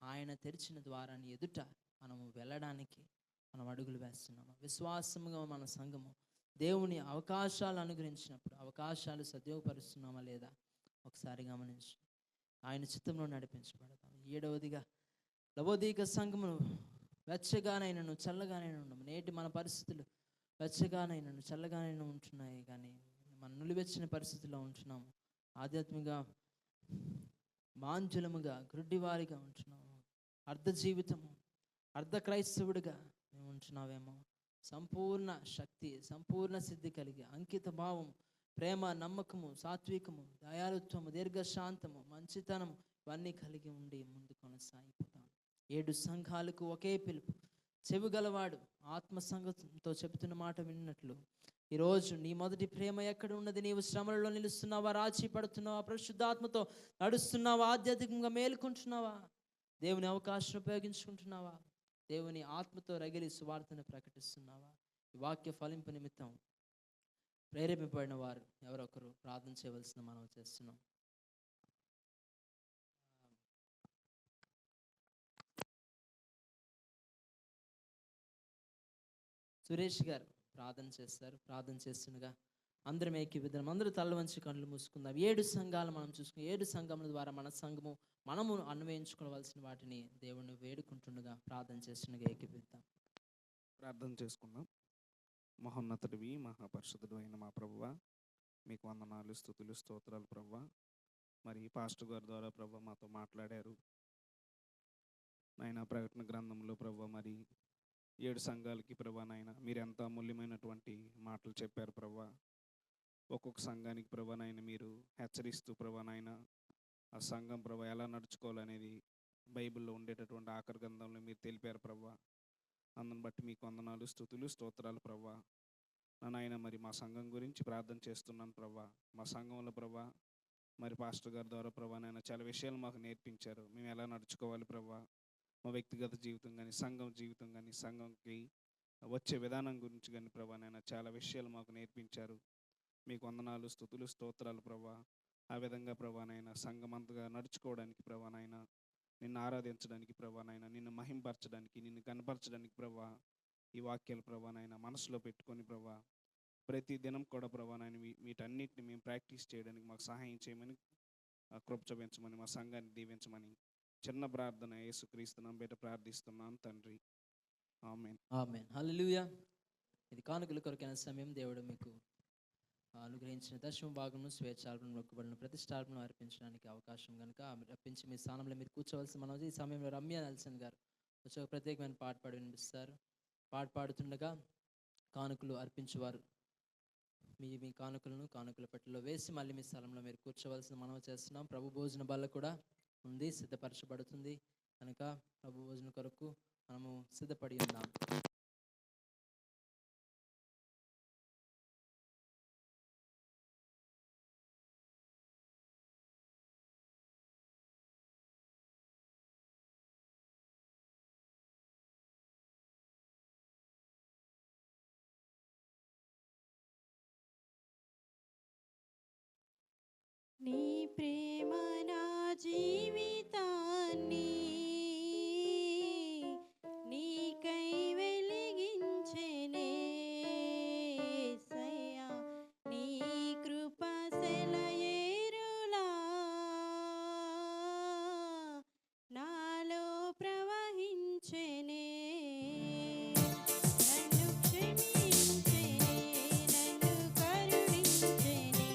A: ఆయన తెరిచిన ద్వారాన్ని ఎదుట మనము వెళ్ళడానికి మనం అడుగులు వేస్తున్నాము. విశ్వాసముగా మన సంఘము దేవుని అవకాశాలు అనుగ్రహించినప్పుడు అవకాశాలు సద్యోగపరుస్తున్నామా లేదా ఒకసారి గమనించి ఆయన చిత్తంలో నడిపించబడతాం. 7వదిగా లవోదీక సంఘమును వెచ్చగానైనను చల్లగానైనా ఉండము. నేటి మన పరిస్థితులు వెచ్చగానైనను చల్లగానైనా ఉంటున్నాయి, కానీ మన నులివెచ్చిన పరిస్థితుల్లో ఉంటున్నాము. ఆధ్యాత్మిక మాంజులముగా గ్రుడ్డివారిగా ఉంటున్నాము. అర్ధ జీవితము, అర్ధ క్రైస్తవుడిగా మేము ఉంటున్నావేమో. సంపూర్ణ శక్తి, సంపూర్ణ సిద్ధి కలిగి అంకిత భావం, ప్రేమ, నమ్మకము, సాత్వికము, దయాలుత్వము, దీర్ఘశాంతము, మంచితనము ఇవన్నీ కలిగి ఉండి ముందు కొనసాగిపోతాం. 7 సంఘాలకు ఒకే పిలుపు. చెవి గలవాడు ఆత్మ సంగతితో చెబుతున్న మాట విన్నట్లు ఈరోజు నీ మొదటి ప్రేమ ఎక్కడ ఉన్నది? నీవు శ్రమలలో నిలుస్తున్నావా? రాజీ పడుతున్నావా? పరిశుద్ధాత్మతో నడుస్తున్నావా? ఆధ్యాత్మికంగా మేలుకుంటున్నావా? దేవుని అవకాశం ఉపయోగించుకుంటున్నావా? దేవుని ఆత్మతో రగిలి సువార్తను ప్రకటిస్తున్నావా? ఈ వాక్య ఫలింపు నిమిత్తం ప్రేరేపింపబడిన వారు ఎవరొకరు ప్రార్థన చేయవలసిన మనం చేస్తున్నాం. సురేష్ గారు ప్రార్థన చేస్తారు. ప్రార్థన చేస్తుండగా అందరం ఏకీవిధం, అందరూ తల వంచి కళ్ళు మూసుకుందాం. 7 సంఘాలు మనం చూసుకుని 7 సంఘముల ద్వారా మన సంఘము మనము అన్వయించుకోవాల్సిన వాటిని దేవుణ్ణి వేడుకుంటుండగా ప్రార్థన చేస్తుండగా ఏకీవిద్దాం.
F: ప్రార్థన చేసుకుందాం. మహోన్నతుడివి, మహాపరిశుద్ధుడు అయిన మా ప్రభువ, మీకు వందనాలు, స్తుతులు, స్తోత్రాలు ప్రభువ. మరి పాస్టర్ గారి ద్వారా ప్రభువ మాతో మాట్లాడారు నాయన. ప్రకటన గ్రంథంలో ప్రభువ మరి 7 సంఘాలకి ప్రభువ నాయన మీరు ఎంత అమూల్యమైనటువంటి మాటలు చెప్పారు ప్రభువ. ఒక్కొక్క సంఘానికి ప్రభువ నాయన మీరు హెచ్చరిస్తూ ప్రభువ నాయన ఆ సంఘం ప్రభువ ఎలా నడుచుకోవాలనేది బైబిల్లో ఉండేటటువంటి ఆఖరి గ్రంథంలో మీరు తెలిపారు ప్రభువ. అందుని బట్టి మీకు వందనాలు, స్తుతులు, స్తోత్రాలు ప్రభువ. నాయన మరి మా సంఘం గురించి ప్రార్థన చేస్తున్నాను ప్రభువ. మా సంఘంలో ప్రభువ మరి పాస్టర్ గారి ద్వారా ప్రభువ నాయన చాలా విషయాలు మాకు నేర్పించారు. మేము ఎలా నడుచుకోవాలి ప్రభువ, మా వ్యక్తిగత జీవితం కానీ సంఘం జీవితం కానీ సంఘంకి వచ్చే విధానం గురించి కానీ ప్రభువ నాయన చాలా విషయాలు మాకు నేర్పించారు. మీకు వందనాలు, స్తుతులు, స్తోత్రాలు ప్రభువ. ఆ విధంగా ప్రభువ నాయన సంఘం అంతగా నడుచుకోవడానికి ప్రభువ నాయన నిన్ను ఆరాధించడానికి ప్రభువ నాయన నిన్ను మహింపరచడానికి నిన్ను కనపరచడానికి ప్రభువ ఈ వాక్యాలు ప్రభువ నాయన మనసులో పెట్టుకొని ప్రభువ ప్రతి దినం కూడా ప్రభువ నాయన వీటన్నిటిని మేము ప్రాక్టీస్ చేయడానికి మాకు సహాయం చేయమని, కృప చూపించమని, మా సంఘాన్ని దీవించమని చిన్న ప్రార్థన యేసుక్రీస్తు నామమున బయట ప్రార్థిస్తున్నాను తండ్రి. ఆమేన్.
A: ఆమేన్. హల్లెలూయా. ఇది కానుకల కొరకైన సమయం. దేవుడు మీకు అనుగ్రహించిన దశమ భాగంలో స్వేచ్ఛార్పణ, మొక్కుబడులను ప్రతిష్టార్పణ అర్పించడానికి అవకాశం కనుక రప్పించి మీ స్థానంలో మీరు కూర్చోవలసి మనం. ఈ సమయంలో రమ్య నెల్సన్ గారు వచ్చి ఒక ప్రత్యేకమైన పాట పాడి వినిపిస్తారు. పాట పాడుతుండగా కానుకలు అర్పించేవారు మీ కానుకలను కానుకల పెట్టెలో వేసి మళ్ళీ మీ స్థలంలో మీరు కూర్చోవలసిన మనం చేస్తున్నాం. ప్రభు భోజన బల్ల కూడా ఉంది, సిద్ధపరచబడుతుంది కనుక ప్రభు భోజన కొరకు మనము సిద్ధపడి ఉన్నాం.
C: నీ ప్రేమ నా జీవితాన్ని నీకై వెలిగించెనే యేసయ్యా. నీ కృప సెలయేరులా నాలో ప్రవహించెనే. నన్ను క్షమించెనే, నన్ను కరుణించెనే,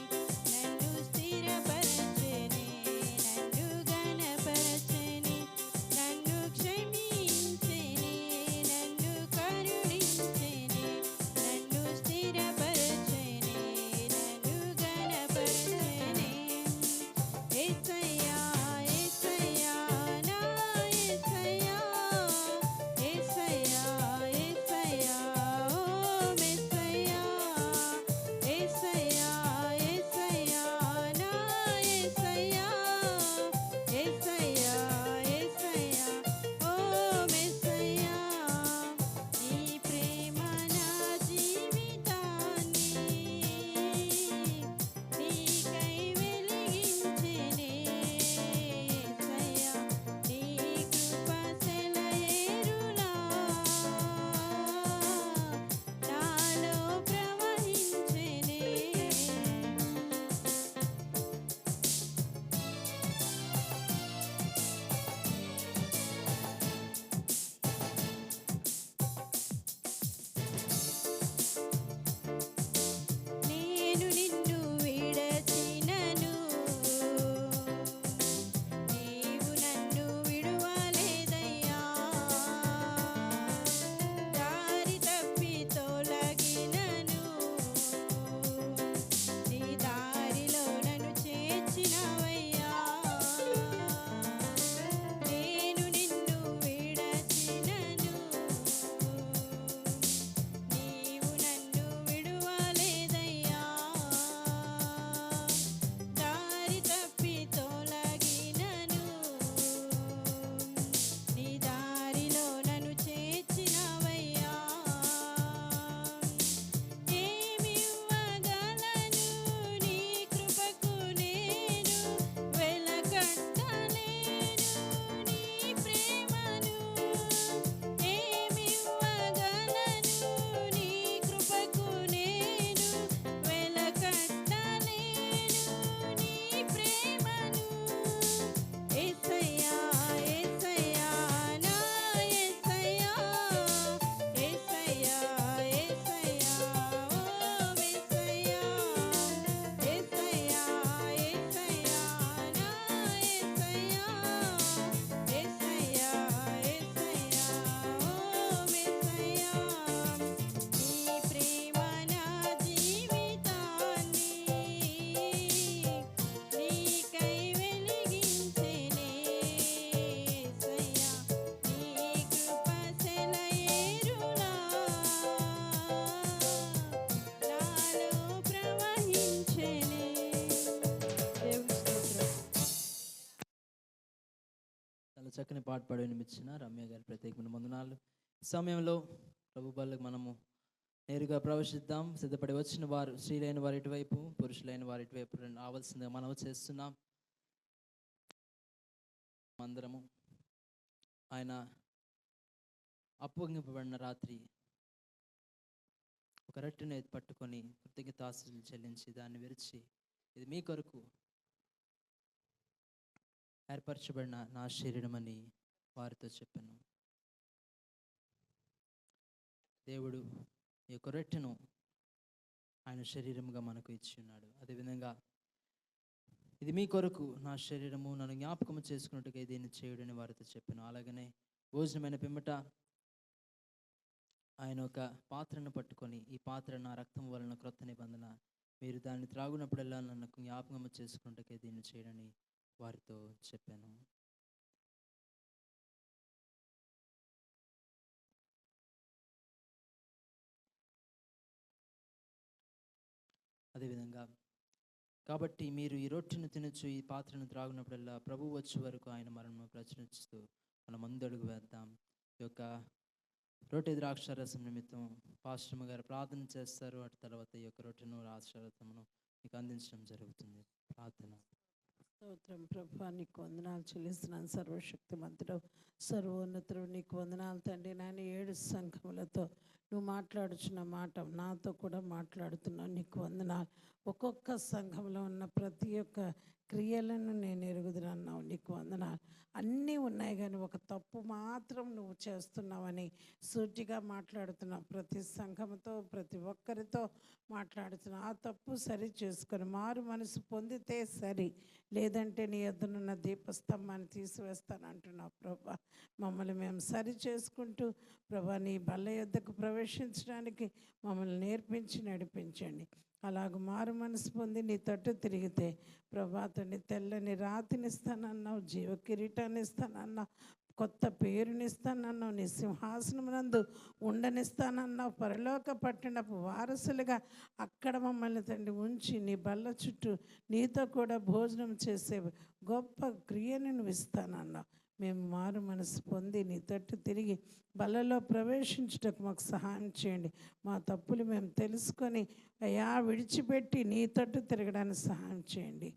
A: చాలా చక్కని పాట పాడి వినిపించిన రమ్య గారి ప్రత్యేకమైన వందనాలు. ఈ సమయంలో ప్రభు బల్లకు మనము నేరుగా ప్రవేశిద్దాం. సిద్ధపడి వచ్చిన వారు, స్త్రీలైన వారి ఇటువైపు, పురుషులైన వారి ఇటువైపు రావాల్సిందిగా మనం చేస్తున్నాం. అందరము ఆయన అప్పగింపబడిన రాత్రి ఒక రొట్టెను పట్టుకొని కృతజ్ఞతాస్తుతులు చెల్లించి దాన్ని విరిచి, ఇది మీ కొరకు ఏర్పరచబడిన నా శరీరం అని వారితో చెప్పాను. దేవుడు ఈ యొక్క రొట్టెను ఆయన శరీరముగా మనకు ఇచ్చి ఉన్నాడు. అదేవిధంగా ఇది మీ కొరకు నా శరీరము, నన్ను జ్ఞాపకము చేసుకున్నట్టుగా దీన్ని చేయుడని వారితో చెప్పాను. అలాగనే భోజనమైన పిమ్మట ఆయన ఒక పాత్రను పట్టుకొని, ఈ పాత్ర నా రక్తం వలన క్రొత్త నిబంధన, మీరు దాన్ని త్రాగునప్పుడల్లా నన్ను జ్ఞాపకము చేసుకున్నట్టుగా దీన్ని చేయడని వారితో చెప్పాను. అదేవిధంగా కాబట్టి మీరు ఈ రొట్టెను తినచ్చు, ఈ పాత్రను త్రాగునప్పుడల్లా ప్రభు వచ్చే వరకు ఆయన మరణము ప్రచురిస్తూ మనం ముందడుగు వేద్దాం. ఈ యొక్క రొట్టె ద్రాక్షారసం నిమిత్తం పాస్టమ్ గారు ప్రార్థన చేస్తారు. అటు తర్వాత ఈ యొక్క రొట్టెను ద్రాక్షారసమును మీకు అందించడం జరుగుతుంది. ప్రార్థన.
G: స్తోత్రం ప్రభా, నీకు వందనాలు చెల్లిస్తున్నాను. సర్వశక్తిమంతుడు, సర్వోన్నతుడు, నీకు వందనాలు తండ్రి. నాయన 7 సంఘములతో నువ్వు మాట్లాడుచున్న మాట నాతో కూడా మాట్లాడుతున్నావు. నీకు వందనాలు. ఒక్కొక్క సంఘంలో ఉన్న ప్రతి ఒక్క క్రియలను నేను ఎరుగుదునన్నావు. నీకు వందనాలు. అన్నీ ఉన్నాయి కానీ ఒక తప్పు మాత్రం నువ్వు చేస్తున్నావని సూటిగా మాట్లాడుతున్నావు. ప్రతి సంఘంతో ప్రతి ఒక్కరితో మాట్లాడుతున్నావు. ఆ తప్పు సరి చేసుకొని మారు మనసు పొందితే సరి, లేదంటే నీ యొద్దనున్న దీపస్తంభాన్ని తీసివేస్తాను అంటున్నావు ప్రభా. మమ్మల్ని మేము సరి చేసుకుంటూ ప్రభా నీ బల్ల యొద్దకు ప్రవేశించడానికి మమ్మల్ని నేర్పించి నడిపించండి. అలాగ మారు మనసు పొంది నీ తట్టు తిరిగితే ప్రభా తండ్రి, తెల్లని రాతిని ఇస్తానన్నావు, జీవ కిరీటాన్ని ఇస్తానన్నావు, కొత్త పేరునిస్తానన్నావు, నీ సింహాసనమునందు ఉండనిస్తానన్నావు. పరలోక పట్టణపు వారసులుగా అక్కడ మమ్మల్ని తండ్రి ఉంచి నీ బల్ల చుట్టూ నీతో కూడా భోజనం చేసే గొప్ప క్రియను నువ్వు ఇస్తానన్నావు. మేము మారు మనసు పొంది నీ తట్టు తిరిగి బలలో ప్రవేశించుటకు మాకు సహాయం చేయండి. మా తప్పులు మేము తెలుసుకొని అయ్యా విడిచిపెట్టి నీ తట్టు తిరగడానికి సహాయం చేయండి.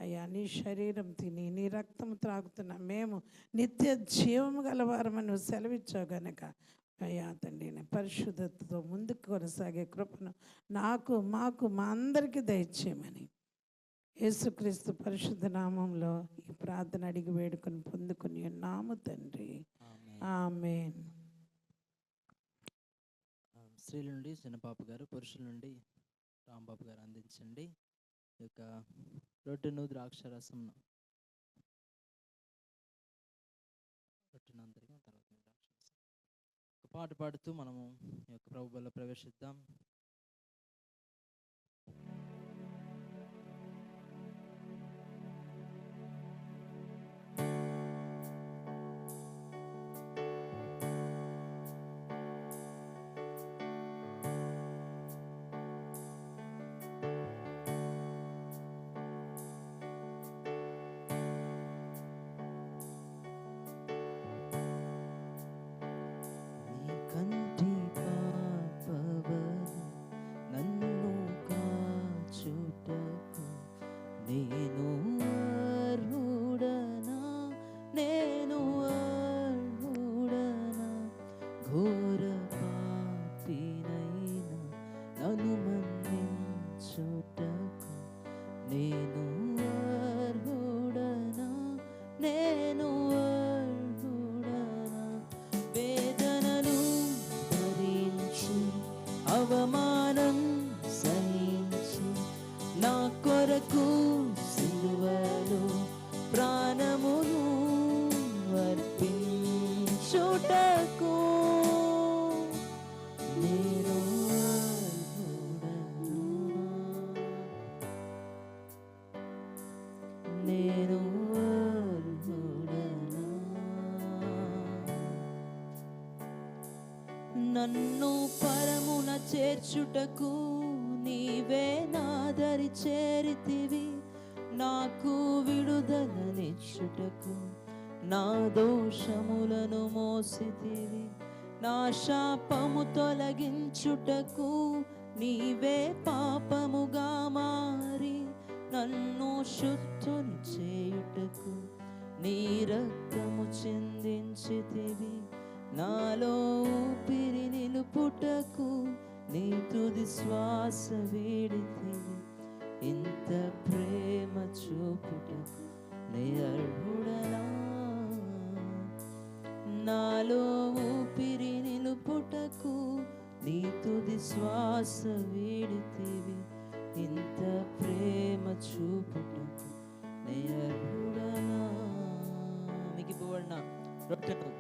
G: అయ్యా నీ శరీరం తిని నీ రక్తం త్రాగుతున్న మేము నిత్య జీవము గలవారమని నువ్వు సెలవిచ్చావు గనక అయ్యా తండ్రి, పరిశుద్ధతతో ముందుకు కొనసాగే కృపను నాకు, మాకు, మా అందరికీ దయచేయమని యేసుక్రీస్తు పరిశుద్ధ నామంలో ఈ ప్రార్థన అడిగి వేడుకొని పొందుకుని ఉన్నాము తండ్రి. ఆమేన్.
A: స్త్రీల నుండి చిన్నపాప గారు, పురుషుల నుండి రాంబాబు గారు అందించండి. ఈ యొక్క రొట్టెను ద్రాక్షారసం అందరికీ తర్వాత ఒక పాట పాడుతూ మనము ఈ యొక్క ప్రభువులో ప్రవేశిద్దాం.
B: కంటి పాపవని నన్ను కాచుటకు నేను అర్హుడనా, నేను అర్హుడనా, ఘోర పాపినైనా నన్ను మన్నించుటకు నేను అర్హుడనా, నేను అర్హుడనా. వేదనలు భరించి అవమానం సహించి నా కొరకు సిలువలో ప్రాణమును అర్పించుటకు నేను అర్హుడనా, నేను అర్హుడనా. నన్ను పరమున చేర్చుటకు నీవే నాదరి చేరితివి, నాకు విడుదలనిచ్చుటకు నా దోషములను మోసితివి, నా శాపము తొలగించుటకు నీవే పాపముగా మారి నన్ను శుద్ధుని చేయుటకు నీ రక్తము చిందించితివి, నాలో ఊపిరి నిలుపుటకు నీ తుది శ్వాస వీడితివి. ఇంత ప్రేమ చూపుటకు నీ అర్హుడనా, నాలో ఊపిరి నిలుపుటకు నీ తుది శ్వాస వీడితివి. ఇంత ప్రేమ చూపుటకు నీ అర్హుడనా. మీకు ఇవ్వబడిన రొట్టెను,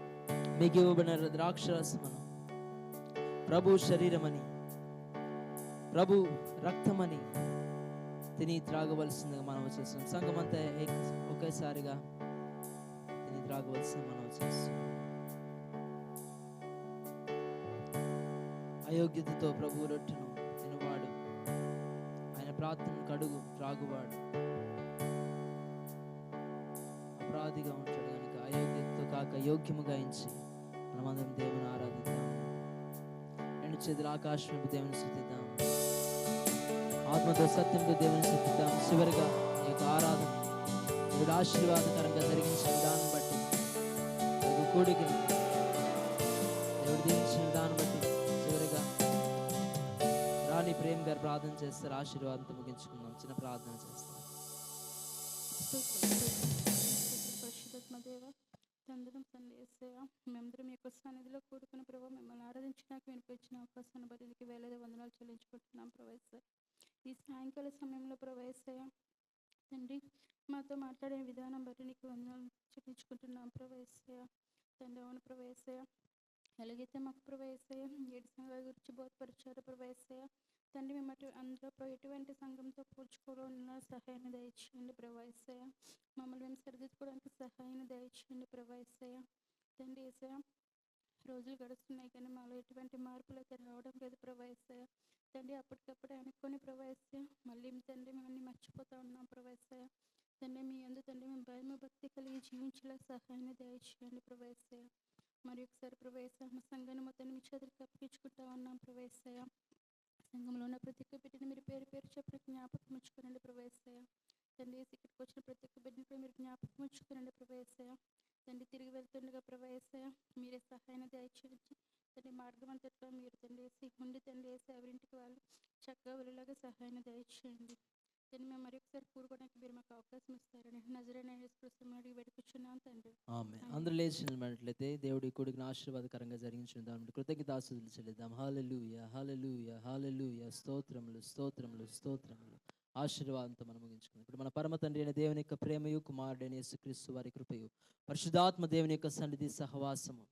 B: మీకు ఇవ్వబడిన ద్రాక్షరసమును ప్రభు శరీరమని, ప్రభు రక్తమని తిని త్రాగవలసిందిగా మనం చేస్తున్నాం. సంఘం అంతా ఒకేసారిగా తిని త్రాగవలసింది మనం చేస్తున్నాం. అయోగ్యతతో ప్రభు రొట్టెను తినవాడు, ఆయన ప్రార్థనను కడుగు త్రాగువాడు అపరాధిగా ఉంటాడు కనుక అయోగ్యతతో కాక యోగ్యముగా ఎంచి మనమందరం దేవుని ఆరాధిద్దాం. రెండు చేతులు ఆకాశం వైపు దేవుని స్తుతిద్దాం, ఆత్మతో సత్యంతో దేవుని స్తుతిద్దాం. చివరిగా ఈ యొక్క ఆరాధన దేవుడు ఆశీర్వాదకరంగా జరిగించిన దాన్ని బట్టి, ఒక కూడికని దేవుడు దీవించిన దాన్ని బట్టి చివరిగా రాణి ప్రేమ్ గారు ప్రార్థన చేస్తారు. ఆశీర్వాదంతో ముగించుకుందాం. చిన్న ప్రార్థన చేస్తాం.
E: పరిశుద్ధాత్మ దేవ, తండ్రి తండ్రి యేసయ్యా, మేమందరం మీ యొక్క సన్నిధిలో కూడుకున్న ప్రభావ మిమ్మల్ని ఆరాధించడానికి వినిపించిన అవకాశాన్ని బట్టి నీకు వేలాది వందనాలు చెల్లించుకుంటున్నాం ప్రభు యేసయ్యా. ఈ సాయంకాల సమయంలో ప్రభు యేసయ్యా తండ్రి మాతో మాట్లాడే విధానం బట్టి నీకు వందనాలు చెల్లించుకుంటున్నాం ప్రభు యేసయ్యా. తండ్రి అవును ప్రభు యేసయ్యా, ఎలాగైతే మాకు ప్రభు యేసయ్యా 7 సంఘాల గురించి బోధపరిచారు ప్రభు యేసయ్యా. తండ్రి మేము అందులో ఎటువంటి సంఘంతో పోల్చుకోవాలన్న సహాయాన్ని దయచేయండి ప్రభు యేసయ్యా. మమ్మల్ని మేము సరిదిద్దుకోవడానికి సహాయాన్ని దయచేయండి ప్రభు యేసయ్యా. తండ్రి యేసయ్యా, రోజులు గడుస్తున్నాయి కానీ మాలో ఎటువంటి మార్పులు అయితే రావడం లేదు ప్రభు యేసయ్యా. తండ్రి అప్పటికప్పుడు అనుకొని ప్రభు యేసయ్యా మళ్ళీ తండ్రి మేము మర్చిపోతూ ఉన్నాం ప్రభు యేసయ్యా. తండ్రి మీ అందు తండ్రి మేము భయము భక్తి కలిగి జీవించేలా సహాయాన్ని దయచేయండి ప్రభు యేసయ్యా. మరి ఒకసారి ప్రభు యేసయ్యా మా సంఘాన్ని మొత్తం మీ చేతులకు అప్పగించుకుంటా ఉన్నాం ప్రభు యేసయ్యా. సంఘంలో ఉన్న ప్రతి ఒక్క బిడ్డని మీరు పేరు పేరు చెప్పిన జ్ఞాపకం ఉంచుకోనండి ప్రభు యేసయ్యా. తండ్రి ఇక్కడికి వచ్చిన ప్రతి ఒక్క బిడ్డని మీరు జ్ఞాపకం ఉంచుకోనండి ప్రభు యేసయ్యా. తండ్రి తిరిగి వెళ్తుండగా ప్రభు యేసయ్యా మీరే సహాయాన్ని దయచేసి తండ్రి మార్గం అంతట్లో మీరు తండ్రి వేసి ఉండి తండ్రి వేసి ఎవరింటికి వాళ్ళు చక్కగా వెళ్ళేలాగా సహాయాన్ని దయచేయండి. తండ్రి మేము మరి ఒకసారి కూడుకోవడానికి మీరు మాకు అవకాశం ఇస్తారని నజరేయుడైన యేసుక్రీస్తుని అడిగి వేడుకొచ్చున్నాం తండ్రి.
A: ఆమేన్. అందరూ లేచి నిలబడినట్లయితే దేవుడి కూడికను ఆశీర్వాదకరంగా జరిగించిన దాన్ని కృతజ్ఞతాస్తుతులు చెల్లిద్దాం. హల్లెలూయా హల్లెలూయా హల్లెలూయా. స్తోత్రములు స్తోత్రములు స్తోత్రములు. ఆశీర్వాదంతో మనం ముగించుకుందాం. ఇప్పుడు మన పరమ తండ్రి అయిన దేవుని యొక్క ప్రేమయు, కుమారుడైన యేసుక్రీస్తు వారి కృపయు, పరిశుద్ధాత్మ దేవుని యొక్క సన్నిధి సహవాసము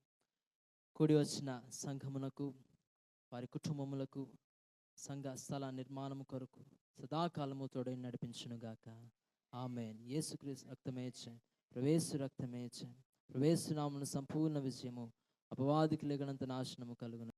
A: కూడి వచ్చిన సంఘమునకు, వారి కుటుంబములకు, సంఘ స్థల నిర్మాణము కొరకు సదాకాలము తోడై నడిపించునుగాక. ఆమేన్. యేసుక్రీస్తు రక్తమే చేయండి, ప్రవేశు రక్తమే చేయండి, ప్రవేశు నామమున సంపూర్ణ విజయము, అపవాదికి లేగనంత నాశనము కలుగును.